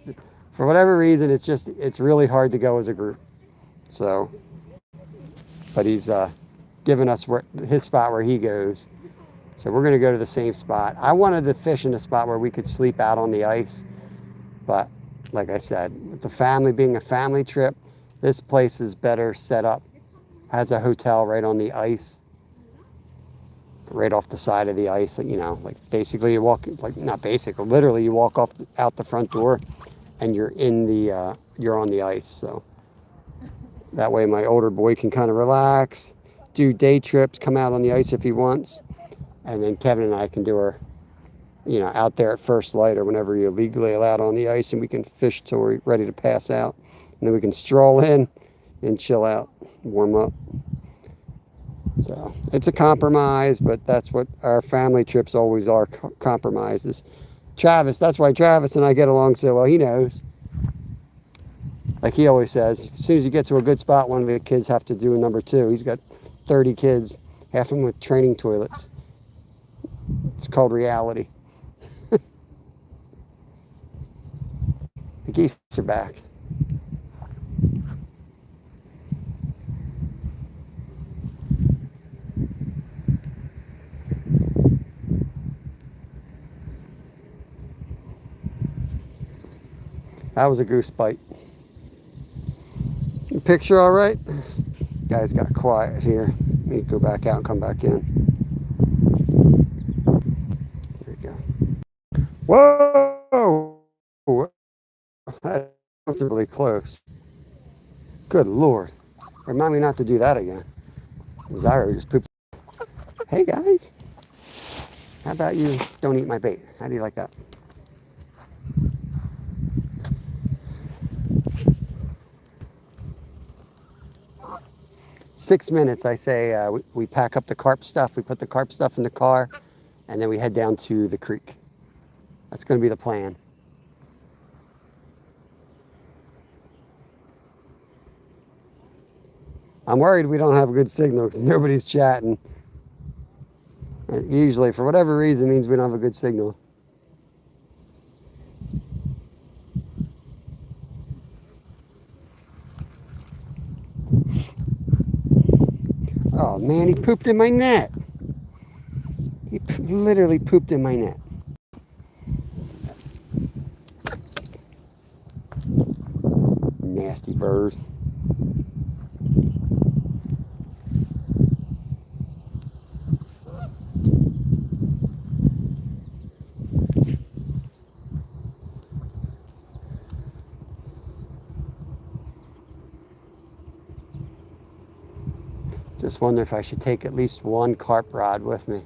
For whatever reason, it's really hard to go as a group. So, but he's given us his spot where he goes. So we're going to go to the same spot. I wanted to fish in a spot where we could sleep out on the ice. But like I said, with the family being a family trip, this place is better set up. Has a hotel right on the ice, right off the side of the ice. You know, like basically you walk, like not basically, literally you walk out the front door and you're in the, you're on the ice. So that way my older boy can kind of relax, do day trips, come out on the ice if he wants. And then Kevin and I can do our, you know, out there at first light or whenever you're legally allowed on the ice, and we can fish till we're ready to pass out. And then we can stroll in and chill out, warm up. So it's a compromise, but that's what our family trips always are, compromises. Travis, that's why Travis and I get along so well. He knows. Like he always says, as soon as you get to a good spot, one of the kids have to do a number two. He's got 30 kids, half of them with training toilets. It's called reality. The geese are back. That was a goose bite. The picture all right? Guys got quiet here. Let me go back out and come back in. There we go. Whoa! That's comfortably close. Good Lord. Remind me not to do that again. Zyra just pooped. Hey guys. How about you don't eat my bait? How do you like that? Six minutes, I say, we pack up the carp stuff, we put the carp stuff in the car, and then we head down to the creek. That's going to be the plan. I'm worried we don't have a good signal because nobody's chatting. Usually, for whatever reason, it means we don't have a good signal. Oh man, he pooped in my net. He literally pooped in my net. Nasty bird. Just wonder if I should take at least one carp rod with me.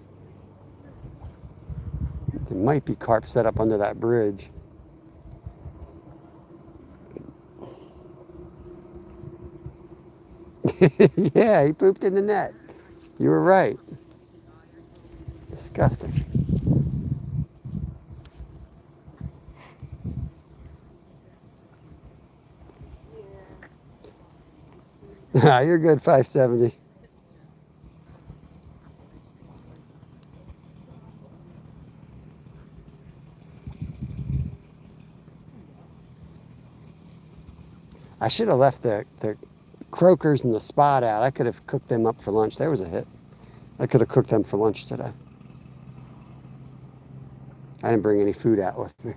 There might be carp set up under that bridge. Yeah, he pooped in the net. You were right. Disgusting. You're good, 570. I should have left the croakers and the spot out. I could have cooked them up for lunch. There was a hit. I could have cooked them for lunch today. I didn't bring any food out with me.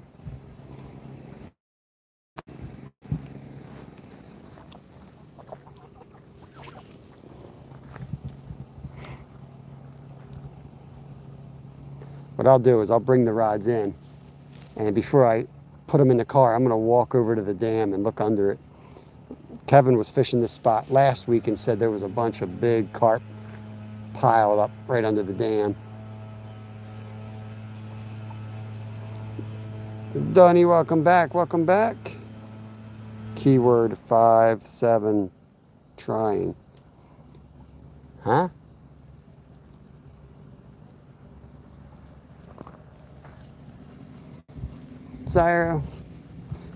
What I'll do is I'll bring the rods in, and before I put them in the car, I'm going to walk over to the dam and look under it. Kevin was fishing this spot last week and said there was a bunch of big carp piled up right under the dam. Donnie, welcome back. Welcome back. Keyword 57 trying. Huh? Zyra,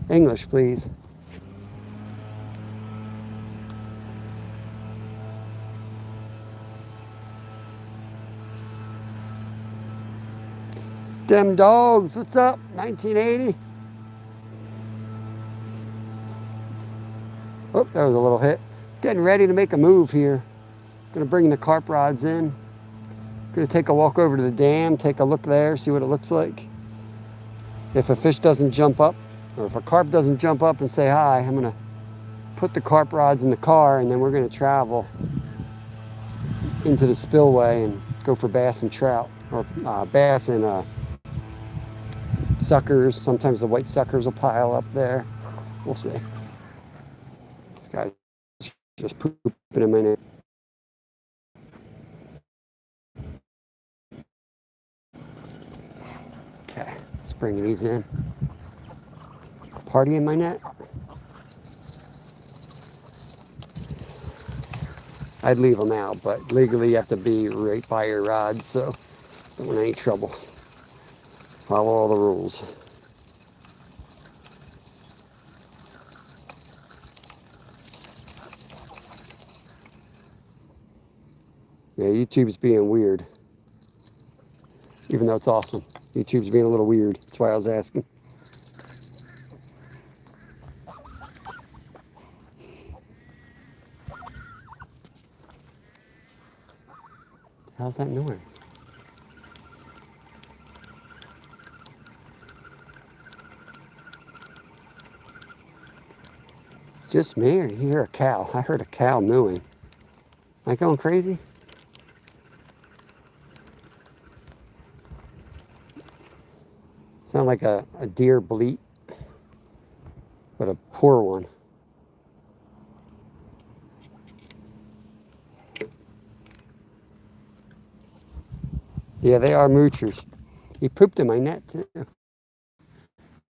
English, please. Dem dogs, what's up? 1980. there was a little hit. Getting ready to make a move here. Gonna bring the carp rods in. Gonna take a walk over to the dam, take a look there, see what it looks like. If a fish doesn't jump up, or if a carp doesn't jump up and say hi, I'm gonna put the carp rods in the car, and then we're gonna travel into the spillway and go for bass and trout, or bass and suckers. Sometimes the white suckers will pile up there. We'll see. This guy's just pooping a minute. Okay, let's bring these in. Party in my net. I'd leave them out, but legally you have to be right by your rods, so don't want any trouble. Follow all the rules. Yeah, YouTube's being weird. Even though it's awesome. YouTube's being a little weird. That's why I was asking. How's that noise? It's just me, or you hear a cow? I heard a cow mooing. Am I going crazy? Sound like a deer bleat, but a poor one. Yeah, they are moochers. He pooped in my net too. All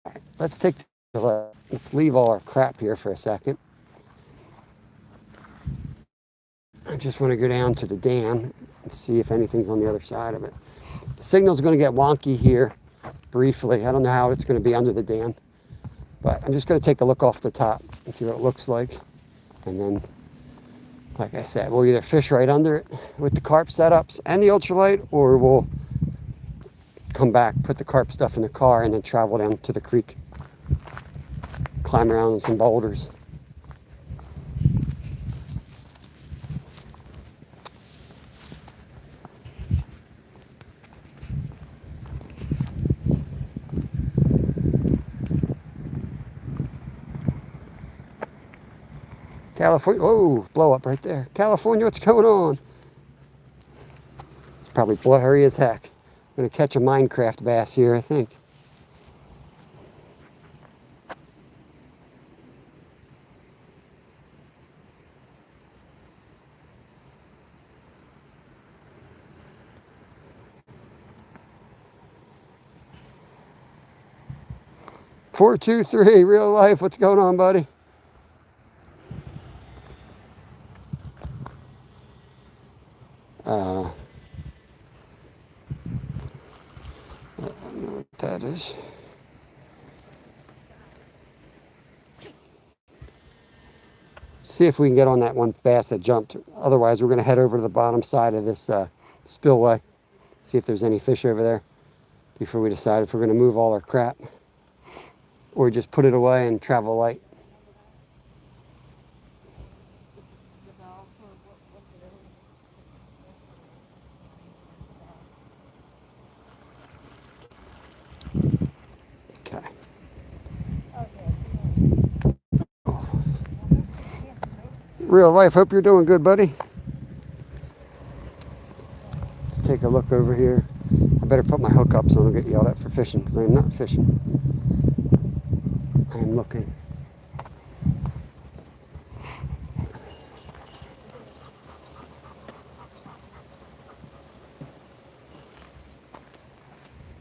right, let's leave all our crap here for a second. I just want to go down to the dam and see if anything's on the other side of it. The signal's going to get wonky here briefly. I don't know how it's going to be under the dam, but I'm just going to take a look off the top and see what it looks like. And then, like I said, we'll either fish right under it with the carp setups and the ultralight, or we'll come back, put the carp stuff in the car, and then travel down to the creek, climb around on some boulders. California, whoa, blow up right there. California, what's going on? It's probably blurry as heck. I'm gonna catch a Minecraft bass here, I think. Four, two, three, real life. What's going on, buddy? I don't know what that is. See if we can get on that one bass that jumped. Otherwise, we're going to head over to the bottom side of this spillway. See if there's any fish over there before we decide if we're going to move all our crap or just put it away and travel light. Okay. Real life, hope you're doing good, buddy. Let's take a look over here. I better put my hook up so I don't get yelled at for fishing, because I am not fishing. I am looking.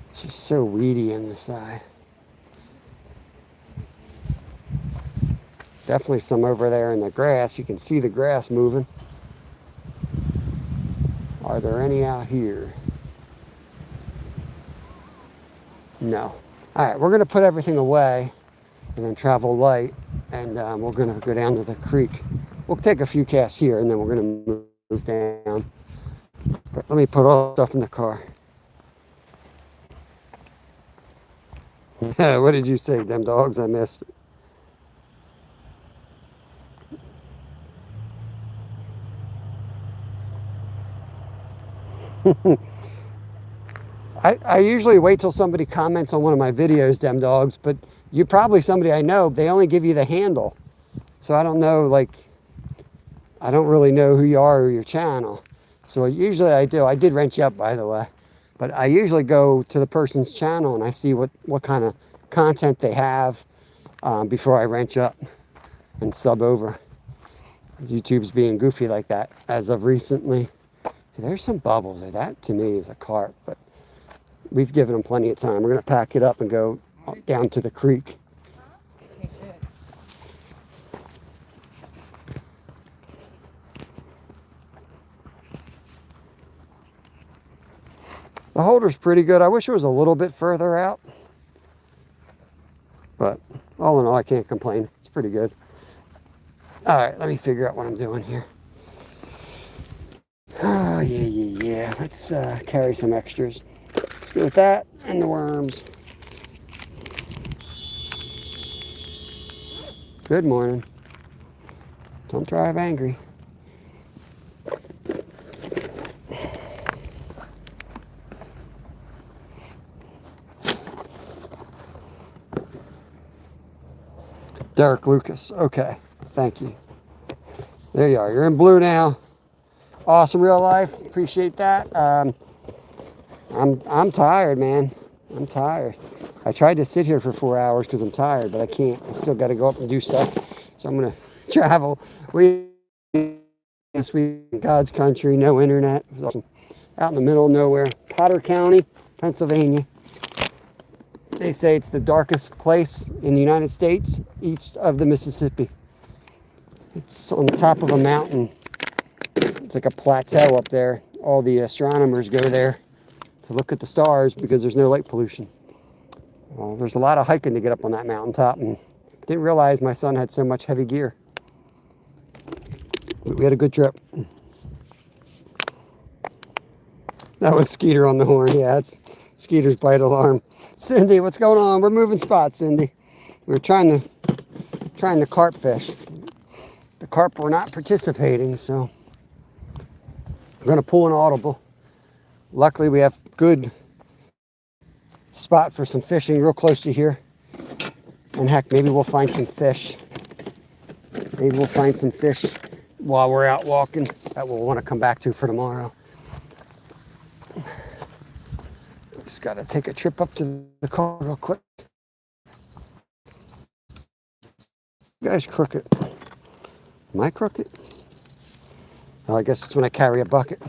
It's just so weedy on the side. Definitely some over there in the grass. You can see the grass moving. Are there any out here? No. All right, we're going to put everything away and then travel light, and we're going to go down to the creek. We'll take a few casts here, and then we're going to move down. But let me put all the stuff in the car. What did you say, them dogs? I missed it. I usually wait till somebody comments on one of my videos, dem dogs, but you're probably somebody I know. They only give you the handle. So I don't know, like, I don't really know who you are or your channel. So usually I do. I did wrench you up, by the way. But I usually go to the person's channel and I see what kind of content they have before I wrench up and sub over. YouTube's being goofy like that as of recently. See, there's some bubbles there. That to me is a carp, but we've given them plenty of time. We're going to pack it up and go down to the creek. The holder's pretty good. I wish it was a little bit further out. But all in all, I can't complain. It's pretty good. All right, let me figure out what I'm doing here. Oh, yeah. Let's carry some extras. Let's go with that and the worms. Good morning. Don't drive angry. Derek Lucas. Okay. Thank you. There you are. You're in blue now. Awesome real life. Appreciate that. I'm tired, man. I'm tired. I tried to sit here for 4 hours because I'm tired, but I can't. I still got to go up and do stuff. So I'm going to travel. This week in God's country, no internet. It was awesome. Out in the middle of nowhere. Potter County, Pennsylvania. They say it's the darkest place in the United States east of the Mississippi. It's on the top of a mountain. It's like a plateau up there. All the astronomers go there to look at the stars because there's no light pollution. There's a lot of hiking to get up on that mountaintop, and didn't realize my son had so much heavy gear. We had a good trip. That was Skeeter on the horn. Yeah, that's Skeeter's bite alarm. Cindy, what's going on? We're moving spots, Cindy. We're trying to carp fish. The carp were not participating, so we're going to pull an audible. Luckily, we have good spot for some fishing real close to here. And heck, maybe we'll find some fish. Maybe we'll find some fish while we're out walking that we'll want to come back to for tomorrow. Just got to take a trip up to the car real quick. You guys crooked. Am I crooked? Oh, I guess it's when I carry a bucket.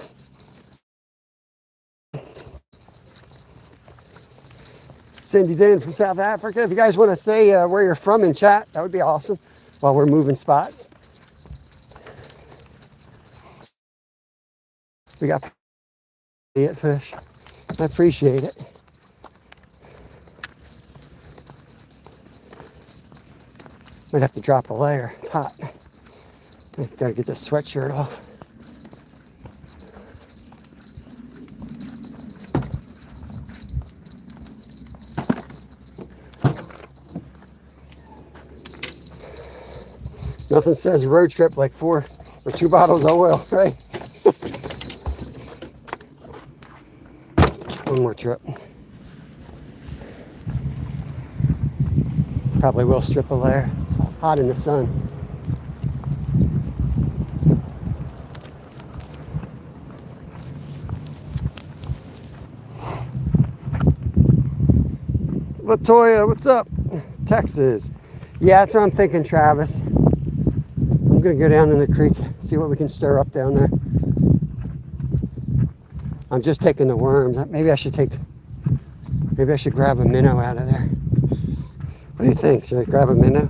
Cindy's in from South Africa. If you guys want to say where you're from in chat, that would be awesome while we're moving spots. We got fish. I appreciate it. Might have to drop a layer. It's hot. Gotta get this sweatshirt off. Nothing says road trip like 4 or 2 bottles of oil, right? One more trip. Probably will strip a layer. It's hot in the sun. Latoya, what's up? Texas. Yeah, that's what I'm thinking, Travis. I'm gonna go down in the creek, see what we can stir up down there. I'm just taking the worms. Maybe I should grab a minnow out of there. What do you think? Should I grab a minnow?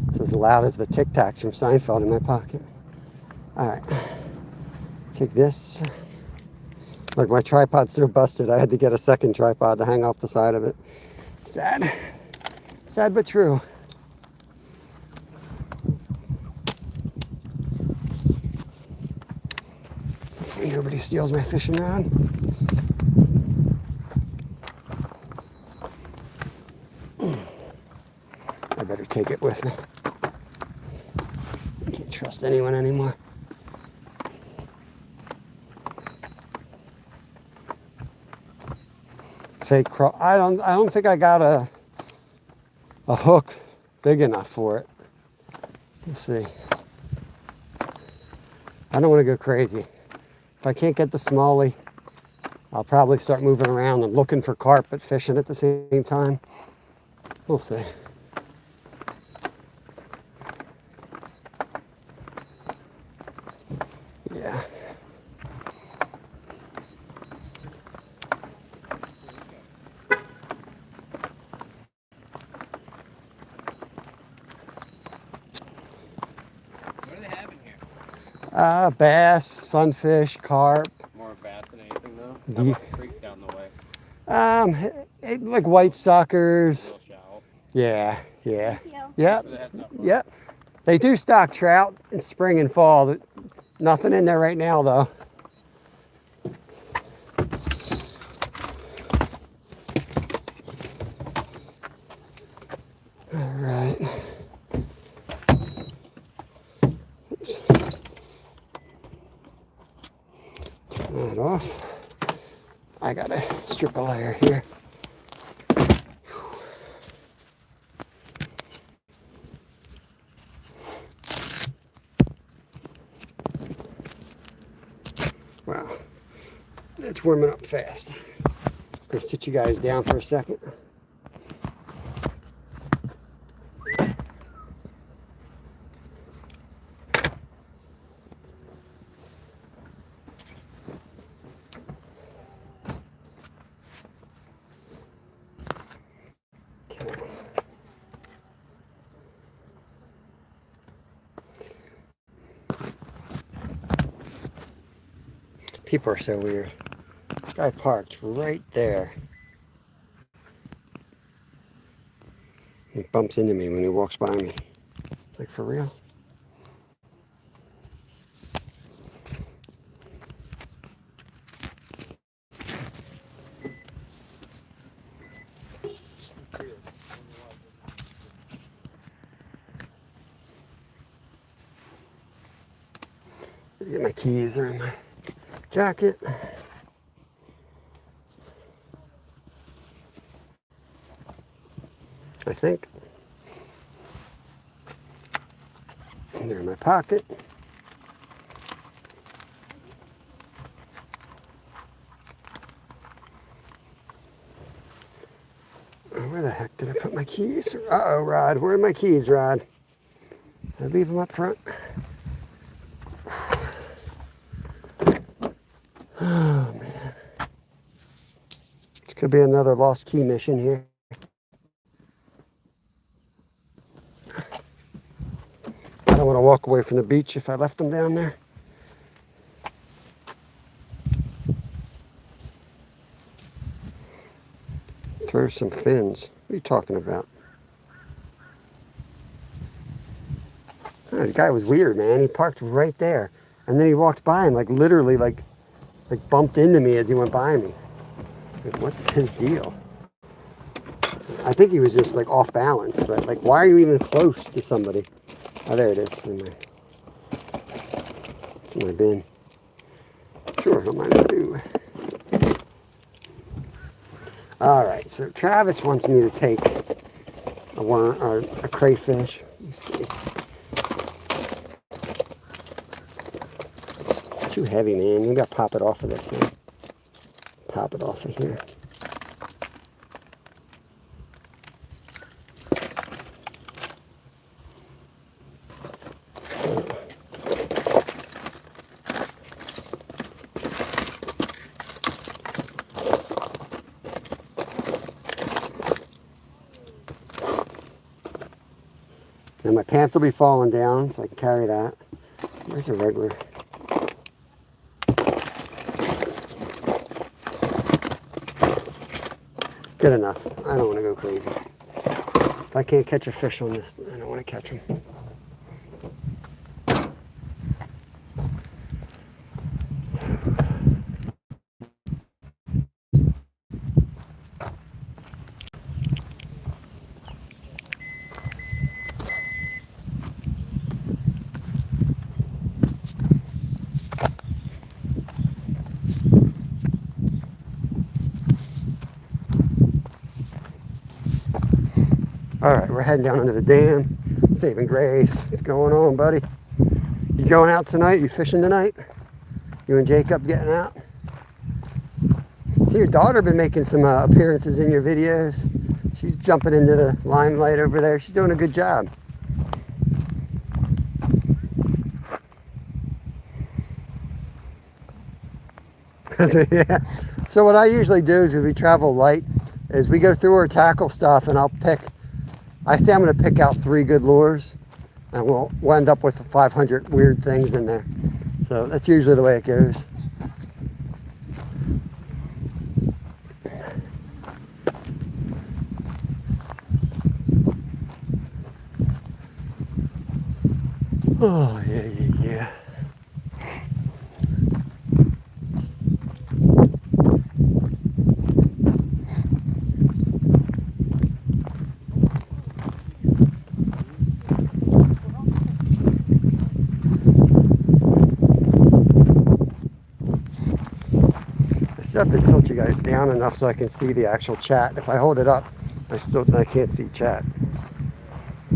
It's as loud as the Tic Tacs from Seinfeld in my pocket. All right, take this. Look, my tripod's so busted, I had to get a second tripod to hang off the side of it. Sad. Sad but true. Hopefully nobody steals my fishing rod. I better take it with me. Can't trust anyone anymore. Fake crawl. I don't think I got a hook big enough for it. Let's see. I don't want to go crazy. If I can't get the smallie, I'll probably start moving around and looking for carp but fishing at the same time. We'll see. Yeah. What do they have in here? Bass, sunfish, carp. More bass than anything, though. The- How about the creek down the way? Like white suckers. Real shallow. Yeah, yeah. Yeah. Yep, So they have nothing. yep. They do stock trout in spring and fall. Nothing in there right now, though. All right. Oops. Turn that off. I gotta strip a layer here. Wow, it's warming up fast. Gonna sit you guys down for a second. People are so weird. This guy parked right there. He bumps into me when he walks by me. It's like, for real? Get my keys, they're in my jacket. I think. And they're in my pocket. Where the heck did I put my keys? Uh-oh, Rod. Where are my keys, Rod? Did I leave them up front? Oh, man. This could be another lost key mission here. I don't want to walk away from the beach if I left them down there. There's some fins. What are you talking about? Oh, the guy was weird, man. He parked right there. And then he walked by and literally bumped into me as he went by me. Like, what's his deal? I think he was just off balance, but why are you even close to somebody? Oh, there it is. In my bin. Sure, I might do. All right, so Travis wants me to take a worm or a crayfish. Let's see. It's too heavy, man. You got to pop it off of this thing. Pop it off of here. And my pants will be falling down, so I can carry that. Where's a regular? Good enough. I don't want to go crazy. If I can't catch a fish on this, I don't want to catch them. All right, we're heading down under the dam. Saving Grace. What's going on, buddy? You going out tonight? You fishing tonight? You and Jacob getting out? See, your daughter been making some appearances in your videos. She's jumping into the limelight over there. She's doing a good job. Yeah. So what I usually do is, if we travel light, is we go through our tackle stuff, and I say I'm going to pick out 3 good lures, and we'll end up with 500 weird things in there. So that's usually the way it goes. Oh, yeah. I still have to tilt you guys down enough so I can see the actual chat. If I hold it up, I can't see chat.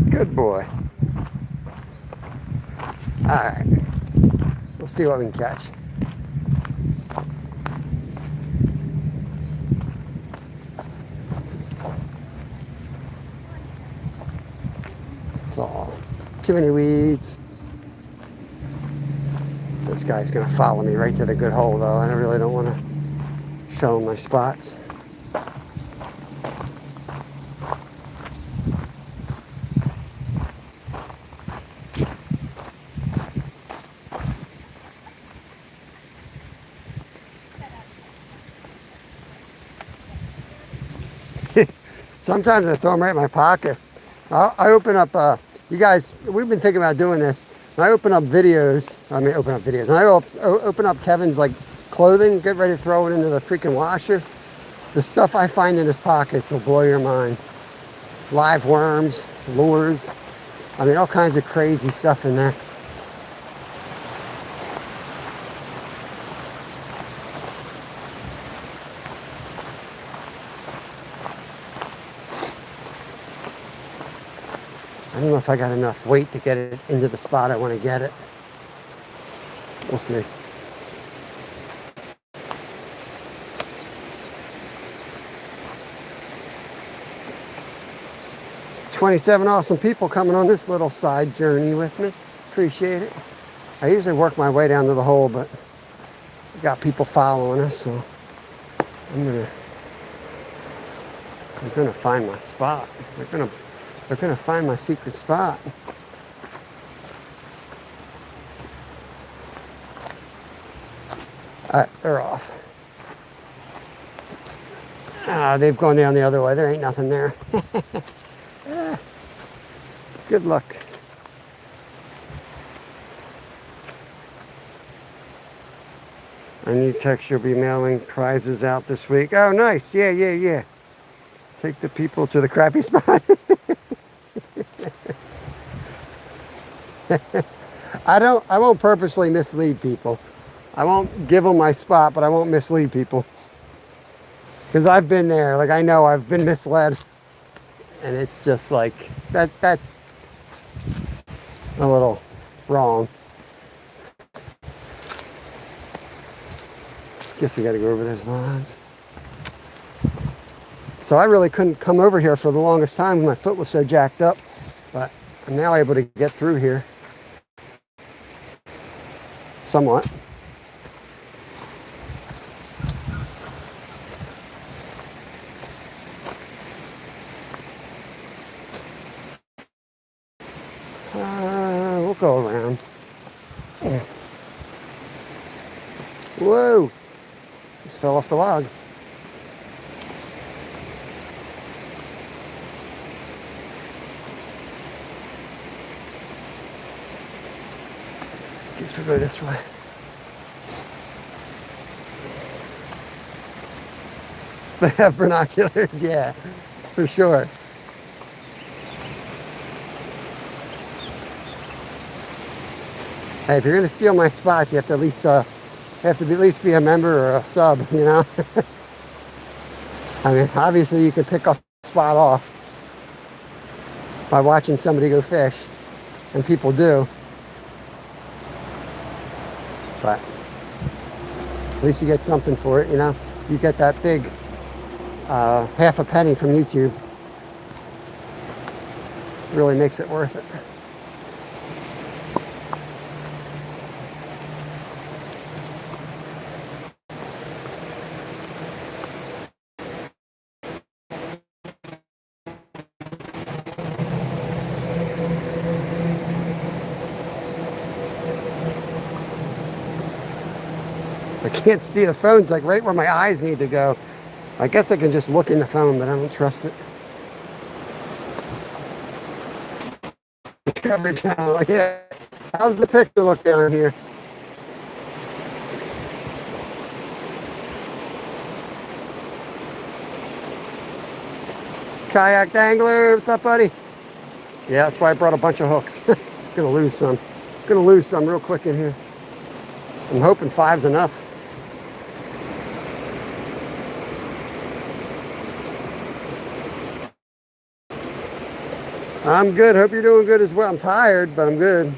Good boy. All right, we'll see what we can catch. It's all too many weeds. This guy's gonna follow me right to the good hole, though. I really don't want to show him my spots. Sometimes I throw them right in my pocket. I open up, you guys, we've been thinking about doing this. When I open up videos, and I open up Kevin's like clothing, get ready to throw it into the freaking washer. The stuff I find in his pockets will blow your mind. Live worms, lures, I mean all kinds of crazy stuff in there. I don't know if I got enough weight to get it into the spot I want to get it. We'll see. "27 awesome people coming on this little side journey with me. Appreciate it. I usually work my way down to the hole, but we got people following us, so I'm gonna find my spot. They're gonna find my secret spot. All right, they're off. They've gone down the other way. There ain't nothing there. Good luck. I need text. You'll be mailing prizes out this week. Oh, nice. Yeah. Take the people to the crappy spot. I won't purposely mislead people. I won't give them my spot, but I won't mislead people. Because I've been there. Like, I know I've been misled. And it's just like, that's a little wrong. Guess we got to go over those lines. So I really couldn't come over here for the longest time. My foot was so jacked up. But I'm now able to get through here. Somewhat. We'll go around. Whoa! Just fell off the log. Guess we'll go this way. They have binoculars, yeah, for sure. Hey, if you're gonna steal my spots, you have to at least be a member or a sub, you know. I mean, obviously you could pick a spot off. by watching somebody go fish, and people do. But at least you get something for it, you know. You get that big half a penny from YouTube. Really makes it worth it. I can't see the phone. It's like right where my eyes need to go. I guess I can just look in the phone, but I don't trust it. Discovery Channel, yeah. How's the picture look down here? Kayak Dangler, what's up, buddy? Yeah, that's why I brought a bunch of hooks. Gonna lose some. Gonna lose some real quick in here. I'm hoping 5's enough. I'm good. Hope you're doing good as well. I'm tired, but I'm good.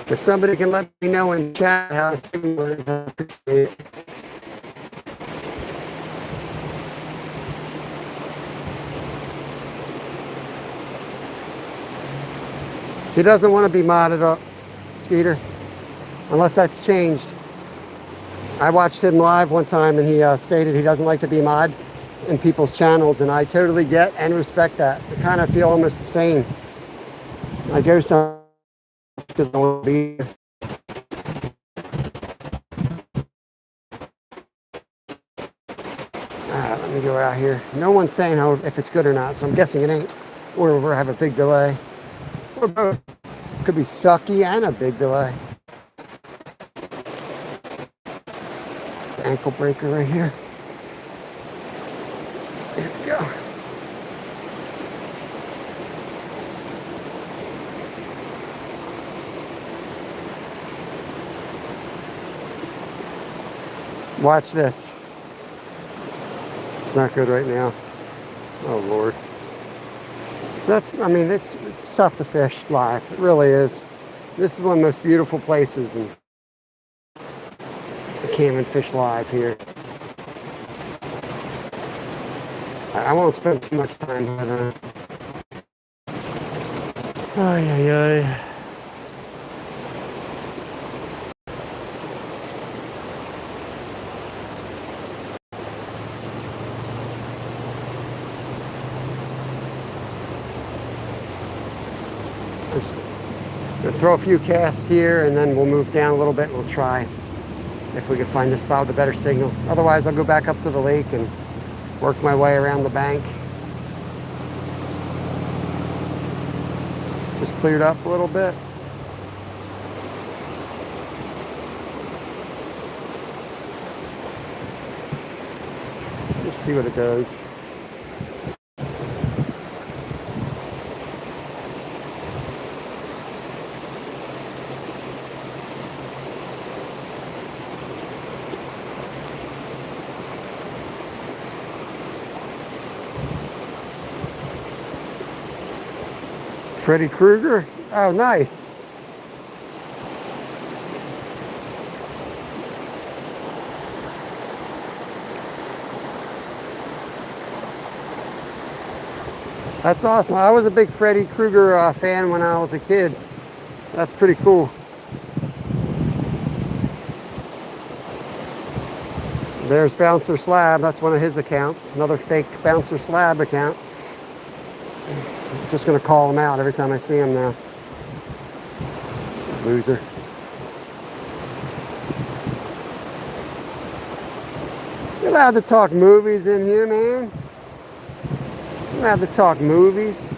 If somebody can let me know in chat how to sing was, I appreciate it. He doesn't want to be modded up, Skeeter, unless that's changed. I watched him live one time and he stated he doesn't like to be mod in people's channels, and I totally get and respect that. I kind of feel almost the same. I go some because I want to be. Let me go out here. No one's saying how if it's good or not, so I'm guessing it ain't, or we'll have a big delay. Or both. Could be sucky and a big delay. Ankle breaker right here. There we go. Watch this. It's not good right now. Oh Lord. So that's, I mean, it's tough to fish live. It really is. This is one of the most beautiful places, and I can't even fish live here. I won't spend too much time with it. Ay, ay, ay. Just gonna throw a few casts here, and then we'll move down a little bit and we'll try if we can find a spot with a better signal. Otherwise, I'll go back up to the lake and work my way around the bank. Just cleared up a little bit. Let's see what it does. Freddy Krueger? Oh, nice. That's awesome. I was a big Freddy Krueger fan when I was a kid. That's pretty cool. There's Bouncer Slab. That's one of his accounts. Another fake Bouncer Slab account. Just gonna call him out every time I see him now. Loser. You're allowed to talk movies in here, man. You're allowed to talk movies.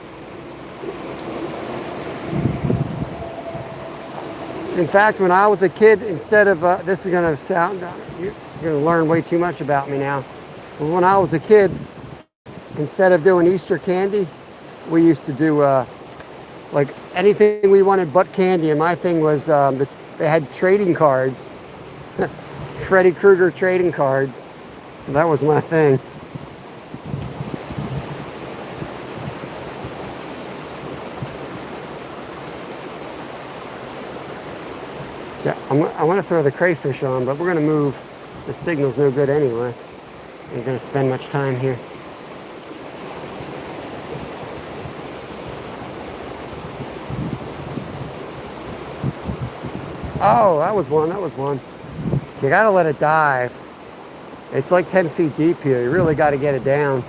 In fact, when I was a kid, instead of, this is gonna sound, you're gonna learn way too much about me now. But when I was a kid, instead of doing Easter candy, we used to do like anything we wanted but candy. And my thing was they had trading cards, Freddy Krueger trading cards. That was my thing. Yeah, I want to throw the crayfish on, but we're going to move. The signal's no good anyway. Ain't going to spend much time here. Oh, that was one. That was one. So you got to let it dive. It's like 10 feet deep here. You really got to get it down.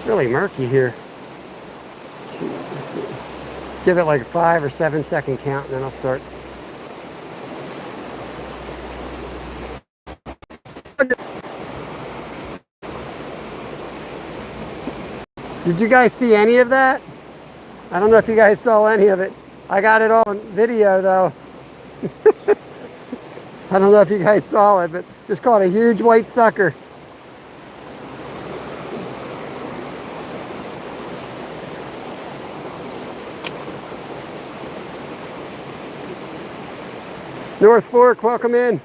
Really murky here. Give it like a 5 or 7 second count and then I'll start. Did you guys see any of that? I don't know if you guys saw any of it. I got it on video though. I don't know if you guys saw it, but just caught a huge white sucker. North Fork, welcome in.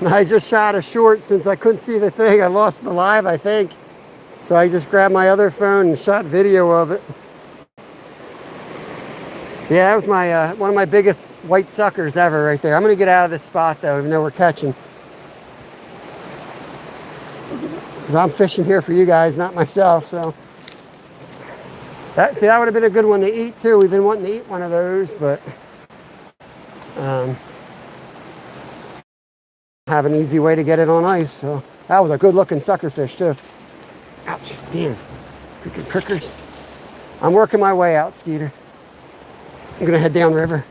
I just shot a short since I couldn't see the thing. I lost the live, I think. So I just grabbed my other phone and shot video of it. Yeah, that was my one of my biggest white suckers ever right there. I'm gonna get out of this spot though, even though we're catching. 'Cause I'm fishing here for you guys, not myself, so. That would have been a good one to eat too. We've been wanting to eat one of those, but have an easy way to get it on ice. So that was a good looking sucker fish too. Ouch, damn, freaking prickers. I'm working my way out, Skeeter. I'm gonna head downriver.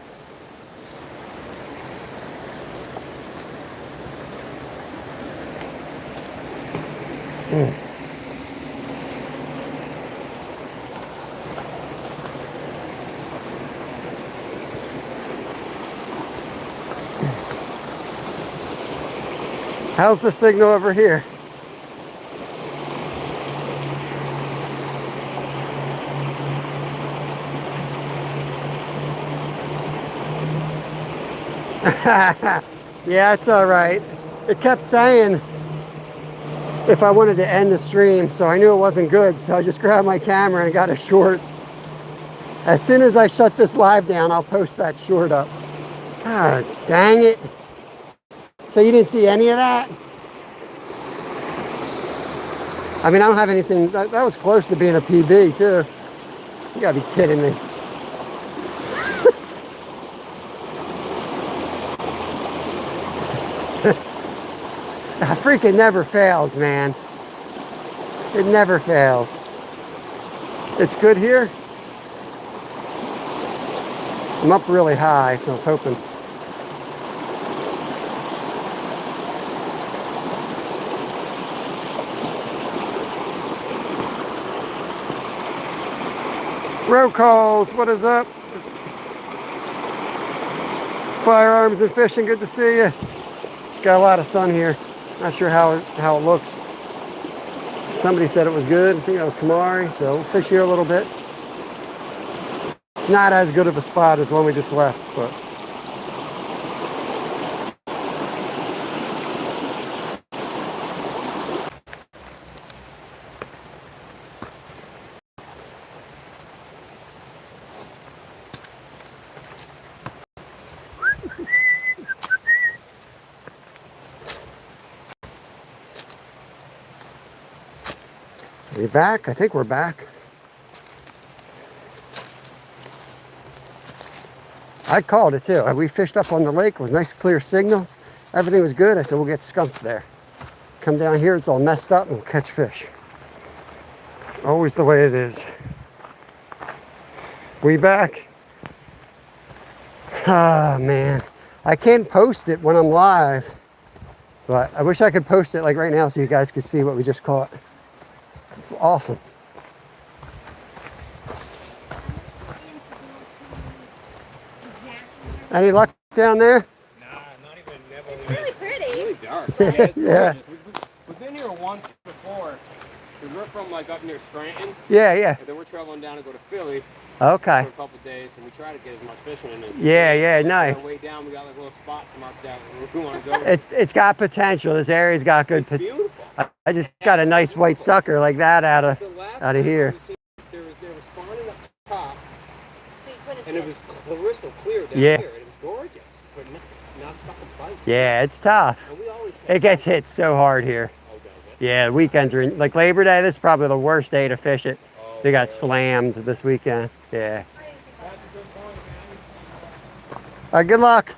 How's the signal over here? Yeah, it's all right. It kept saying if I wanted to end the stream, so I knew it wasn't good, so I just grabbed my camera and got a short. As soon as I shut this live down, I'll post that short up. God dang it. So you didn't see any of that? I mean, I don't have anything. That was close to being a PB too. You gotta be kidding me. It freaking never fails, man. It never fails. It's good here. I'm up really high, so I was hoping. Road calls, what is up? Firearms and fishing, good to see you. Got a lot of sun here. Not sure how it looks. Somebody said it was good. I think that was Kamari, so we'll fish here a little bit. It's not as good of a spot as one we just left, but. Are we back? I think we're back. I called it too. We fished up on the lake. It was nice clear signal. Everything was good. I said, we'll get skunked there. Come down here, it's all messed up and we'll catch fish. Always the way it is. We back? Ah, man. I can post it when I'm live, but I wish I could post it like right now so you guys could see what we just caught. It's awesome. Any luck down there? Nah, not even It's really pretty. really dark. Yeah, it's Yeah. gorgeous. We've been here once before. We're from like up near Scranton, Yeah, yeah. and then we're traveling down to go to Philly Okay. for a couple of days, and we try to get as much fishing in. Yeah, yeah, On the nice. way down, we got like little spots marked out where we want to go. It's got potential. This area's got good It's potential. beautiful. I just got a nice white sucker like that out of The last out of time here. we seen, they were spawning up top, So you couldn't and it fish. was crystal clear down Yeah. here, and it was gorgeous, but not fucking biting. Yeah, it's tough. And we always It gets hit so hard here. Oh, does it? Yeah, the weekends are like Labor Day. This is probably the worst day to fish it. Oh, They got really? slammed this weekend. Yeah. That's a good point, man. All right, good luck.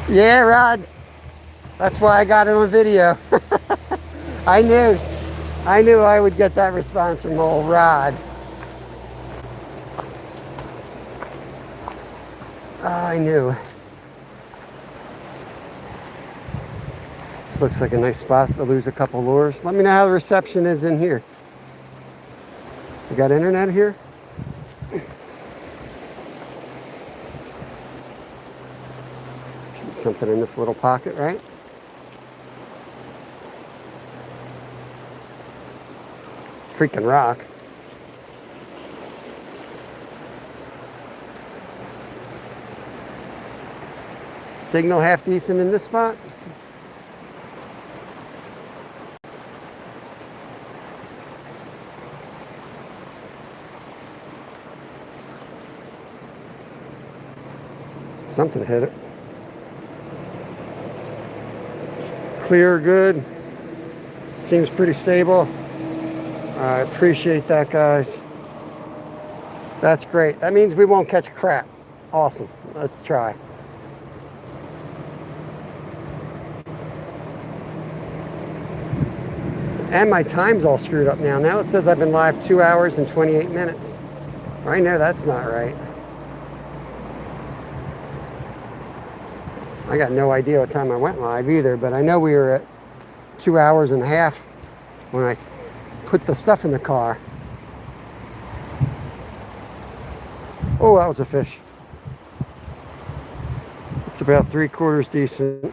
Yeah, Rod. That's why I got it on video. I knew I would get that response from old Rod. Oh, I knew. This looks like a nice spot to lose a couple lures. Let me know how the reception is in here. You got internet here? Should be something in this little pocket, right? Freaking rock. Signal half decent in this spot. Something hit it. Clear, good. Seems pretty stable. I appreciate that, guys. That's great. That means we won't catch crap. Awesome. Let's try. And my time's all screwed up now. Now it says I've been live 2 hours and 28 minutes. I know that's not right. I got no idea what time I went live either, but I know we were at 2 hours and a half when I put the stuff in the car. Oh, that was a fish. It's about 3/4 decent,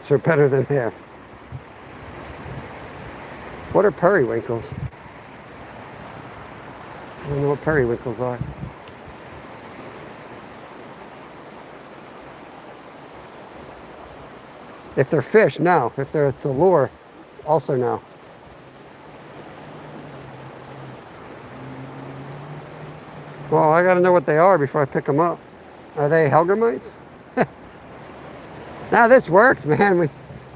so better than half. What are periwinkles? I don't know what periwinkles are. If they're fish, no. If it's a lure, also no. Well, I gotta know what they are before I pick them up. Are they Helgramites? Now this works, man.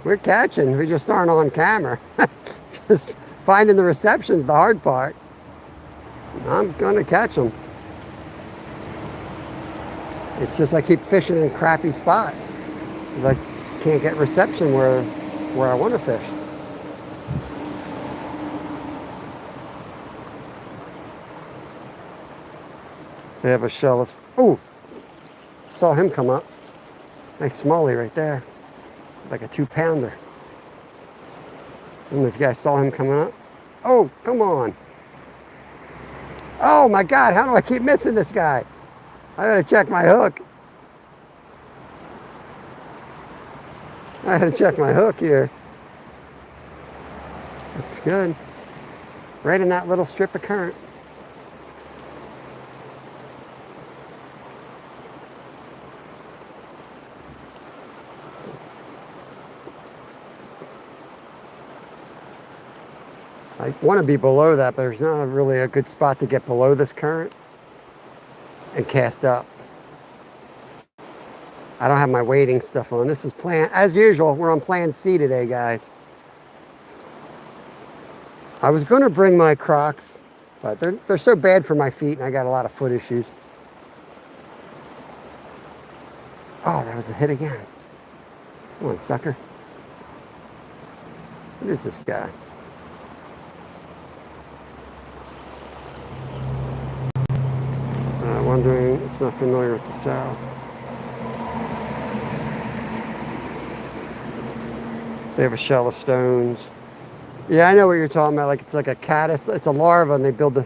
We're catching. We just aren't on camera. Just finding the reception's the hard part. I'm gonna catch them. It's just I keep fishing in crappy spots. 'Cause I can't get reception where I want to fish. They have a shell of, oh, saw him come up. Nice smallie right there. Like a 2-pounder. I don't know if you guys saw him coming up. Oh, come on. Oh my God, how do I keep missing this guy? I gotta check my hook. I gotta check my hook here. Looks good. Right in that little strip of current. I want to be below that, but there's not really a good spot to get below this current and cast up. I don't have my wading stuff on. This is plan, as usual, we're on plan C today, guys. I was going to bring my Crocs, but they're so bad for my feet, and I got a lot of foot issues. Oh, that was a hit again. Come on, sucker. What is this guy? Wondering, it's not familiar with the sow. They have a shell of stones. Yeah, I know what you're talking about. Like it's like a caddis. It's a larva, and they build the.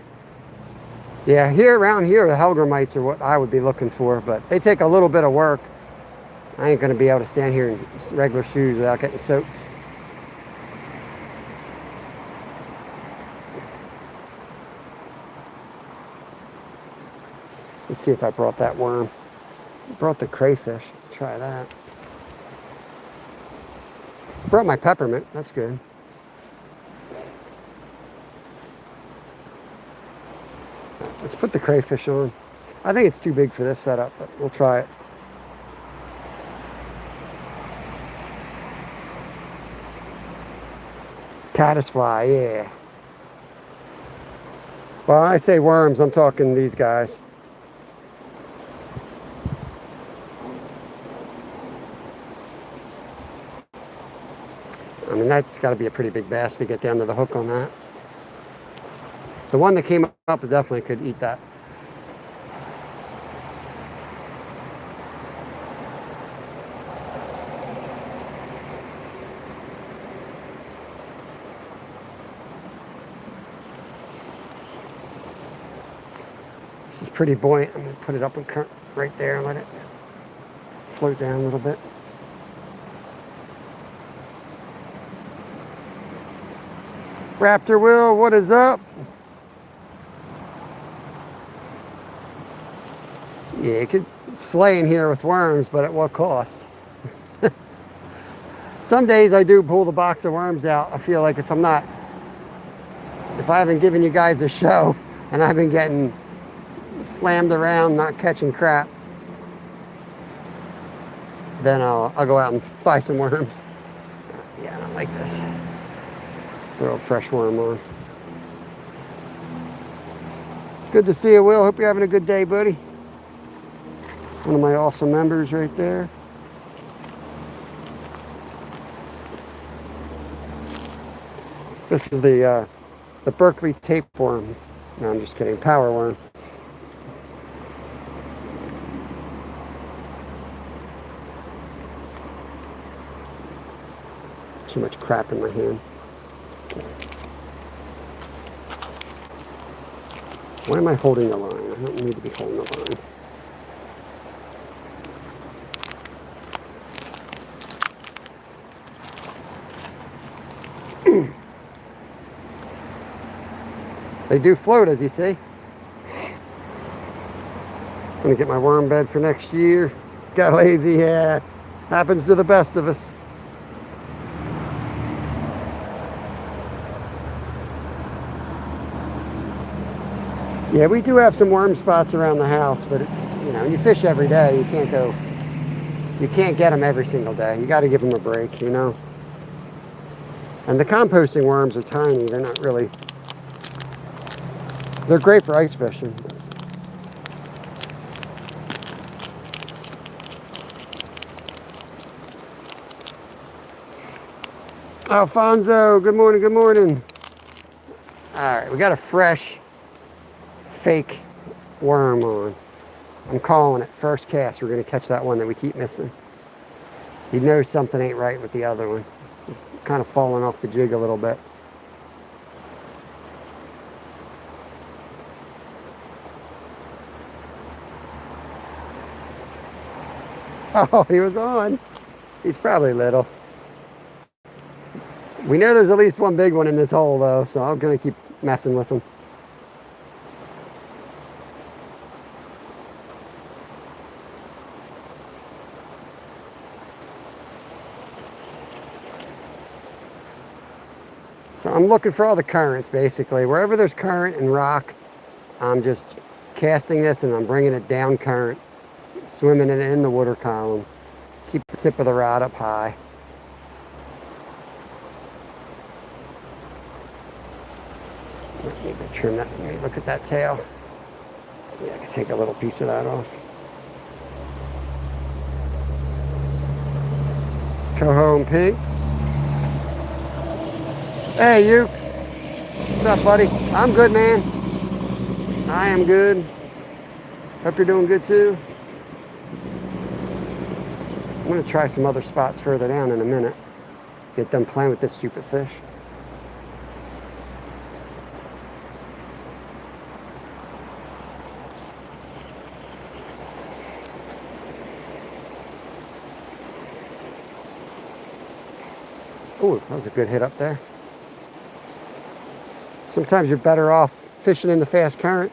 Yeah, here around here, the Hellgrammites are what I would be looking for, but they take a little bit of work. I ain't gonna be able to stand here in regular shoes without getting soaked. Let's see if I brought that worm. I brought the crayfish. Try that. Brought my peppermint. That's good. Let's put the crayfish on. I think it's too big for this setup, but we'll try it. Caddisfly, yeah. Well, when I say worms, I'm talking these guys. I mean, that's got to be a pretty big bass to get down to the hook on that. The one that came up definitely could eat that. This is pretty buoyant. I'm going to put it up and right there and let it float down a little bit. Raptor Will, what is up? Yeah, you could slay in here with worms, but at what cost? Some days I do pull the box of worms out. I feel like if I haven't given you guys a show and I've been getting slammed around, not catching crap, then I'll go out and buy some worms. Yeah, I don't like this. Let's throw a fresh worm on. Good to see you, Will. Hope you're having a good day, buddy. One of my awesome members right there. This is the Berkeley tapeworm. No, I'm just kidding. Power worm. Too much crap in my hand. Why am I holding the line? I don't need to be holding the line. They do float, as you see. I'm gonna get my worm bed for next year. Got lazy, yeah. Happens to the best of us. Yeah, we do have some worm spots around the house, but you know, when you fish every day, you can't get them every single day. You got to give them a break, you know. And the composting worms are tiny. They're not really. They're great for ice fishing. Alfonso, good morning, good morning. All right, we got a fresh fake worm on. I'm calling it first cast. We're going to catch that one that we keep missing. He knows something ain't right with the other one. It's kind of falling off the jig a little bit. Oh, he was on. He's probably little. We know there's at least one big one in this hole though, so I'm going to keep messing with him. So I'm looking for all the currents, basically. Wherever there's current and rock, I'm just casting this and I'm bringing it down current, swimming it in the water column. Keep the tip of the rod up high. I need to trim that. Let me look at that tail. Yeah, I can take a little piece of that off. Coho and Pinks. Hey, you. What's up, buddy? I'm good, man. I am good. Hope you're doing good, too. I'm going to try some other spots further down in a minute. Get done playing with this stupid fish. Oh, that was a good hit up there. Sometimes you're better off fishing in the fast current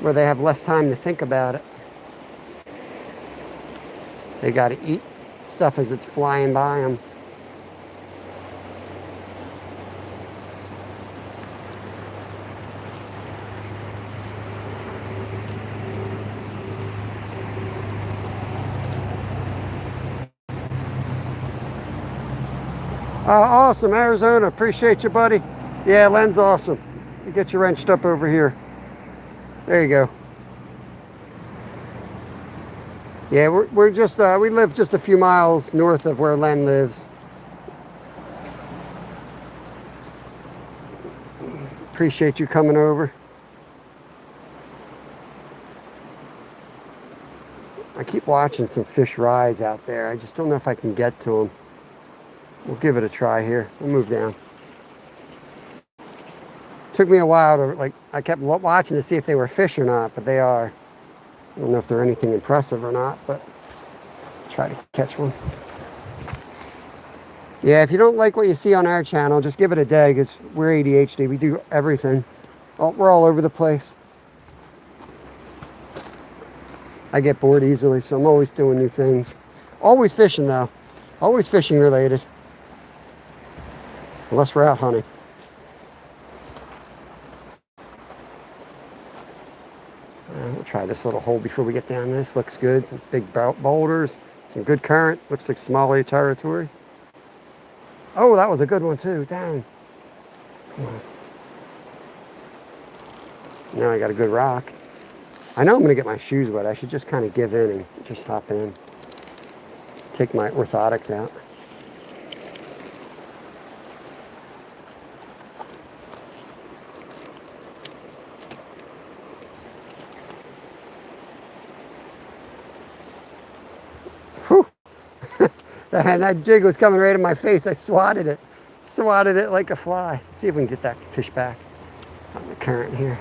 where they have less time to think about it. They got to eat stuff as it's flying by them. Awesome, Arizona. Appreciate you, buddy. Yeah, Len's awesome. You get you wrenched up over here. There you go. Yeah, we're just, we live just a few miles north of where Len lives. Appreciate you coming over. I keep watching some fish rise out there. I just don't know if I can get to them. We'll give it a try here. We'll move down. Took me a while to, I kept watching to see if they were fish or not, but they are. I don't know if they're anything impressive or not, but try to catch one. Yeah, if you don't like what you see on our channel, just give it a day, because we're ADHD. We do everything. We're all over the place. I get bored easily, so I'm always doing new things. Always fishing, though. Always fishing related. Unless we're out hunting. We'll try this little hole before we get down this. Looks good. Some big boulders. Some good current. Looks like smaller territory. Oh, that was a good one too. Dang. Come on. Now I got a good rock. I know I'm going to get my shoes wet. I should just kind of give in and just hop in. Take my orthotics out. And that jig was coming right in my face. I swatted it. Swatted it like a fly. Let's see if we can get that fish back on the current here.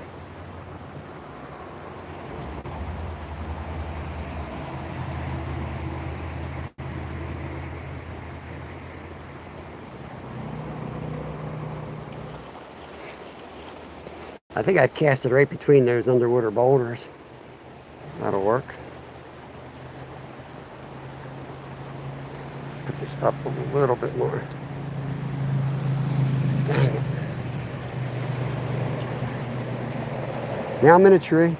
I think I cast it right between those underwater boulders. That'll work. Put this up a little bit more. Dang it. Now I'm in a tree.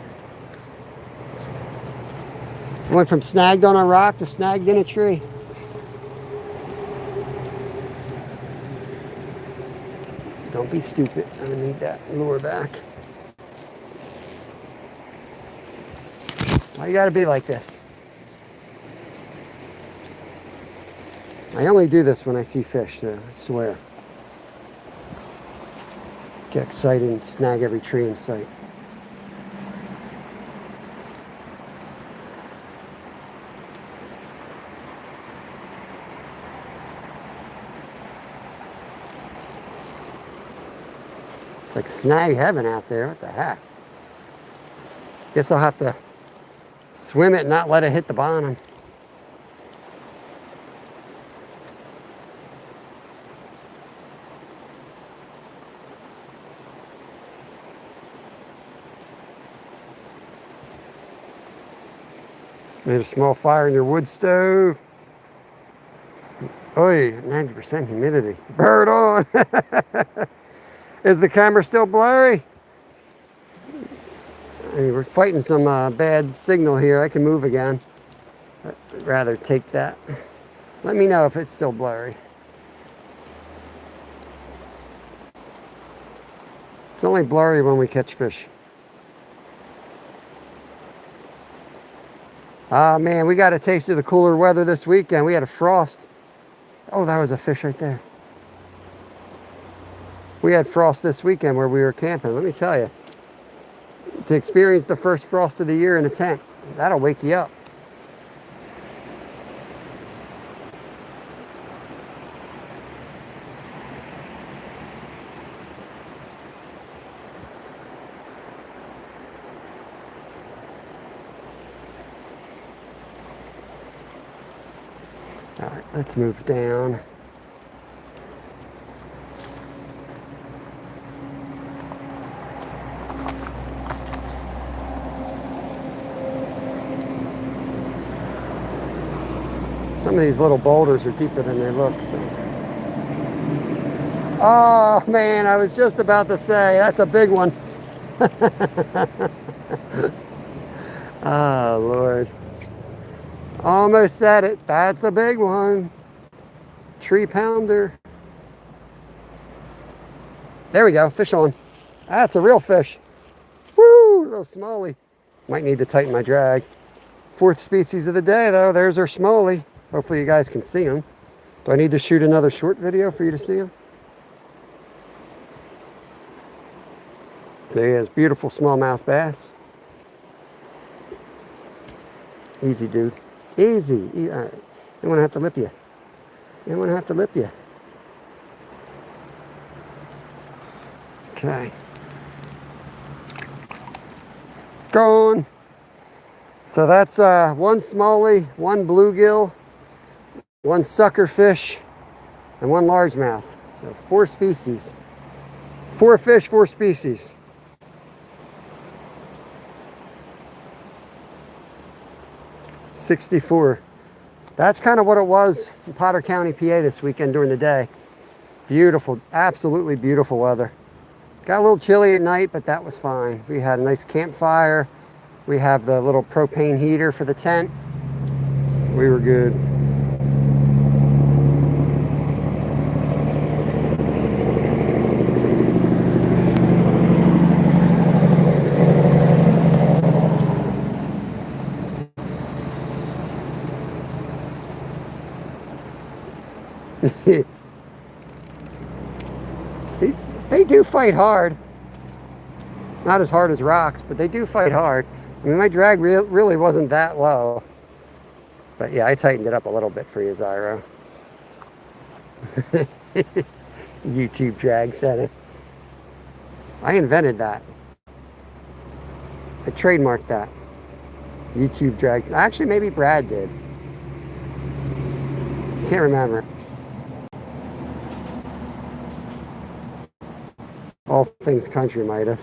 Went from snagged on a rock to snagged in a tree. Don't be stupid. I'm gonna need that lure back. Why you gotta be like this? I only do this when I see fish, I swear. Get excited and snag every tree in sight. It's like snag heaven out there. What the heck? Guess I'll have to swim it and not let it hit the bottom. Made a small fire in your wood stove. Oi, 90% humidity. Bird on. Is the camera still blurry? Hey, we're fighting some bad signal here. I can move again. I'd rather take that. Let me know if it's still blurry. It's only blurry when we catch fish. Ah, man, we got a taste of the cooler weather this weekend. We had a frost. Oh, that was a fish right there. We had frost this weekend where we were camping. Let me tell you, to experience the first frost of the year in a tent, that'll wake you up. All right, let's move down. Some of these little boulders are deeper than they look. So. Oh man, I was just about to say, that's a big one. Oh Lord. Almost said it. That's a big one. Tree pounder. There we go, fish on. That's a real fish. Woo, little smallie. Might need to tighten my drag. Fourth species of the day though, there's our smallie. Hopefully you guys can see him. Do I need to shoot another short video for you to see him? There he is, beautiful smallmouth bass. Easy, dude. Easy. All right. Didn't want to have to lip you. Didn't want to have to lip you. Okay. Gone. So that's one smallie, one bluegill, one suckerfish, and one largemouth. So 4 species. 4 fish, 4 species. $64. That's kind of what it was in Potter County, PA this weekend during the day. Beautiful, absolutely beautiful weather. Got a little chilly at night, but that was fine. We had a nice campfire. We have the little propane heater for the tent. We were good. They do fight hard. Not as hard as rocks, but they do fight hard. I mean, my drag really wasn't that low. But yeah, I tightened it up a little bit for you, Zyro. YouTube drag setting. I invented that. I trademarked that. YouTube drag. Actually, maybe Brad did. Can't remember. All Things Country might have.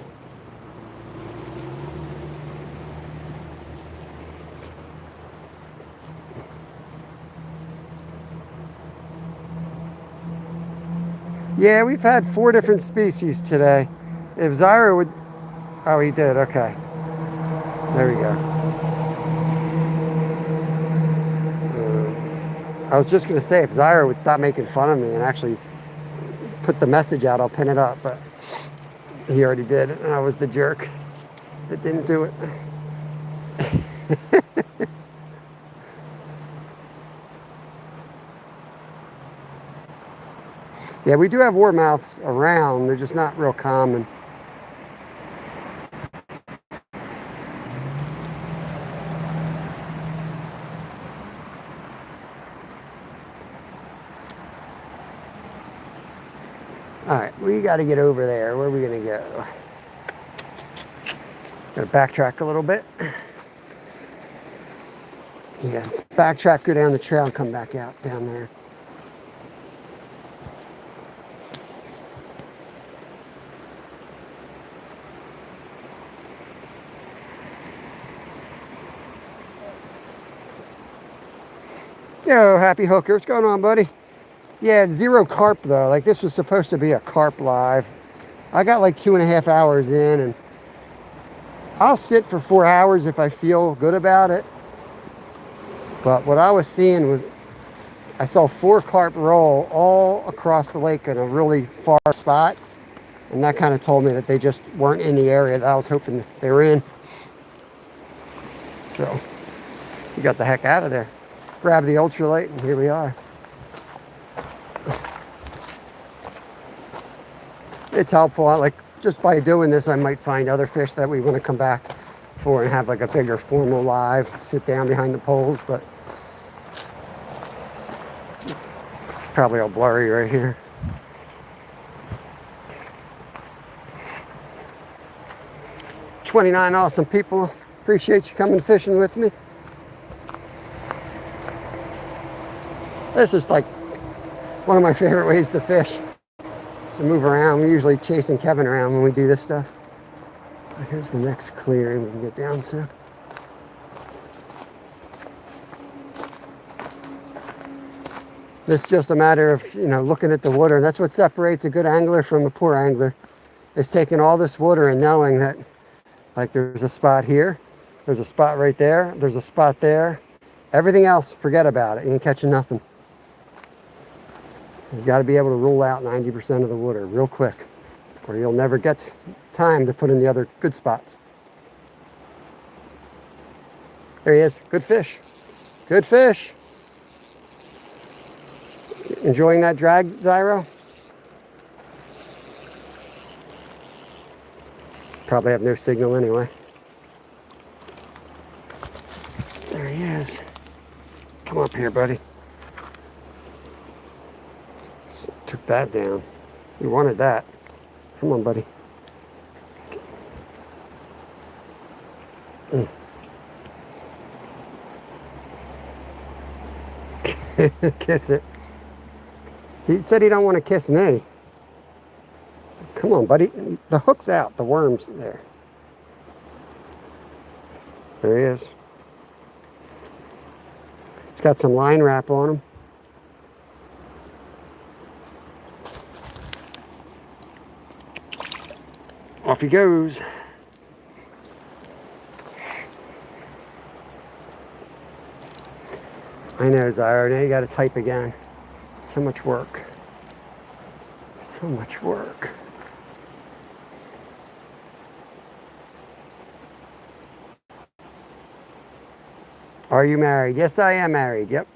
Yeah, we've had 4 different species today. If Zyro would... Oh, he did. Okay. There we go. I was just going to say, if Zyro would stop making fun of me and actually put the message out, I'll pin it up. But he already did, and I was the jerk that didn't do it. Yeah, we do have warmouths around. They're just not real common. All right, we got to get over there. Where are we going to go? Got to backtrack a little bit. Yeah, let's backtrack, go down the trail, and come back out down there. Yo, Happy Hooker, what's going on, buddy? Yeah, 0 carp though. Like, this was supposed to be a carp live. I got like 2.5 hours in, and I'll sit for 4 hours if I feel good about it. But what I was seeing was, I saw 4 carp roll all across the lake in a really far spot. And that kind of told me that they just weren't in the area that I was hoping they were in. So, we got the heck out of there. Grab the ultralight, and here we are. It's helpful. Like, just by doing this, I might find other fish that we want to come back for and have like a bigger formal live, sit down behind the poles, but it's probably all blurry right here. $29 awesome people. Appreciate you coming fishing with me. This is like one of my favorite ways to fish. Just to move around. We're usually chasing Kevin around when we do this stuff. So here's the next clearing we can get down to. It's just a matter of, looking at the water. And that's what separates a good angler from a poor angler, is taking all this water and knowing that, like, there's a spot here, there's a spot right there, there's a spot there. Everything else, forget about it. You ain't catching nothing. You got to be able to rule out 90% of the water real quick, or you'll never get time to put in the other good spots. There he is. Good fish. Good fish. Enjoying that drag, Zyro? Probably have no signal anyway. There he is. Come up here, buddy. Took that down. You wanted that. Come on, buddy. Kiss it. He said he don't want to kiss me. Come on, buddy. The hook's out. The worm's there. There he is. It's got some line wrap on him. Off he goes. I know, Zyro. Now you got to type again. So much work. So much work. Are you married? Yes, I am married. Yep.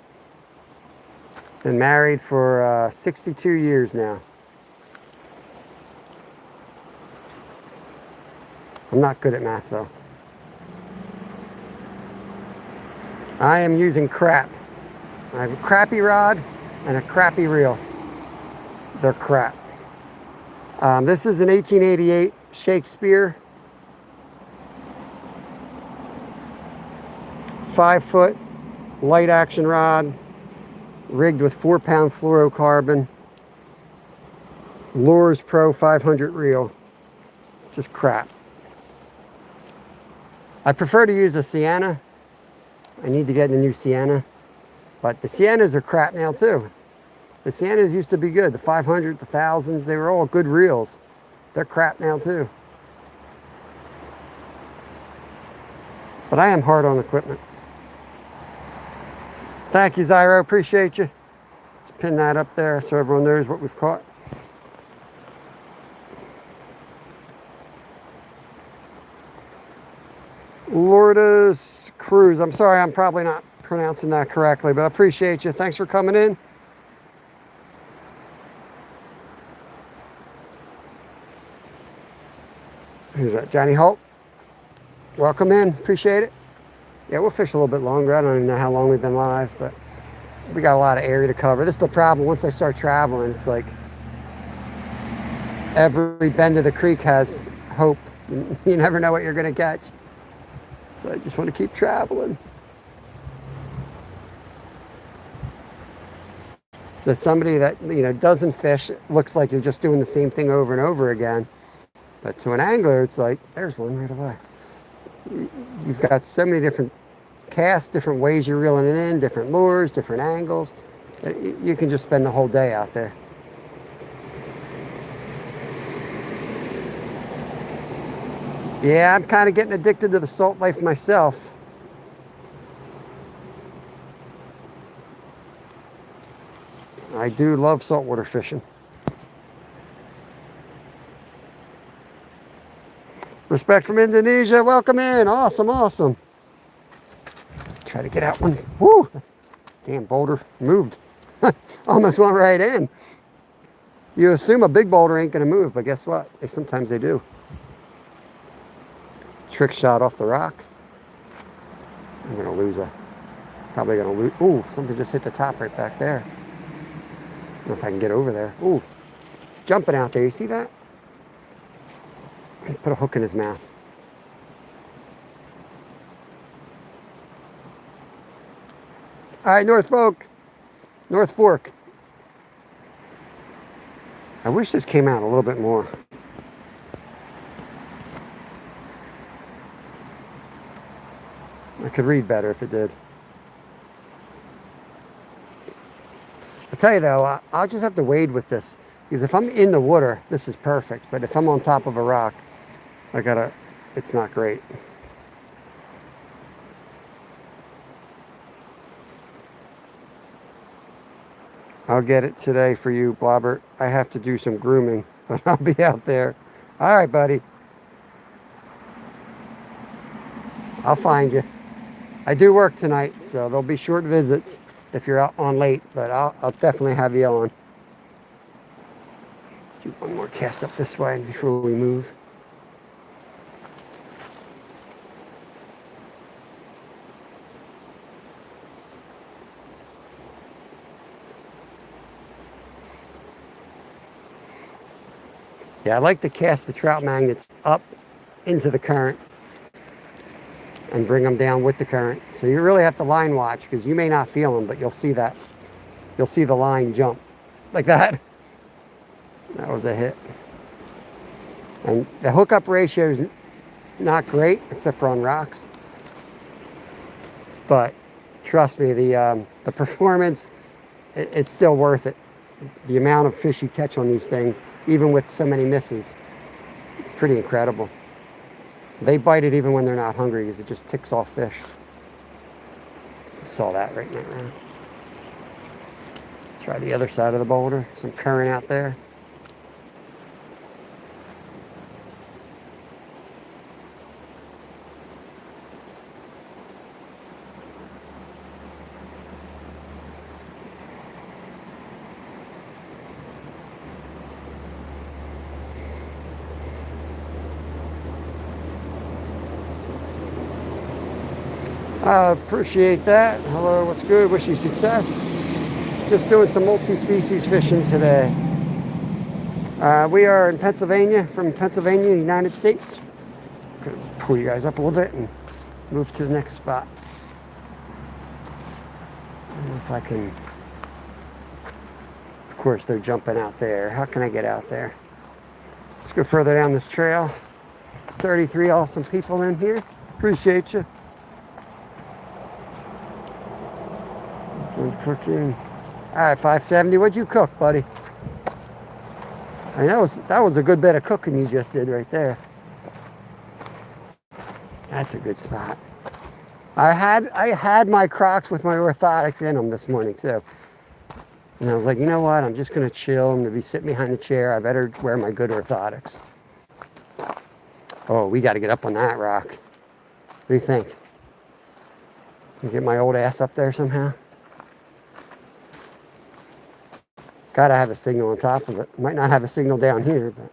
Been married for 62 years now. I'm not good at math, though. I am using crap. I have a crappy rod and a crappy reel. They're crap. This is an 1888 Shakespeare. 5-foot light action rod, rigged with 4-pound fluorocarbon. Lures Pro 500 reel. Just crap. I prefer to use a Sienna. I need to get a new Sienna. But the Siennas are crap now too. The Siennas used to be good. The 500, the 1000s, they were all good reels. They're crap now too. But I am hard on equipment. Thank you, Zyro. Appreciate you. Let's pin that up there so everyone knows what we've caught. Lourdes Cruz. I'm sorry, I'm probably not pronouncing that correctly, but I appreciate you. Thanks for coming in. Who's that? Johnny Holt. Welcome in. Appreciate it. Yeah, we'll fish a little bit longer. I don't even know how long we've been live, but we got a lot of area to cover. This is the problem. Once I start traveling, it's like every bend of the creek has hope. You never know what you're going to catch. So I just want to keep traveling. So somebody that, doesn't fish, it looks like you're just doing the same thing over and over again. But to an angler, it's like, there's one right away. You've got so many different casts, different ways you're reeling it in, different lures, different angles. You can just spend the whole day out there. Yeah, I'm kind of getting addicted to the salt life myself. I do love saltwater fishing. Respect from Indonesia, welcome in. Awesome, awesome. Try to get out one. Woo! Damn boulder moved. Almost went right in. You assume a big boulder ain't gonna move, but guess what? Sometimes they do. Trick shot off the rock. I'm gonna lose probably gonna lose. Ooh, something just hit the top right back there. I don't know if I can get over there. Ooh, it's jumping out there. You see that? Put a hook in his mouth. All right, North Fork. I wish this came out a little bit more. I could read better if it did. I'll tell you though, I'll just have to wade with this. Because if I'm in the water, this is perfect. But if I'm on top of a rock, it's not great. I'll get it today for you, Blobbert. I have to do some grooming, but I'll be out there. All right, buddy. I'll find you. I do work tonight, so there'll be short visits if you're out on late, but I'll definitely have you on. Let's do one more cast up this way before we move. Yeah, I like to cast the trout magnets up into the current and bring them down with the current. So you really have to line watch because you may not feel them, but you'll see that. You'll see the line jump like that. That was a hit. And the hookup ratio is not great except for on rocks. But trust me, the performance, it's still worth it. The amount of fish you catch on these things, even with so many misses, it's pretty incredible. They bite it even when they're not hungry because it just ticks off fish. I saw that right now. Try the other side of the boulder. Some current out there. I appreciate that. Hello, what's good? Wish you success. Just doing some multi-species fishing today. We are in Pennsylvania, from Pennsylvania, United States. Gonna pull you guys up a little bit and move to the next spot. I don't know if I can. Of course, they're jumping out there. How can I get out there? Let's go further down this trail. 33 awesome people in here. Appreciate you. Cooking. All right, 570. What'd you cook, buddy? I mean, that was a good bit of cooking you just did right there. That's a good spot. I had my Crocs with my orthotics in them this morning too, and I was like, you know what? I'm just gonna chill. I'm gonna be sitting behind the chair. I better wear my good orthotics. Oh, we got to get up on that rock. What do you think? Can I get my old ass up there somehow? Gotta have a signal on top of it. Might not have a signal down here, but.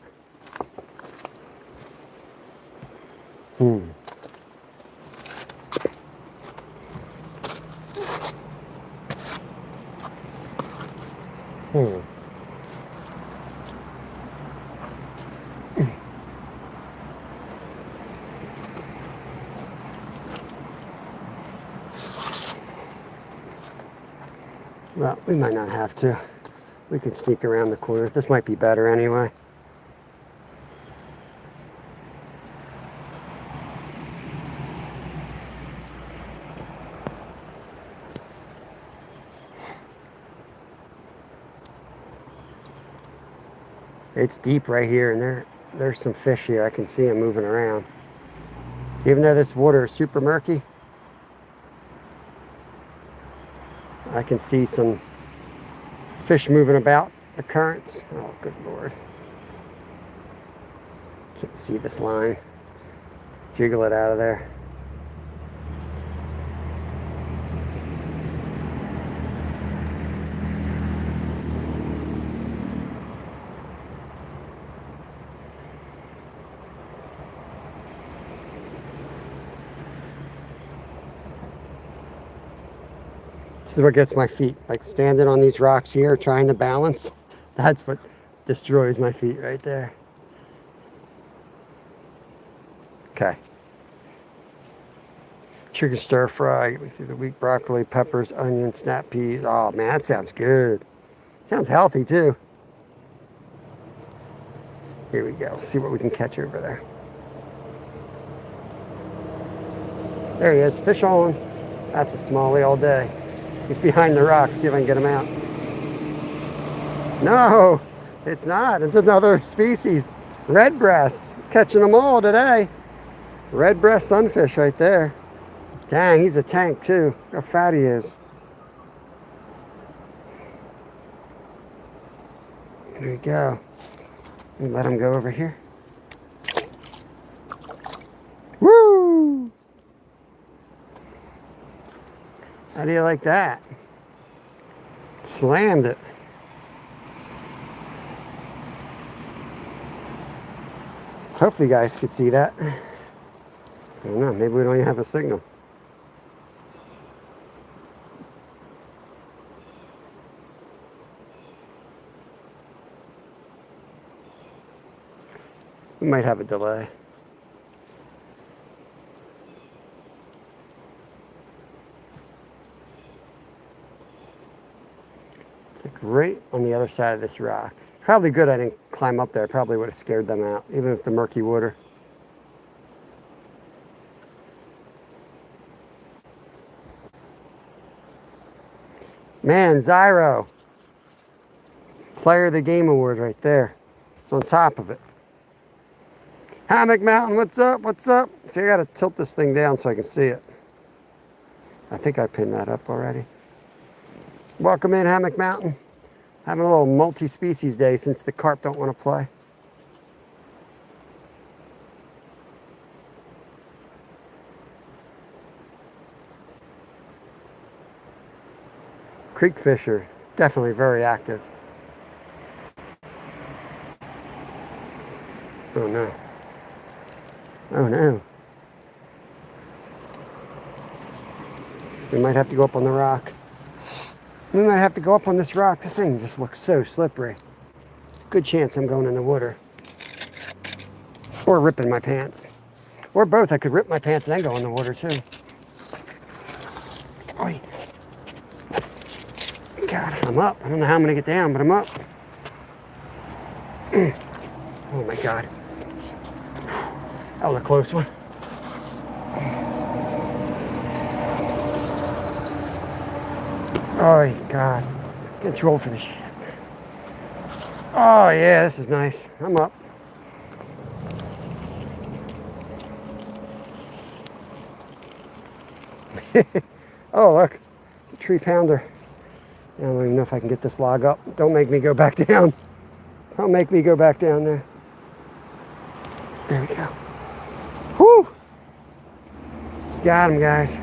Well, we might not have to. We can sneak around the corner. This might be better anyway. It's deep right here, and there's some fish here. I can see them moving around. Even though this water is super murky, I can see some fish moving about the currents. Oh, good Lord. Can't see this line. Jiggle it out of there. This is what gets my feet, like standing on these rocks here, trying to balance. That's what destroys my feet right there. Okay. Chicken stir fry, the wheat broccoli, peppers, onions, snap peas. Oh man, that sounds good. Sounds healthy too. Here we go. Let's see what we can catch over there. There he is, fish on. That's a smallie all day. He's behind the rock. See if I can get him out. No, it's not. It's another species. Redbreast. Catching them all today. Redbreast sunfish right there. Dang, he's a tank too. Look how fat he is. There we go. Let me let him go over here. Woo! How do you like that? Slammed it. Hopefully you guys could see that. I don't know, maybe we don't even have a signal. We might have a delay. It's like right on the other side of this rock. Probably good I didn't climb up there. Probably would have scared them out, even with the murky water. Man, Zyro. Player of the Game Award right there. It's on top of it. Hammock Mountain, what's up? What's up? See, I gotta tilt this thing down so I can see it. I think I pinned that up already. Welcome in, Hammock Mountain. Having a little multi-species day since the carp don't want to play. Creek fish are definitely very active. Oh no. Oh no. We might have to go up on the rock. We might have to go up on this rock. This thing just looks so slippery. Good chance I'm going in the water. Or ripping my pants. Or both. I could rip my pants and then go in the water too. Oi. God, I'm up. I don't know how I'm going to get down, but I'm up. Oh my God. That was a close one. Oh God. Getting too old for this shit. Oh yeah, this is nice. I'm up. Oh look, a 3-pounder. I don't even know if I can get this log up. Don't make me go back down. Don't make me go back down there. There we go. Whoo! Got him, guys.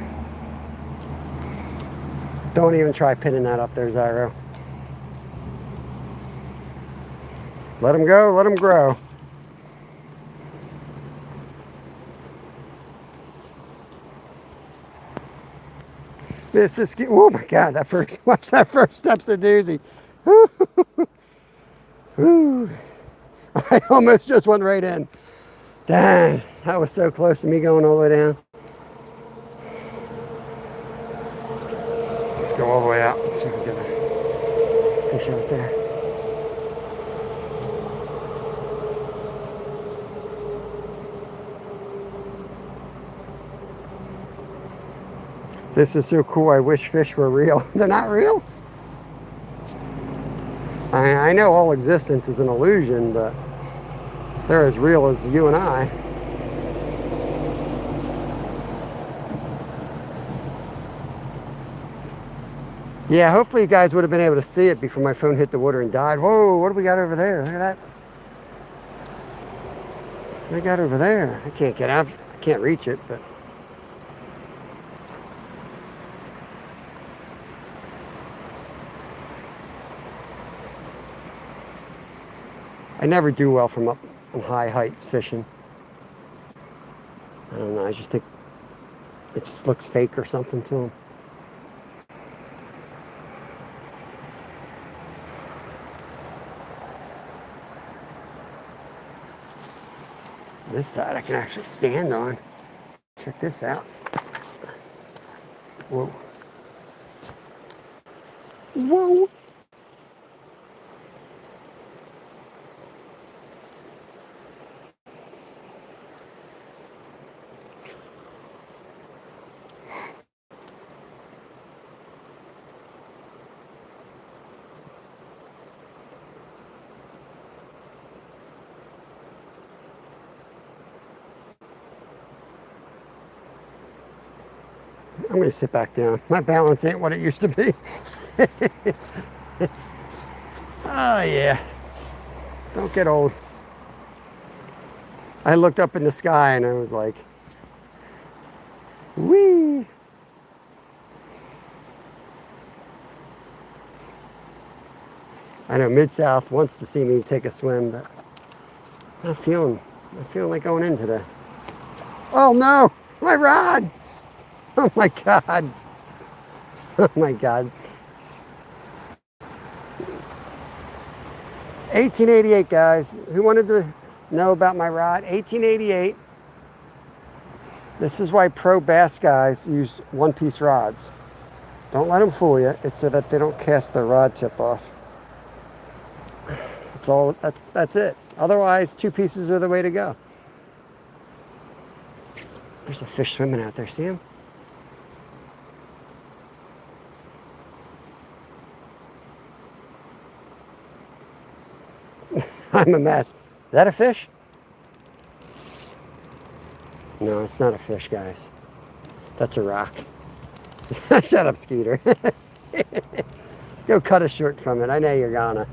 Don't even try pinning that up there, Zyro. Let him go, let him grow. This is, oh my God, that first, watch that first step's a doozy. I almost just went right in. Dang, that was so close to me going all the way down. Let's go all the way out. Let's see if we can get a fish out there. This is so cool. I wish fish were real. They're not real. I know all existence is an illusion, but they're as real as you and I. Yeah, hopefully you guys would have been able to see it before my phone hit the water and died. Whoa, what do we got over there? Look at that. What do we got over there? I can't get out. I can't reach it, but. I never do well from up on high heights fishing. I don't know, I just think it just looks fake or something to them. This side I can actually stand on. Check this out. Whoa. Whoa. I'm going to sit back down. My balance ain't what it used to be. Oh, yeah. Don't get old. I looked up in the sky and I was like, whee! I know Mid-South wants to see me take a swim, but I'm feeling like going in today. Oh no, my rod! Oh my God. Oh my God. 1888, guys. Who wanted to know about my rod? 1888. This is why pro bass guys use one-piece rods. Don't let them fool you. It's so that they don't cast their rod tip off. That's all. That's it. Otherwise, two pieces are the way to go. There's a fish swimming out there. See him? I'm a mess. Is that a fish? No, it's not a fish, guys. That's a rock. Shut up, Skeeter. Go cut a shirt from it. I know you're gonna.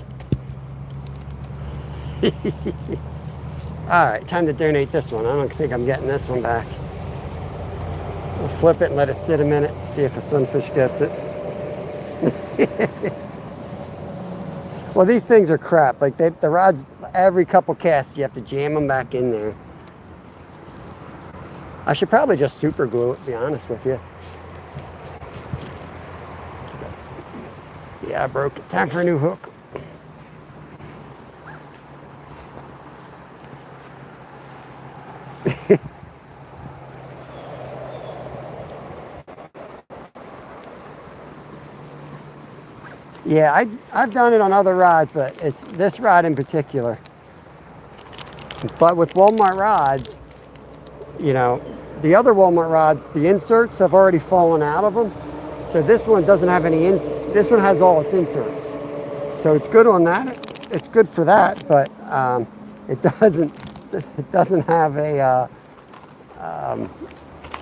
All right, time to donate this one. I don't think I'm getting this one back. We'll flip it and let it sit a minute, see if a sunfish gets it. Well, these things are crap. Like the rods, every couple casts, you have to jam them back in there. I should probably just super glue it, to be honest with you. Yeah, I broke it. Time for a new hook. Yeah, I've done it on other rods, but it's this rod in particular. But with Walmart rods, you know, the other Walmart rods, the inserts have already fallen out of them. So this one doesn't have any, this one has all its inserts. So it's good on that. It's good for that, but it doesn't have a,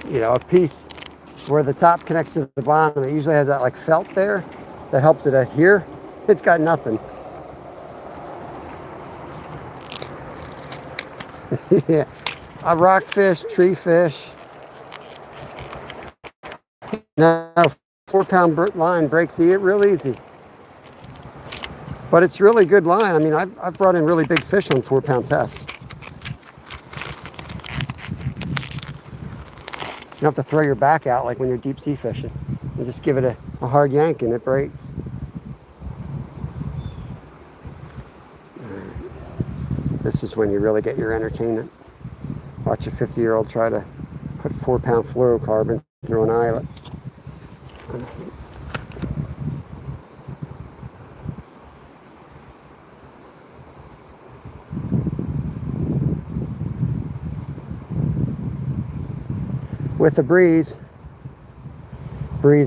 you know, a piece where the top connects to the bottom. It usually has that like felt there that helps it adhere. It's got nothing. Yeah, a rockfish, tree fish. No, 4-pound line breaks it real easy. But it's really good line. I mean, I've brought in really big fish on 4-pound tests. You don't have to throw your back out like when you're deep sea fishing. You just give it a hard yank and it breaks. This is when you really get your entertainment. Watch a 50-year-old try to put 4-pound fluorocarbon through an eyelet. With a breeze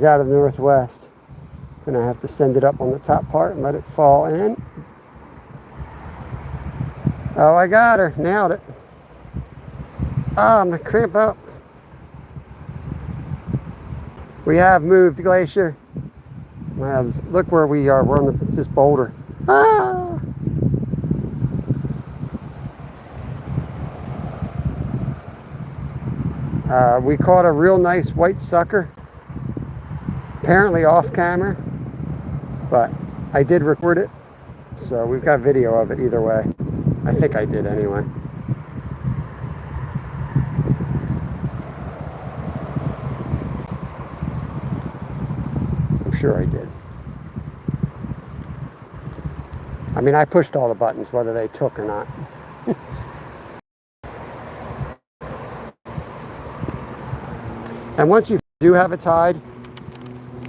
out of the northwest. Gonna have to send it up on the top part and let it fall in. Oh, I got her, nailed it. Ah, I'm gonna cramp up. We have moved, Glacier. Look where we are, we're on this boulder. Ah! We caught a real nice white sucker. Apparently off camera, but I did record it, so we've got video of it either way. I think I did anyway. I'm sure I did. I mean, I pushed all the buttons, whether they took or not. And once you do have it tied,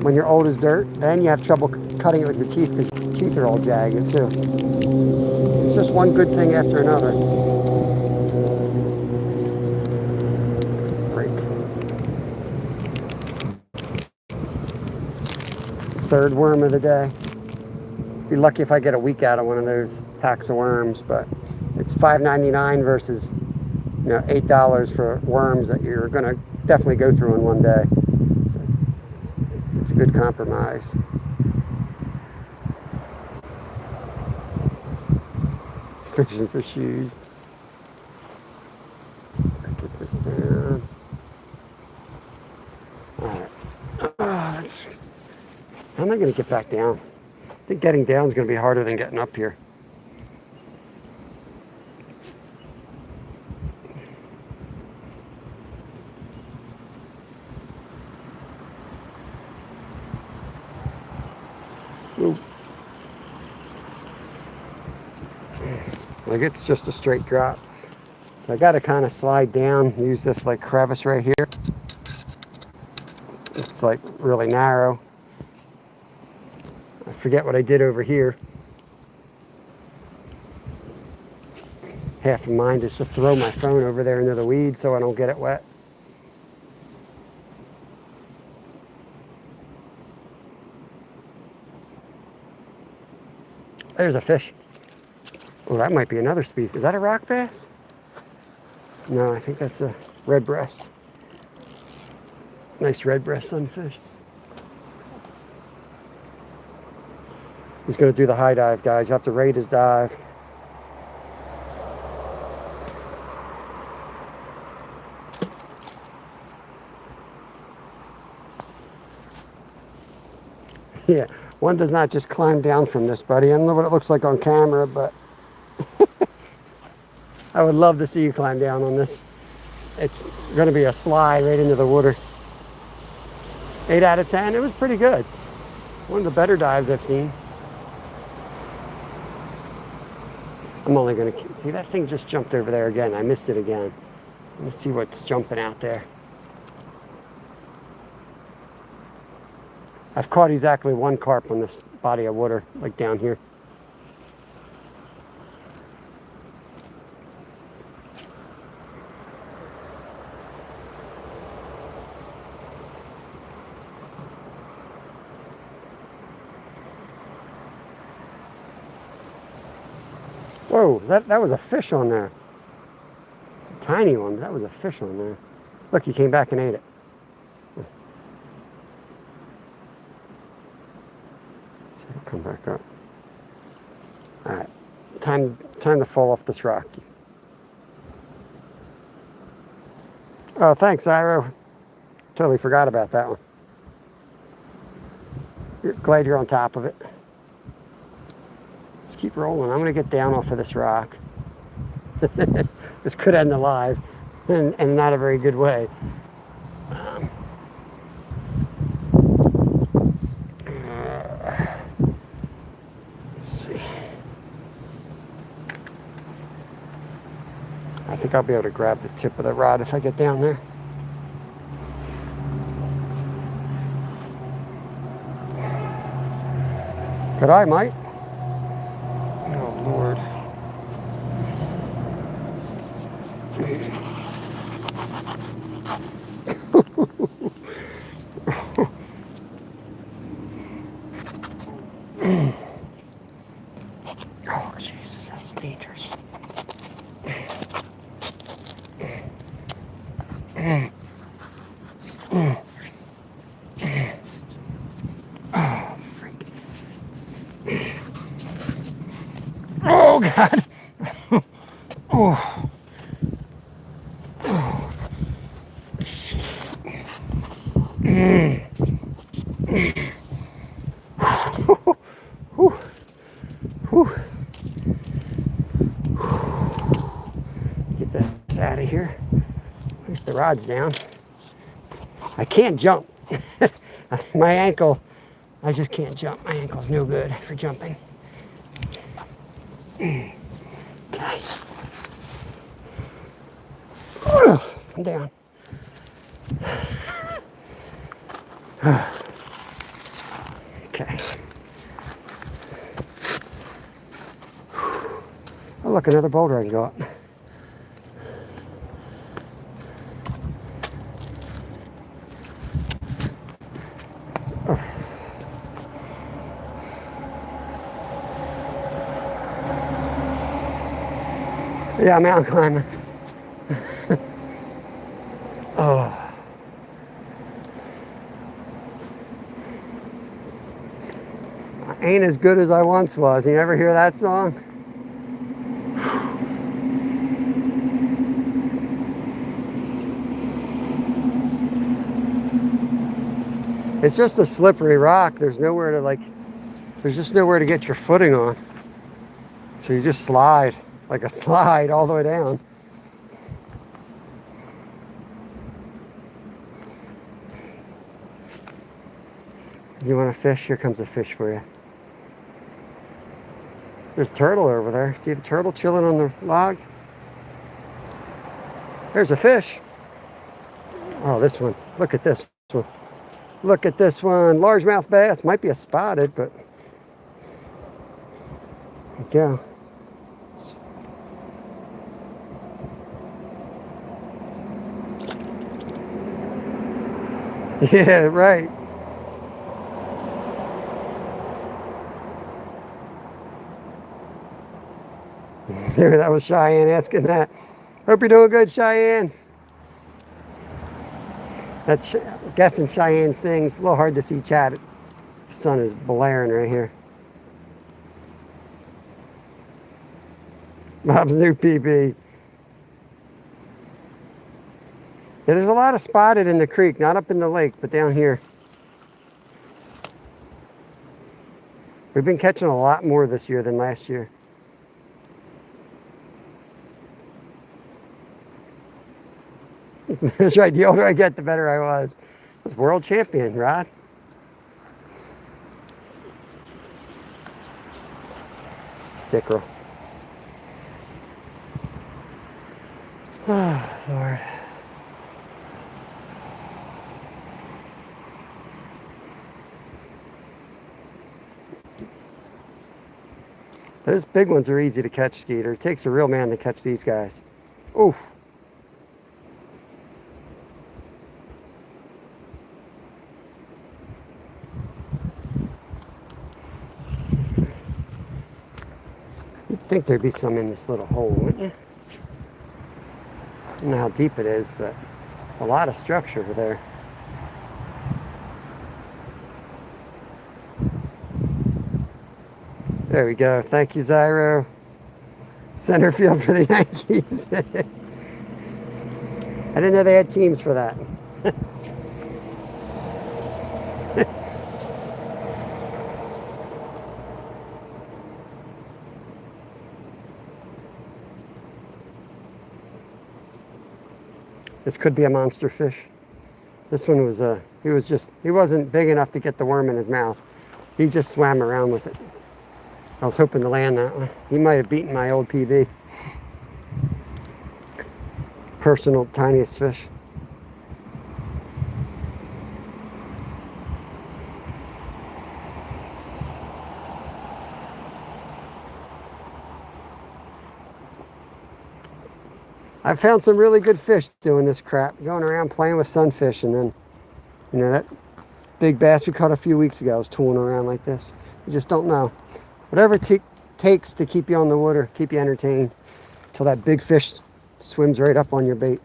when you're old as dirt, then you have trouble cutting it with your teeth because your teeth are all jagged too. It's just one good thing after another. Break. Third worm of the day. Be lucky if I get a week out of one of those packs of worms, but it's $5.99 versus, you know, $8 for worms that you're gonna definitely go through in one day. So good compromise. Fishing for shoes. Get this down. Alright. How am I going to get back down? I think getting down is going to be harder than getting up here. Ooh. Like it's just a straight drop. So I got to kind of slide down, use this like crevice right here. It's like really narrow. I forget what I did over here. Half of mine is to throw my phone over there into the weeds so I don't get it wet. There's a fish. Oh, that might be another species. Is that a rock bass? No, I think that's a red breast. Nice red breast sunfish. He's going to do the high dive, guys. You have to rate his dive. Yeah, one does not just climb down from this, buddy. I don't know what it looks like on camera, but I would love to see you climb down on this. It's going to be a slide right into the water. 8 out of 10. It was pretty good. One of the better dives I've seen. I'm only going to see that thing just jumped over there again. I missed it again. Let me see what's jumping out there. I've caught exactly one carp on this body of water, like down here. Whoa, that was a fish on there. A tiny one, but that was a fish on there. Look, he came back and ate it. It'll come back up. All right, time to fall off this rock. Oh, thanks, Iro. Totally forgot about that one. Glad you're on top of it. Keep rolling. I'm going to get down off of this rock. This could end alive, and not a very good way. Let's see. I think I'll be able to grab the tip of the rod if I get down there. Could I, Mike? Lord. Oh, Jesus, that's dangerous. Oh, God. Oh. Oh. Shit. Get this out of here. At least the rod's down. I can't jump. My ankle, I just can't jump. My ankle's no good for jumping. Okay. I'm down. Okay. Oh, look, another boulder I can go up. Yeah, mountain climbing. Oh. ain't as good as I once was. You ever hear that song? It's just a slippery rock. There's nowhere to there's just nowhere to get your footing on. So you just slide, like a slide all the way down. You want to fish? Here comes a fish for you. There's a turtle over there. See the turtle chilling on the log? There's a fish. Oh, this one. Look at this one. Look at this one. Largemouth bass. Might be a spotted, but there you go. Yeah, right. That was Cheyenne asking that. Hope you're doing good, Cheyenne. That's guessing Cheyenne sings. A little hard to see chat. The sun is blaring right here. Bob's new PB. Yeah, there's a lot of spotted in the creek, not up in the lake, but down here. We've been catching a lot more this year than last year. That's right. The older I get, the better I was. I was world champion, Rod. Sticker. Oh, Lord. Those big ones are easy to catch, Skeeter. It takes a real man to catch these guys. Oof. You'd think there'd be some in this little hole, wouldn't you? I don't know how deep it is, but it's a lot of structure there. There we go. Thank you, Zyro. Center field for the Yankees. I didn't know they had teams for that. This could be a monster fish. This one was he wasn't big enough to get the worm in his mouth. He just swam around with it. I was hoping to land that one. He might have beaten my old PB. Personal tiniest fish. I've found some really good fish doing this crap, going around playing with sunfish, and then, you know, that big bass we caught a few weeks ago was tooling around like this. You just don't know. Whatever it takes to keep you on the water, keep you entertained, till that big fish swims right up on your bait.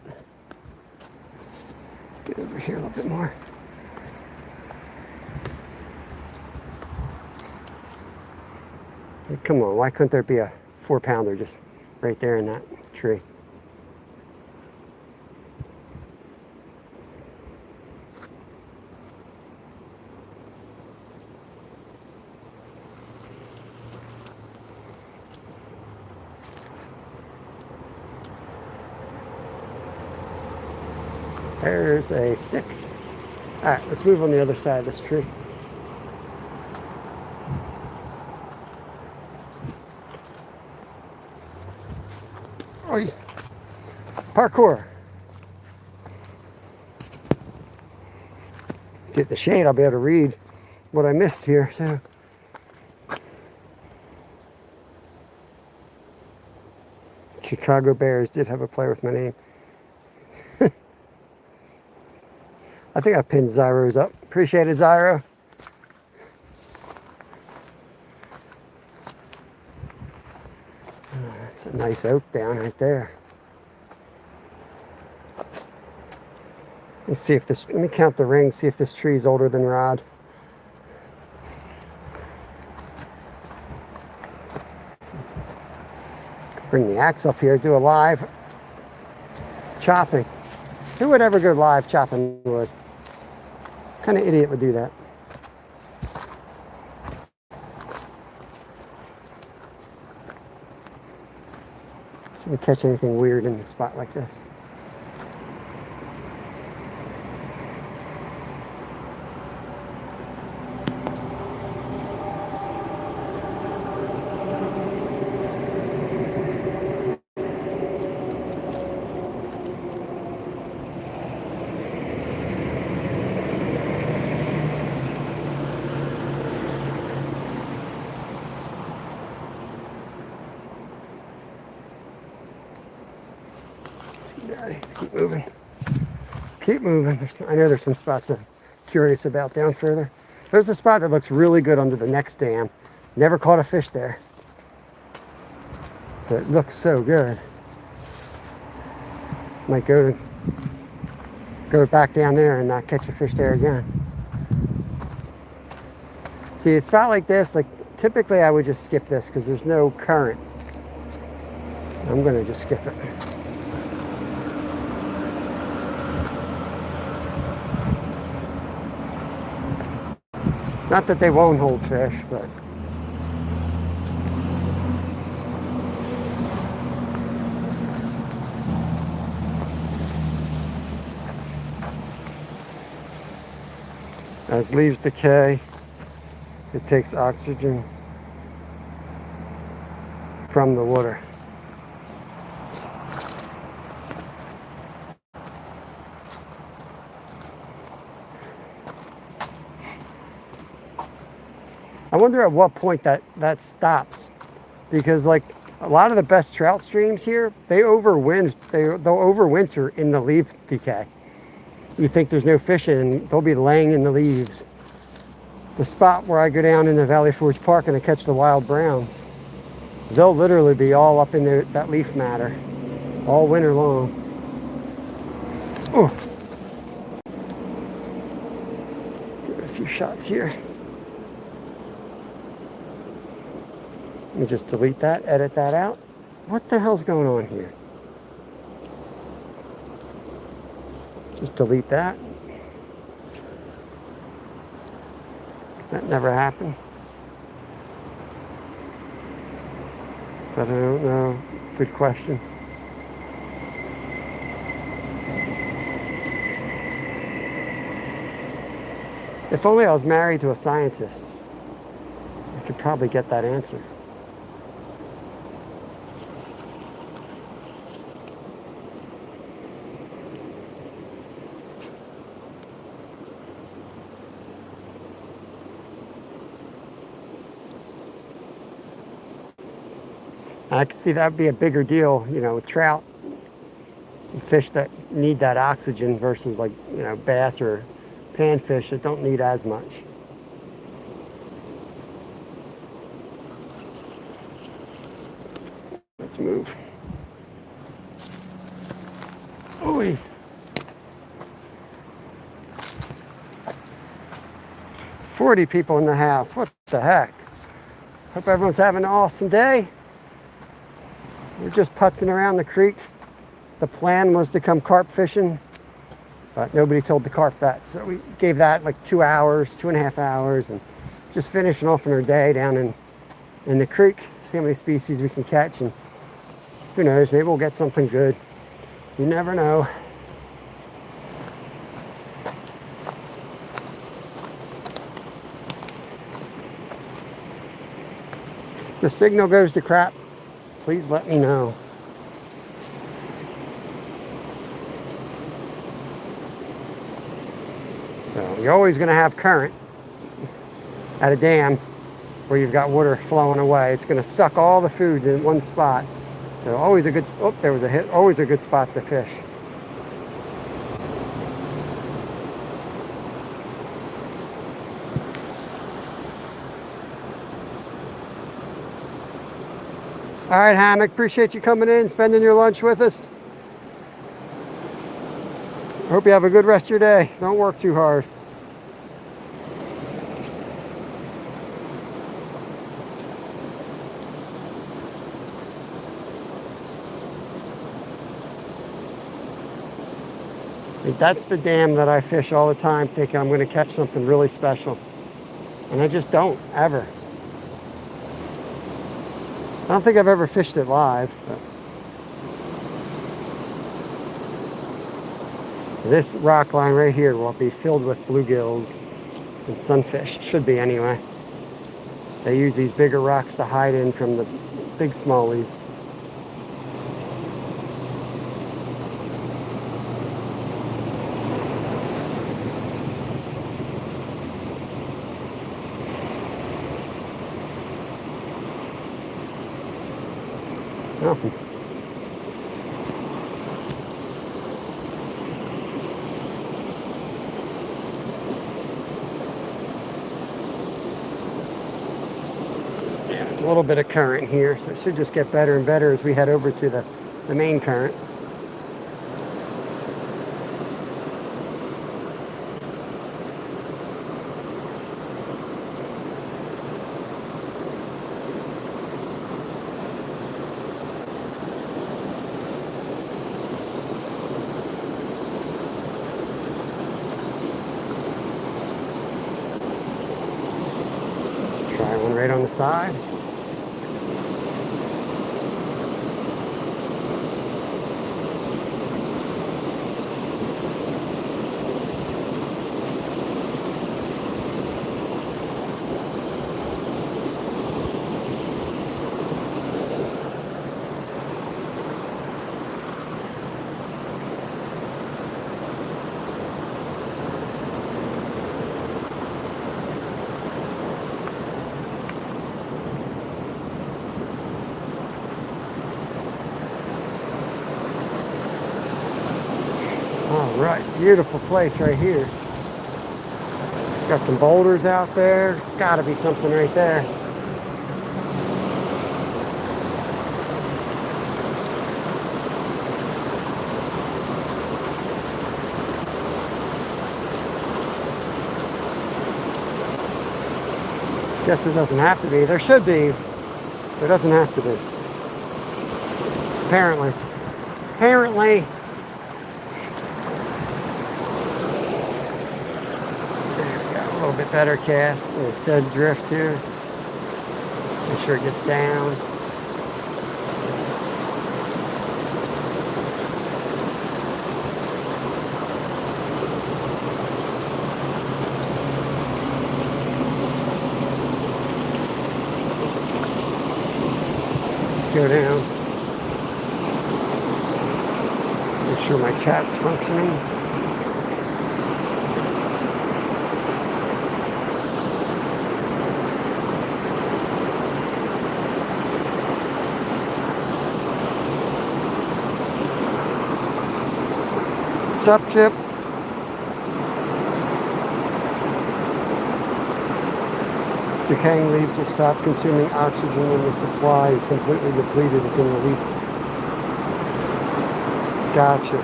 Get over here a little bit more. Hey, come on, why couldn't there be a 4-pounder just right there in that tree? There's a stick. All right, let's move on the other side of this tree. Oi. Parkour. Get the shade, I'll be able to read what I missed here. So, Chicago Bears did have a player with my name. I think I pinned Zyro's up. Appreciate it, Zyro. That's a nice oak down right there. Let's see if this, let me count the rings, see if this tree is older than Rod. Bring the axe up here, do a live chopping. Who would ever go live chopping wood? What kind of idiot would do that? See if we catch anything weird in a spot like this. Let's keep moving. Keep moving. I know there's some spots I'm curious about down further. There's a spot that looks really good under the next dam. Never caught a fish there. But it looks so good. Might go back down there and not catch a fish there again. See, a spot like this, like typically I would just skip this because there's no current. I'm gonna just skip it. Not that they won't hold fish, but as leaves decay, it takes oxygen from the water. I wonder at what point that stops, because like a lot of the best trout streams here, they'll overwinter in the leaf decay. You think there's no fish in, they'll be laying in the leaves. The spot where I go down in the Valley Forge Park and I catch the wild browns, they'll literally be all up in that leaf matter all winter long. Oh, give it a few shots here. Let me just delete that, edit that out. What the hell's going on here? Just delete that. That never happened. But I don't know. Good question. If only I was married to a scientist, I could probably get that answer. I could see that would be a bigger deal, you know, with trout, fish that need that oxygen versus like, you know, bass or panfish that don't need as much. Let's move. Ooh. 40 people in the house. What the heck? Hope everyone's having an awesome day. We're just putzing around the creek. The plan was to come carp fishing, but nobody told the carp that. So we gave that like 2 hours, 2.5 hours, and just finishing off in our day down in the creek. See how many species we can catch, and who knows, maybe we'll get something good. You never know. If the signal goes to crap, please let me know. So you're always going to have current at a dam where you've got water flowing away. It's going to suck all the food in one spot. So always a good, oh, there was a hit. Always a good spot to fish. All right, Hammock, appreciate you coming in, spending your lunch with us. Hope you have a good rest of your day. Don't work too hard. Like, that's the dam that I fish all the time thinking I'm going to catch something really special. And I just don't, ever. I don't think I've ever fished it live, but this rock line right here will be filled with bluegills and sunfish. Should be anyway. They use these bigger rocks to hide in from the big smallies. Nothing. A little bit of current here, so it should just get better and better as we head over to the main current. Let's try one right on the side. All right, beautiful place right here. It's got some boulders out there. There's got to be something right there. Guess it doesn't have to be. There should be. There doesn't have to be. Apparently. Apparently. A little bit better cast, a little dead drift here. Make sure it gets down. Let's go down. Make sure my cat's functioning. What's up, Chip? Decaying leaves will stop consuming oxygen and the supply is completely depleted within the leaf. Gotcha.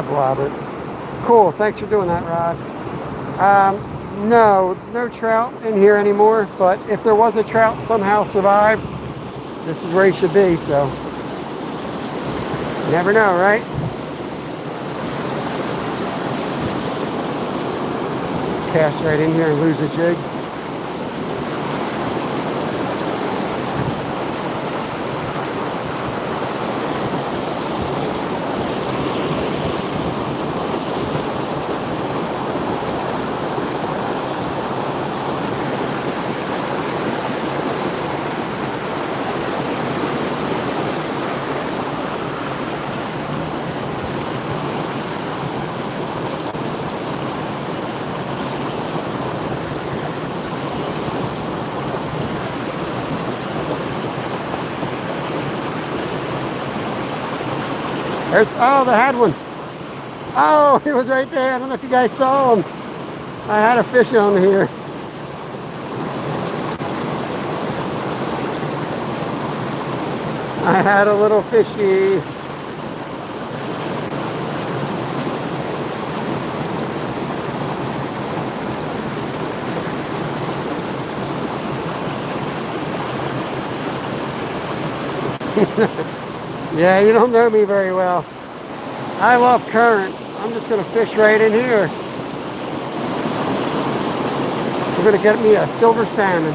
Blobber. Cool, thanks for doing that, Rod. No trout in here anymore, but if there was a trout somehow survived, this is where he should be, so you never know, right? Cast right in here and lose a jig. There's, oh, they had one. Oh, he was right there. I don't know if you guys saw him. I had a fish on here. I had a little fishy. Yeah, you don't know me very well. I love current. I'm just gonna fish right in here. We're gonna get me a silver salmon.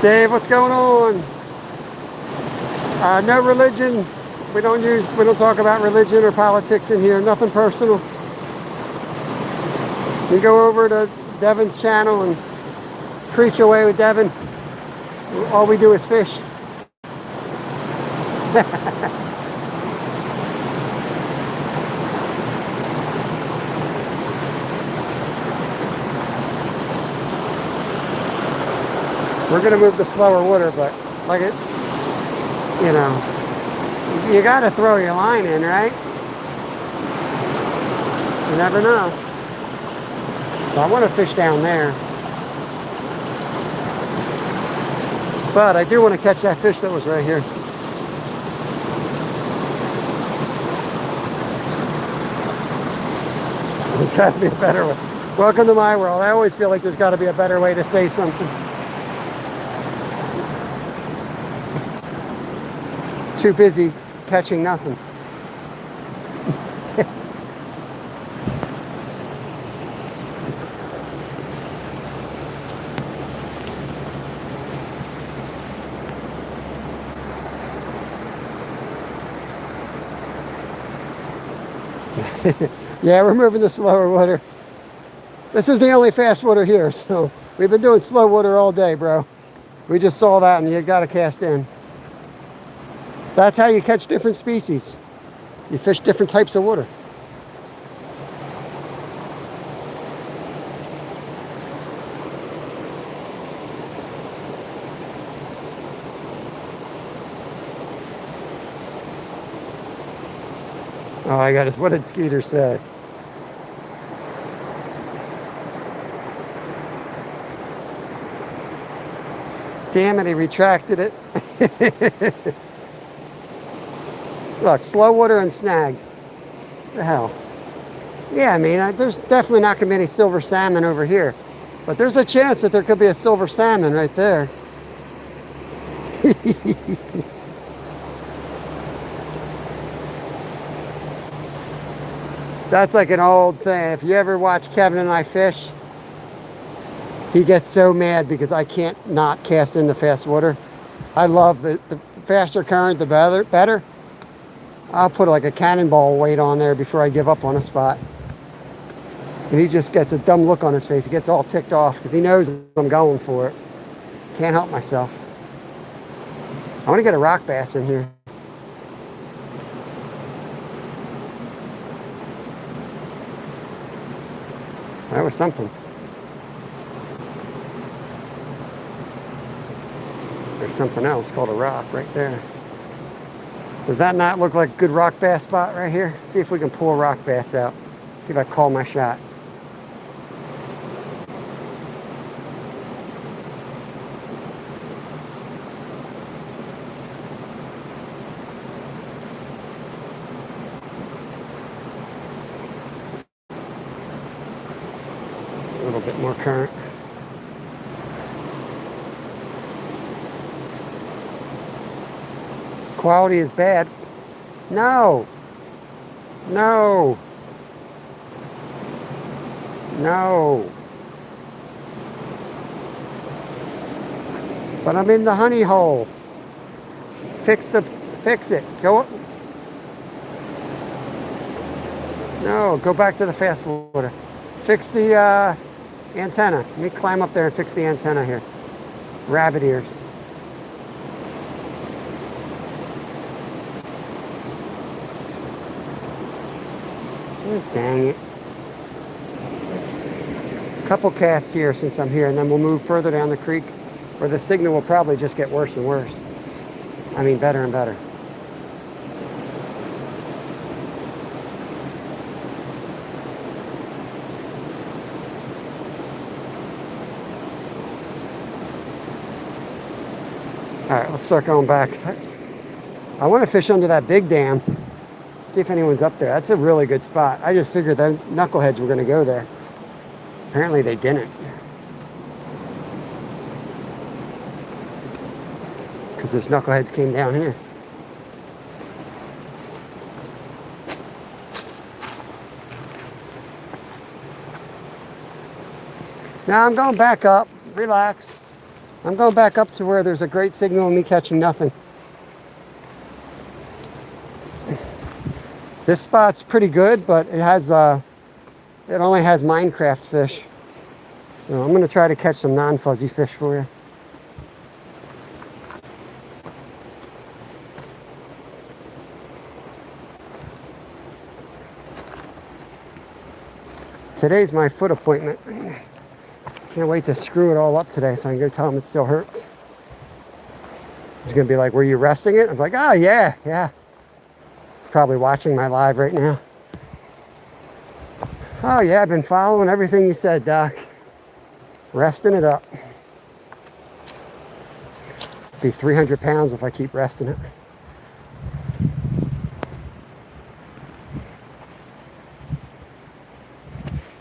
Dave, what's going on? No religion. We don't talk about religion or politics in here. Nothing personal. You go over to Devin's channel and preach away with Devin. All we do is fish. We're gonna move to slower water, but like it, you know, you gotta throw your line in, right? You never know. So I want to fish down there, but I do want to catch that fish that was right here. There's got to be a better way. Welcome to my world. I always feel like there's got to be a better way to say something. Too busy catching nothing. Yeah, we're moving to slower water. This is the only fast water here, so we've been doing slow water all day, bro. We just saw that and you got to cast in. That's how you catch different species. You fish different types of water. Oh, I got it. What did Skeeter say? Damn it, he retracted it. Look, slow water and snagged. The hell? Yeah, I mean, there's definitely not going to be any silver salmon over here. But there's a chance that there could be a silver salmon right there. That's like an old thing. If you ever watch Kevin and I fish, he gets so mad because I can't not cast in the fast water. I love the faster current, the better. I'll put like a cannonball weight on there before I give up on a spot. And he just gets a dumb look on his face. He gets all ticked off because he knows I'm going for it. Can't help myself. I want to get a rock bass in here. That was something. There's something else called a rock right there. Does that not look like a good rock bass spot right here? See if we can pull a rock bass out. See if I call my shot. A little bit more current. Quality is bad. No. No. No. But I'm in the honey hole. Fix it. Go up. No, go back to the fast water. Fix the antenna. Let me climb up there and fix the antenna here. Rabbit ears. Dang it. A couple casts here since I'm here, and then we'll move further down the creek where the signal will probably just get worse and worse. I mean, better and better. All right, let's start going back. I want to fish under that big dam. See if anyone's up there. That's a really good spot. I just figured that knuckleheads were going to go there. Apparently they didn't. Because those knuckleheads came down here. Now I'm going back up. Relax. I'm going back up to where there's a great signal and me catching nothing. This spot's pretty good, but it has it only has Minecraft fish. So I'm gonna try to catch some non-fuzzy fish for you. Today's my foot appointment. Can't wait to screw it all up today so I can go tell him it still hurts. He's gonna be like, were you resting it? I'm like, oh yeah. He's probably watching my live right now. Oh yeah, I've been following everything you said, Doc. Resting it up. Be 300 pounds if I keep resting it.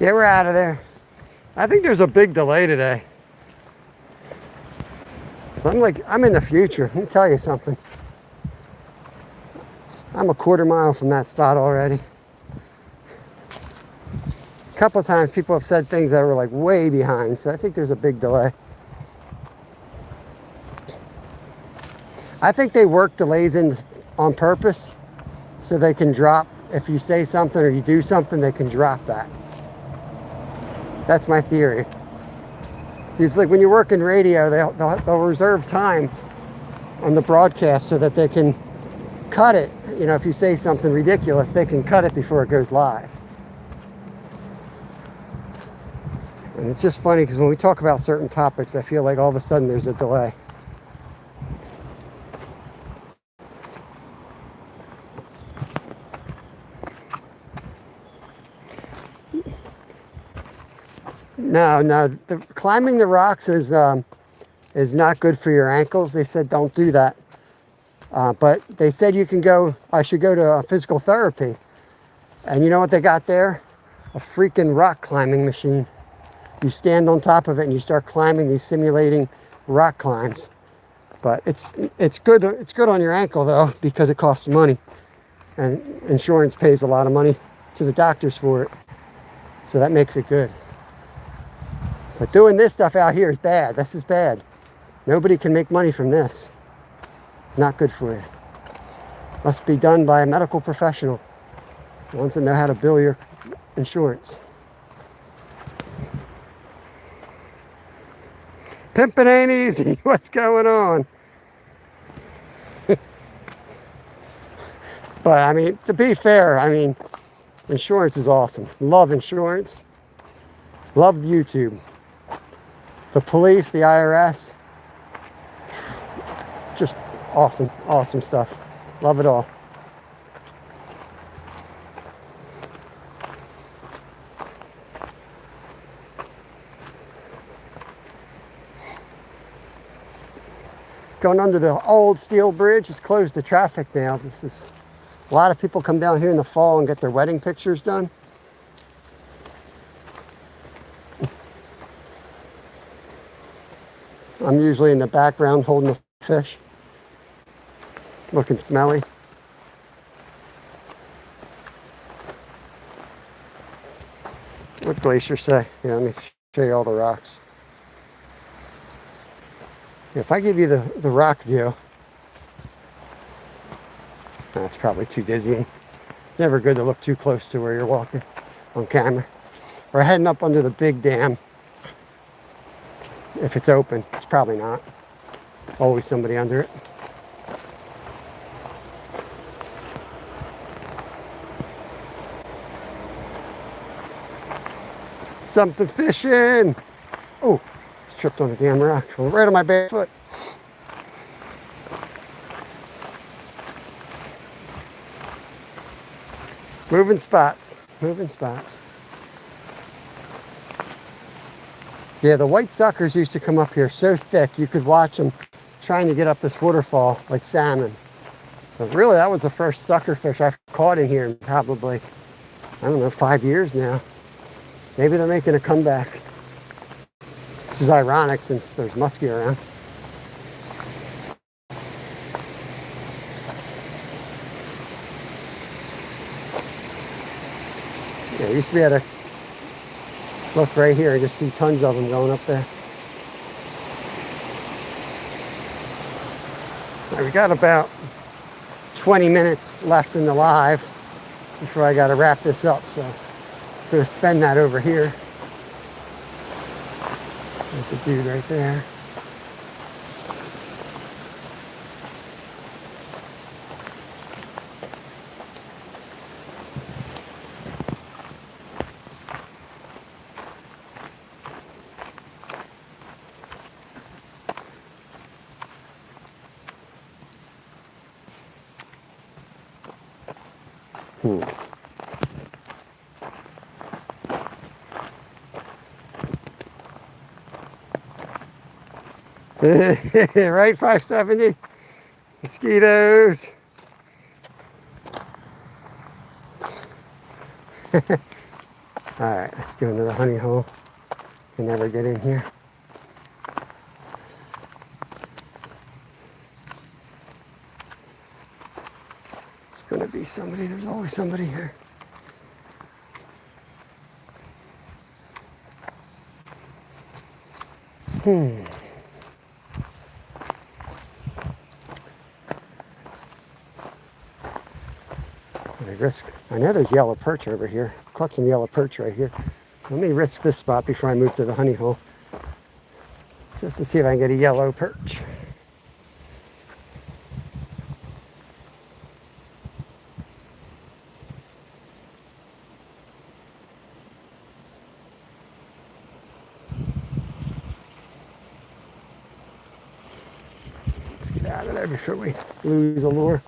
Yeah, we're out of there. I think there's a big delay today. So I'm in the future. Let me tell you something. I'm a quarter mile from that spot already. A couple of times people have said things that were like way behind, so I think there's a big delay. I think they work delays in on purpose so they can drop, if you say something or you do something, they can drop that. That's my theory. It's like when you work in radio, they'll reserve time on the broadcast so that they can cut it. You know, if you say something ridiculous, they can cut it before it goes live. And it's just funny because when we talk about certain topics, I feel like all of a sudden there's a delay. No, climbing the rocks is not good for your ankles. They said don't do that. But they said I should go to physical therapy. And you know what they got there? A freaking rock climbing machine. You stand on top of it and you start climbing these simulating rock climbs. But it's good on your ankle though, because it costs money. And insurance pays a lot of money to the doctors for it. So that makes it good. But doing this stuff out here is bad. This is bad. Nobody can make money from this. It's not good for you. Must be done by a medical professional. Ones that know how to bill your insurance. Pimping ain't easy. What's going on? But I mean, to be fair, I mean, insurance is awesome. Love insurance. Love YouTube. The police, the IRS. Just awesome, awesome stuff. Love it all. Going under the old steel bridge. It's closed to traffic now. A lot of people come down here in the fall and get their wedding pictures done. I'm usually in the background holding the fish. Looking smelly. What glacier say? Yeah, let me show you all the rocks. If I give you the rock view, that's probably too dizzying. Never good to look too close to where you're walking on camera. We're heading up under the big dam. If it's open, it's probably not. Always somebody under it. Something fishing. Oh, just tripped on a damn rock. Right on my bare foot. Moving spots. Moving spots. Yeah, the white suckers used to come up here so thick you could watch them trying to get up this waterfall like salmon. So really, that was the first sucker fish I've caught in here in probably, I don't know, 5 years now. Maybe they're making a comeback. Which is ironic since there's muskie around. Yeah, used to be able to look right here and just see tons of them going up there. All right, we got about 20 minutes left in the live before I got to wrap this up, so I'm going to spend that over here. There's a dude right there. Right, 570 mosquitoes. All right, let's go into the honey hole. Can never get in here. It's gonna be somebody. There's always somebody here. I know there's yellow perch over here. I've caught some yellow perch right here. So let me risk this spot before I move to the honey hole, just to see if I can get a yellow perch. Let's get out of there before we lose a lure.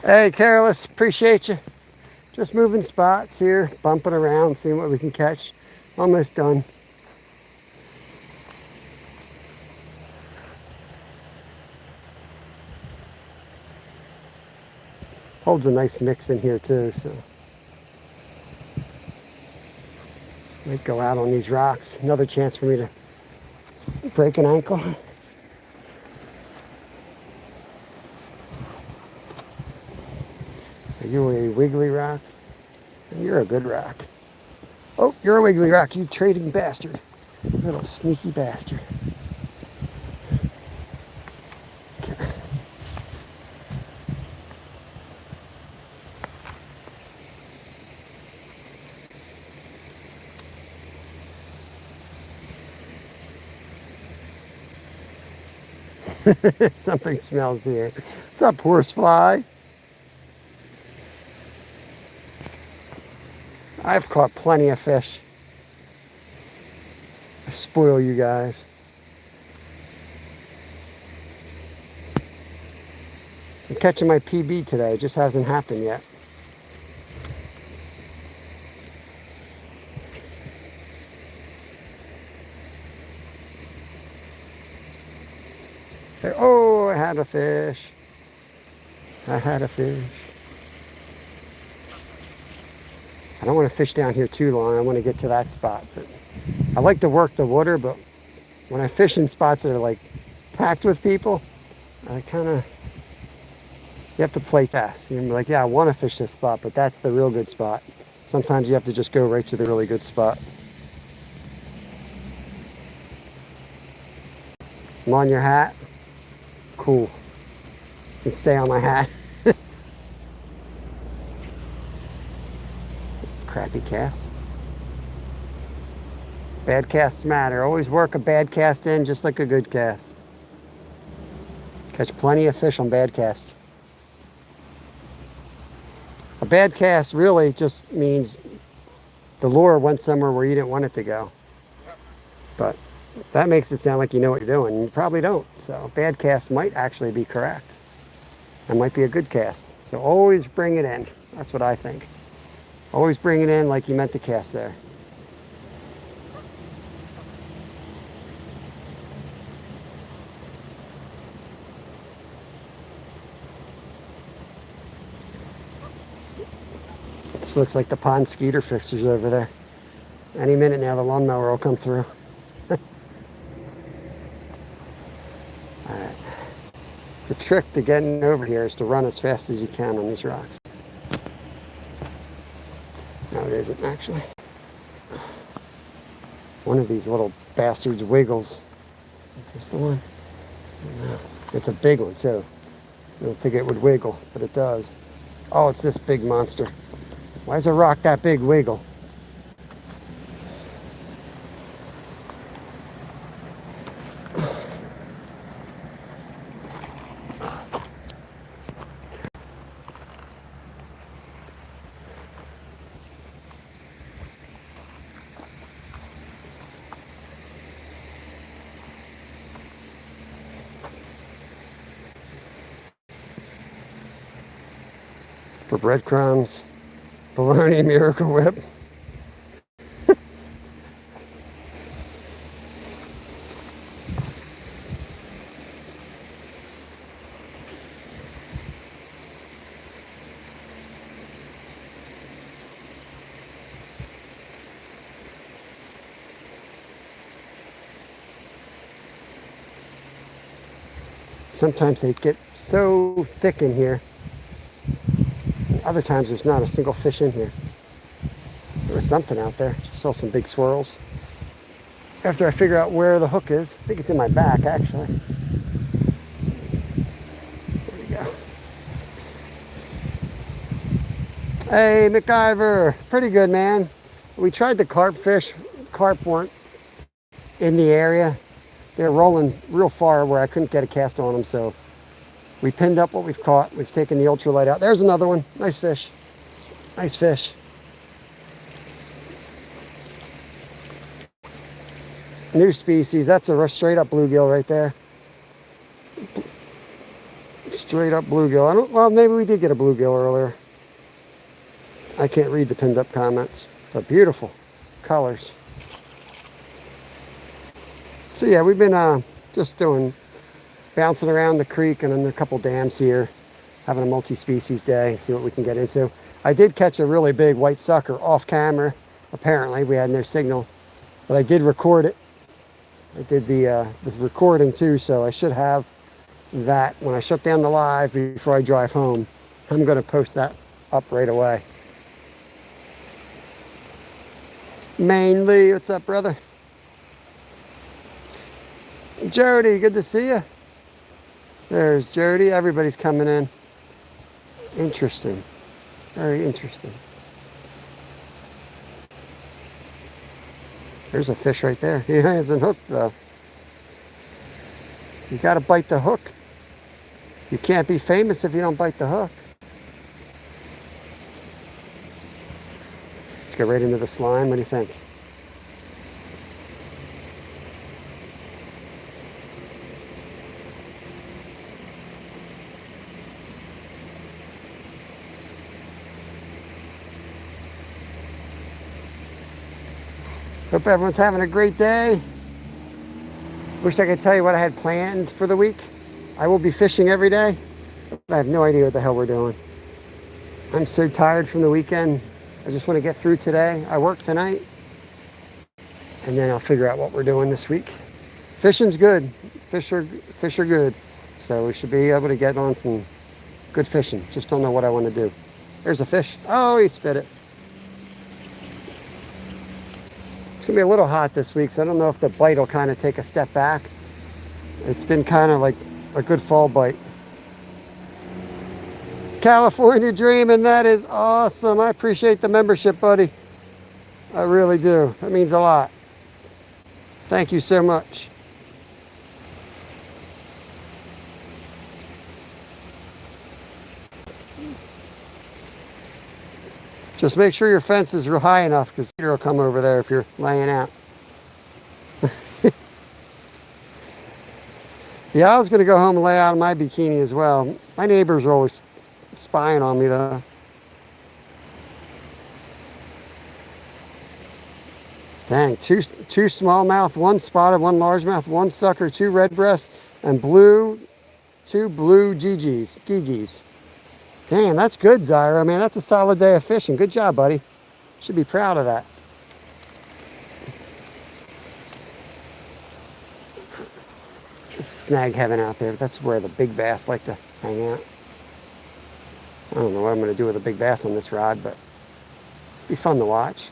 Hey, Careless, appreciate you. Just moving spots here, bumping around, seeing what we can catch. Almost done. Holds a nice mix in here too, so. Might go out on these rocks. Another chance for me to break an ankle. Are you a wiggly rock? You're a good rock. Oh, you're a wiggly rock, you trading bastard. Little sneaky bastard. Okay. Something smells here. What's up, horsefly? I've caught plenty of fish. I spoil you guys. I'm catching my PB today. It just hasn't happened yet. Oh, I had a fish. I had a fish. I don't want to fish down here too long. I want to get to that spot. But I like to work the water, but when I fish in spots that are like packed with people, I kind of, you have to play fast. You're like, yeah, I want to fish this spot, but that's the real good spot. Sometimes you have to just go right to the really good spot. I'm on your hat. Cool. You can stay on my hat. Crappy cast. Bad casts matter. Always work a bad cast in just like a good cast. Catch plenty of fish on bad casts. A bad cast really just means the lure went somewhere where you didn't want it to go. But that makes it sound like you know what you're doing. You probably don't. So a bad cast might actually be correct. That might be a good cast. So always bring it in. That's what I think. Always bring it in like you meant to cast there. This looks like the pond skeeter fixers over there. Any minute now the lawnmower will come through. Alright. The trick to getting over here is to run as fast as you can on these rocks. No, it isn't actually. One of these little bastards wiggles. Is this the one? No. It's a big one too. I don't think it would wiggle, but it does. Oh, it's this big monster. Why is a rock that big wiggle? For breadcrumbs, bologna Miracle Whip. Sometimes they get so thick in here. Other times there's not a single fish in here. There was something out there. Just saw some big swirls. After I figure out where the hook is, I think it's in my back actually. There we go. Hey, MacGyver, pretty good, man. We tried the carp fish. Carp weren't in the area. They're rolling real far where I couldn't get a cast on them, so we pinned up what we've caught. We've taken the ultralight out. There's another one. Nice fish. Nice fish. New species. That's a straight up bluegill right there. Straight up bluegill. Well, maybe we did get a bluegill earlier. I can't read the pinned up comments, but beautiful colors. So yeah, we've been just bouncing around the creek and in a couple dams here, having a multi-species day, see what we can get into. I did catch a really big white sucker off camera. Apparently, we had no signal, but I did record it. I did the recording too, so I should have that when I shut down the live before I drive home. I'm going to post that up right away. Mainly, what's up, brother? Jody, good to see you. There's Jody. Everybody's coming in. Interesting. Very interesting. There's a fish right there. He hasn't hooked though. You got to bite the hook. You can't be famous if you don't bite the hook. Let's get right into the slime. What do you think? Hope everyone's having a great day. Wish I could tell you what I had planned for the week. I will be fishing every day, but I have no idea what the hell we're doing. I'm so tired from the weekend. I just want to get through today. I work tonight, and then I'll figure out what we're doing this week. Fishing's good. Fish are good. So we should be able to get on some good fishing. Just don't know what I want to do. There's a fish. Oh, he spit it. It's going to be a little hot this week, so I don't know if the bite will kind of take a step back. It's been kind of like a good fall bite. California Dreaming, that is awesome. I appreciate the membership, buddy. I really do. That means a lot. Thank you so much. Just make sure your fence is real high enough because Peter will come over there if you're laying out. Yeah, I was going to go home and lay out in my bikini as well. My neighbors are always spying on me, though. Dang, two smallmouth, one spotted, one largemouth, one sucker, two redbreast, and two blue Gigis. Damn, that's good, Zyra. Man, that's a solid day of fishing. Good job, buddy. Should be proud of that. It's snag heaven out there. That's where the big bass like to hang out. I don't know what I'm going to do with a big bass on this rod, but it'd be fun to watch.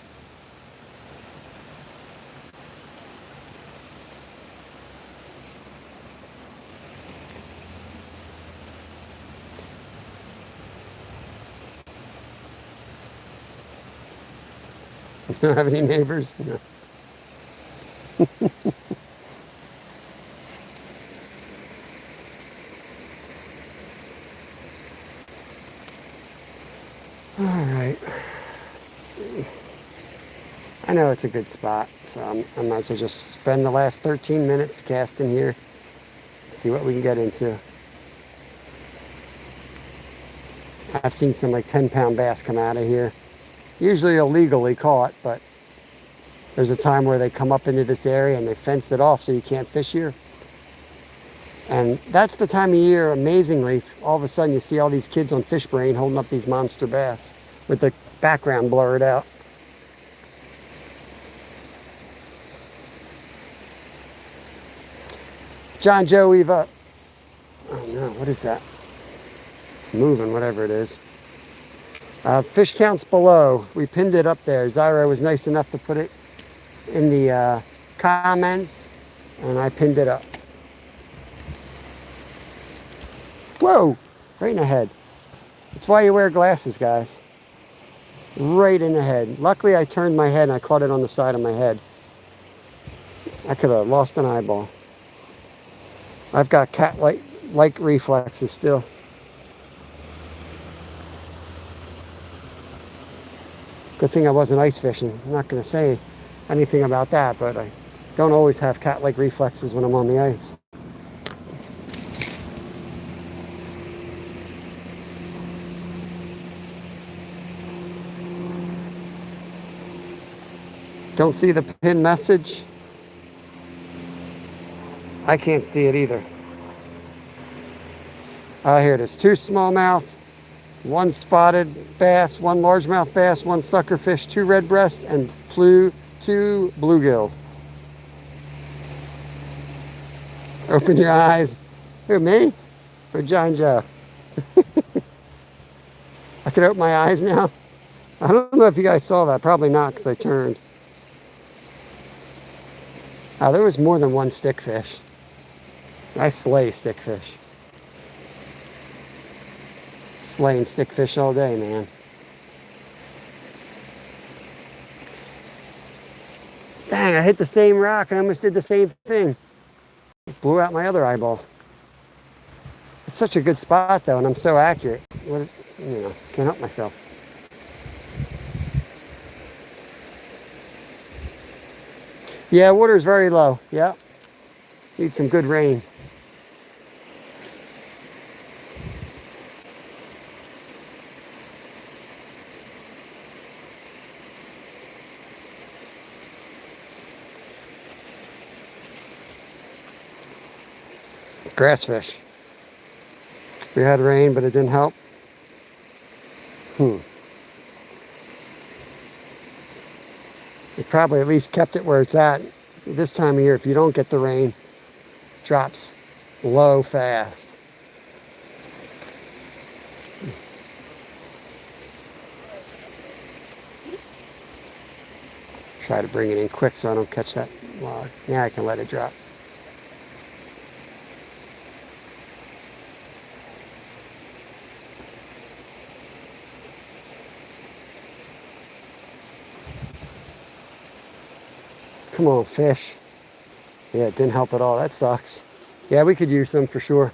You don't have any neighbors? No. All right. Let's see. I know it's a good spot, so I might as well just spend the last 13 minutes casting here. See what we can get into. I've seen some like 10-pound bass come out of here. Usually illegally caught, but there's a time where they come up into this area and they fence it off so you can't fish here. And that's the time of year, amazingly, all of a sudden you see all these kids on Fish Brain holding up these monster bass with the background blurred out. John Joe, we've oh no, what is that? It's moving, whatever it is. Fish counts below. We pinned it up there. Zyra was nice enough to put it in the comments, and I pinned it up. Whoa, right in the head. That's why you wear glasses, guys. Right in the head. Luckily, I turned my head and I caught it on the side of my head. I could have lost an eyeball. I've got cat-like reflexes still. Good thing I wasn't ice fishing. I'm not going to say anything about that, but I don't always have cat-like reflexes when I'm on the ice. Don't see the pin message. I can't see it either. Here it is. 2 smallmouth, 1 spotted bass, 1 largemouth bass, 1 suckerfish, 2 redbreast, and 2 bluegill. Open your eyes. Who, me? Or John Joe? I can open my eyes now. I don't know if you guys saw that. Probably not, because I turned. There was more than 1 stickfish. I slay stickfish. Slaying stickfish all day, man. Dang, I hit the same rock and I almost did the same thing. Blew out my other eyeball. It's such a good spot, though, and I'm so accurate. Can't help myself. Yeah, water's very low. Yeah. Need some good rain. Grass fish. We had rain, but it didn't help. It probably at least kept it where it's at. This time of year, if you don't get the rain, it drops low fast. Try to bring it in quick so I don't catch that log. Yeah, I can let it drop. Come on, fish. Yeah, it didn't help at all. That sucks. Yeah, we could use some for sure.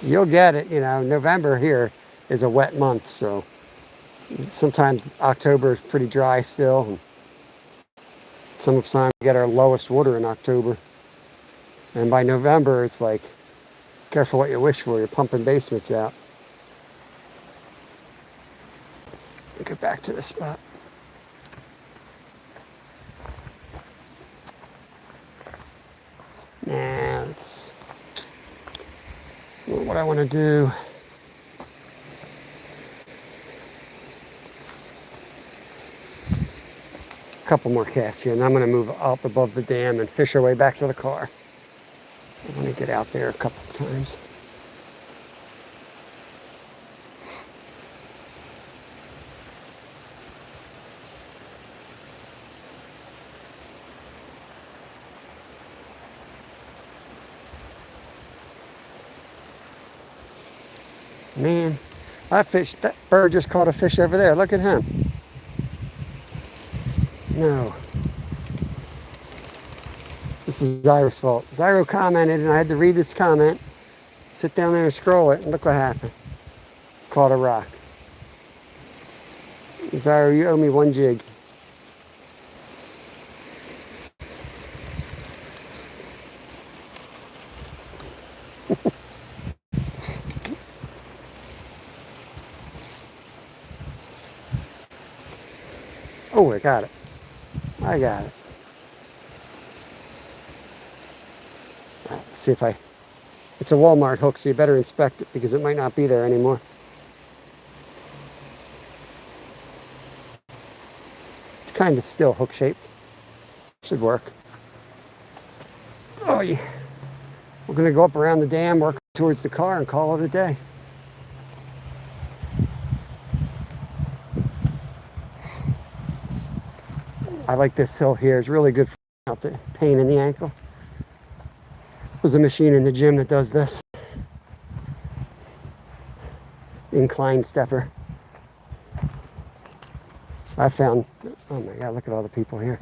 You'll get it, November here is a wet month, so sometimes October is pretty dry still. Some of the time we get our lowest water in October. And by November, it's like, careful what you wish for. You're pumping basements out. Get back to the spot. Now, it's what I want to do. A couple more casts here, and I'm going to move up above the dam and fish our way back to the car. I want to get out there a couple of times. Man, that bird just caught a fish over there. Look at him. No. This is Zyro's fault. Zyro commented and I had to read this comment. Sit down there and scroll it and look what happened. Caught a rock. Zyro, you owe me 1 jig. Oh, I got it. I got it. Let's see if it's a Walmart hook, so you better inspect it because it might not be there anymore. It's kind of still hook shaped. Should work. Oh, yeah. We're going to go up around the dam, work towards the car, and call it a day. I like this hill here. It's really good for out the pain in the ankle. There's a machine in the gym that does this. Incline stepper. I found, oh my God, look at all the people here.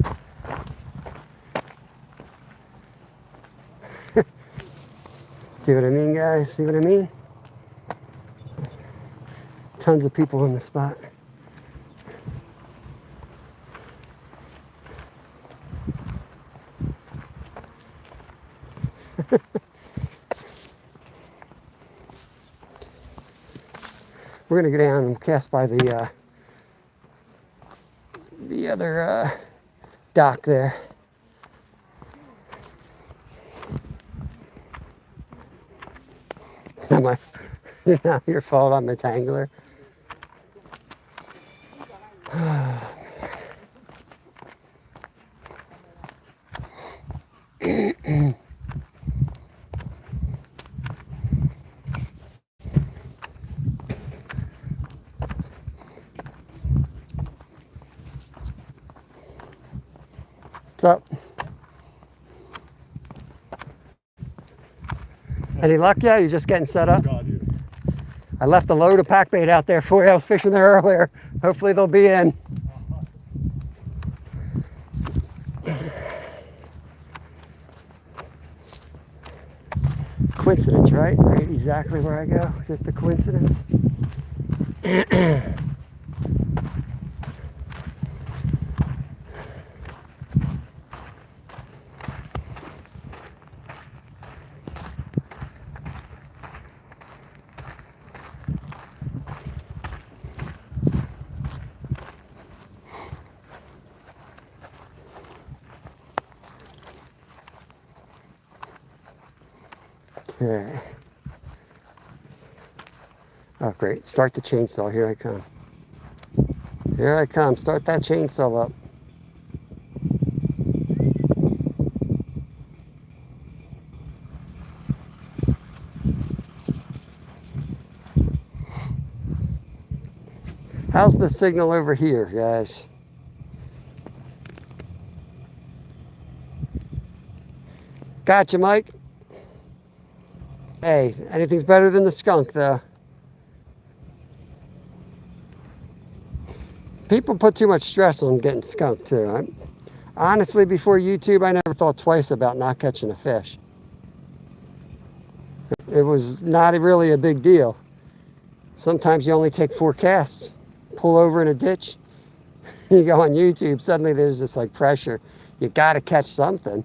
See what I mean, guys? See what I mean? Tons of people in the spot. We're gonna go down and cast by the other dock there. Not your fault, I'm a tangler. What's up? Any luck yet? You're just getting set up? I left a load of pack bait out there for you. I was fishing there earlier. Hopefully they'll be in. Coincidence, right? Right exactly where I go. Just a coincidence. Okay. Oh, great. Start the chainsaw. Here I come. Here I come. Start that chainsaw up. How's the signal over here, guys? Gotcha, Mike. Hey, anything's better than the skunk, though. People put too much stress on getting skunked, too. Honestly, before YouTube, I never thought twice about not catching a fish. It was not really a big deal. Sometimes you only take 4 casts, pull over in a ditch, you go on YouTube, suddenly there's this like pressure. You got to catch something.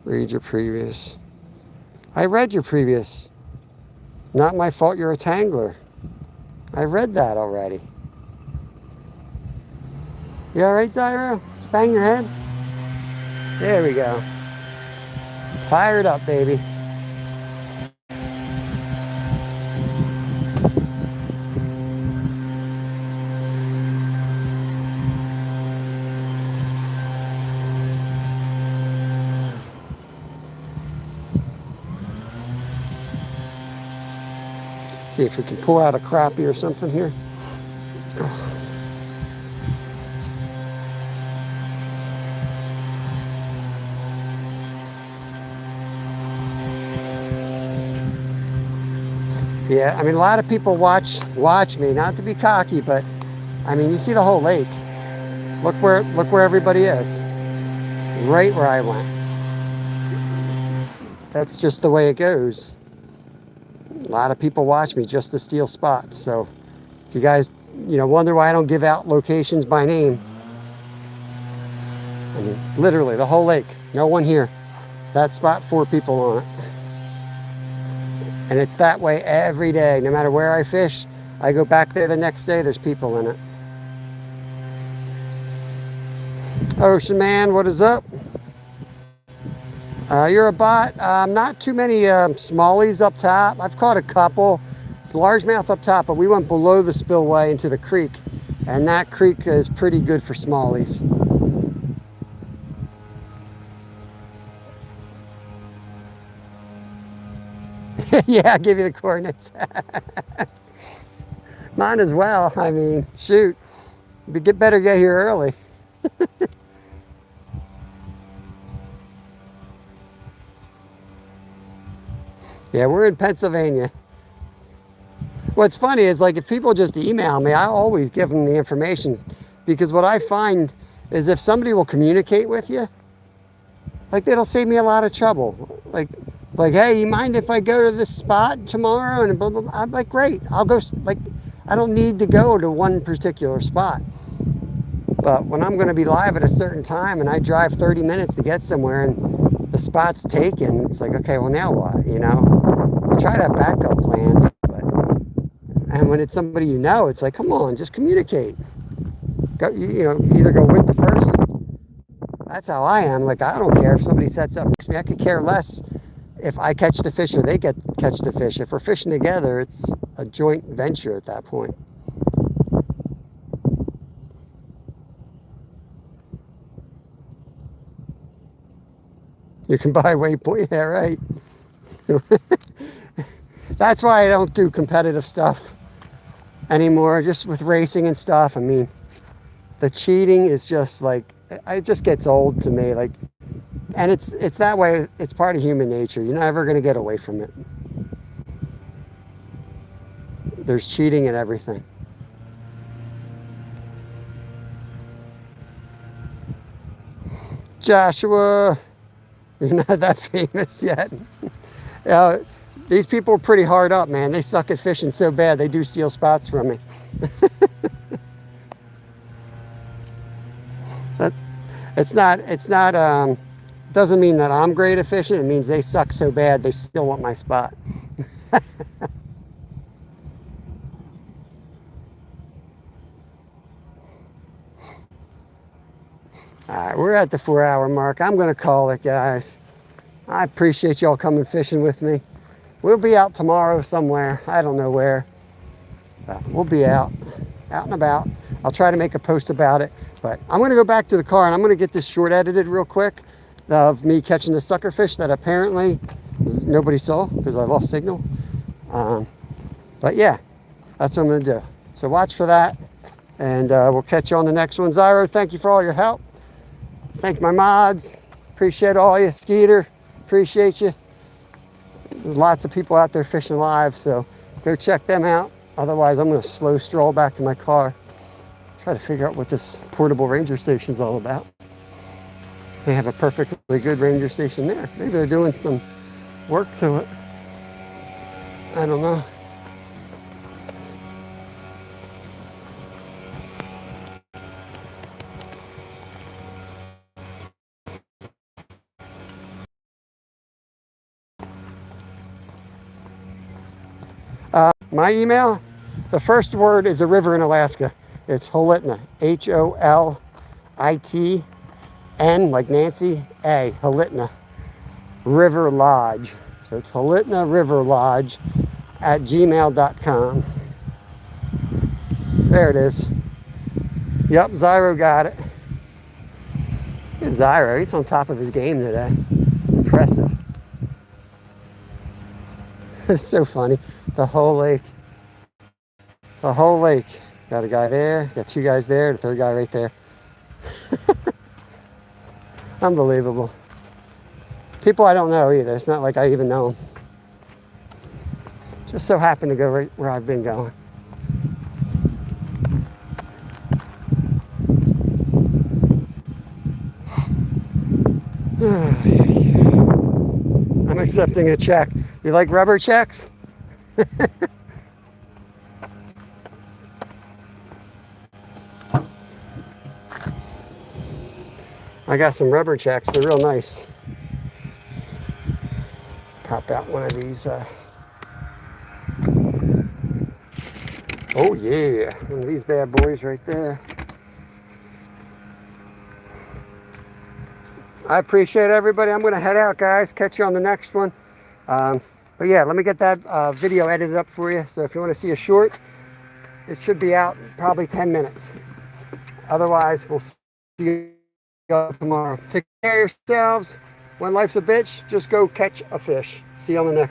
Read your previous. I read your previous. Not my fault you're a tangler. I read that already. You alright, Zyro? Bang your head? There we go. Fired up, baby. See if we can pull out a crappie or something here. Yeah, I mean, a lot of people watch me, not to be cocky, but I mean, you see the whole lake. Look where everybody is. Right where I went. That's just the way it goes. A lot of people watch me just to steal spots. So if you guys, wonder why I don't give out locations by name. I mean, literally the whole lake. No one here. That spot, 4 people on it. And it's that way every day. No matter where I fish, I go back there the next day, there's people in it. Ocean Man, what is up? You're a bot. Not too many smallies up top. I've caught a couple. It's largemouth up top, but we went below the spillway into the creek. And that creek is pretty good for smallies. Yeah, I'll give you the coordinates. Mine as well. I mean, shoot. Better get here early. Yeah, we're in Pennsylvania. What's funny is, like, if people just email me, I always give them the information, because what I find is if somebody will communicate with you, like, it'll save me a lot of trouble. Like, hey, you mind if I go to this spot tomorrow? And blah, blah, blah. I'm like, great. I'll go. Like, I don't need to go to one particular spot. But when I'm going to be live at a certain time and I drive 30 minutes to get somewhere and the spot's taken, it's like, okay, well, now what? I try to have backup plans. And when it's somebody it's like, come on, just communicate. Go, either go with the person. That's how I am. Like, I don't care if somebody sets up next to me. I could care less if I catch the fish or they catch the fish. If we're fishing together, it's a joint venture at that point. You can buy waypoint. Yeah, right. That's why I don't do competitive stuff anymore, just with racing and stuff. I mean, the cheating is just like, it just gets old to me. Like, and it's that way. It's part of human nature. You're never going to get away from it. There's cheating in everything. Joshua, you're not that famous yet. These people are pretty hard up, man. They suck at fishing so bad, they do steal spots from me. Doesn't mean that I'm great at fishing. It means they suck so bad, they still want my spot. All right, we're at the 4-hour mark. I'm going to call it, guys. I appreciate y'all coming fishing with me. We'll be out tomorrow somewhere. I don't know where. But we'll be out and about. I'll try to make a post about it. But I'm going to go back to the car and I'm going to get this short edited real quick of me catching the sucker fish that apparently nobody saw because I lost signal. But yeah, that's what I'm going to do. So watch for that. And we'll catch you on the next one. Zyro, thank you for all your help. Thank my mods. Appreciate all you. Skeeter, appreciate you. There's lots of people out there fishing live, so go check them out. Otherwise, I'm going to slow stroll back to my car. Try to figure out what this portable ranger station is all about. They have a perfectly good ranger station there. Maybe they're doing some work to it. I don't know. My email, the first word is a river in Alaska. It's Holitna, Holitn, like Nancy, A, Holitna, River Lodge. So it's Holitna River Lodge at gmail.com. There it is. Yep, Zyro got it. Look at Zyro, he's on top of his game today. Impressive. It's so funny. The whole lake. The whole lake. Got a guy there, got two guys there, the third guy right there. Unbelievable. People I don't know either. It's not like I even know them. Just so happen to go right where I've been going. I'm accepting a check. You like rubber checks? I got some rubber checks. They're real nice. Pop out one of these. Oh yeah, one of these bad boys right there. I appreciate everybody. I'm going to head out, guys. Catch you on the next one. But yeah, let me get that video edited up for you. So if you want to see a short, it should be out in probably 10 minutes. Otherwise, we'll see you tomorrow. Take care of yourselves. When life's a bitch, just go catch a fish. See you on the next one.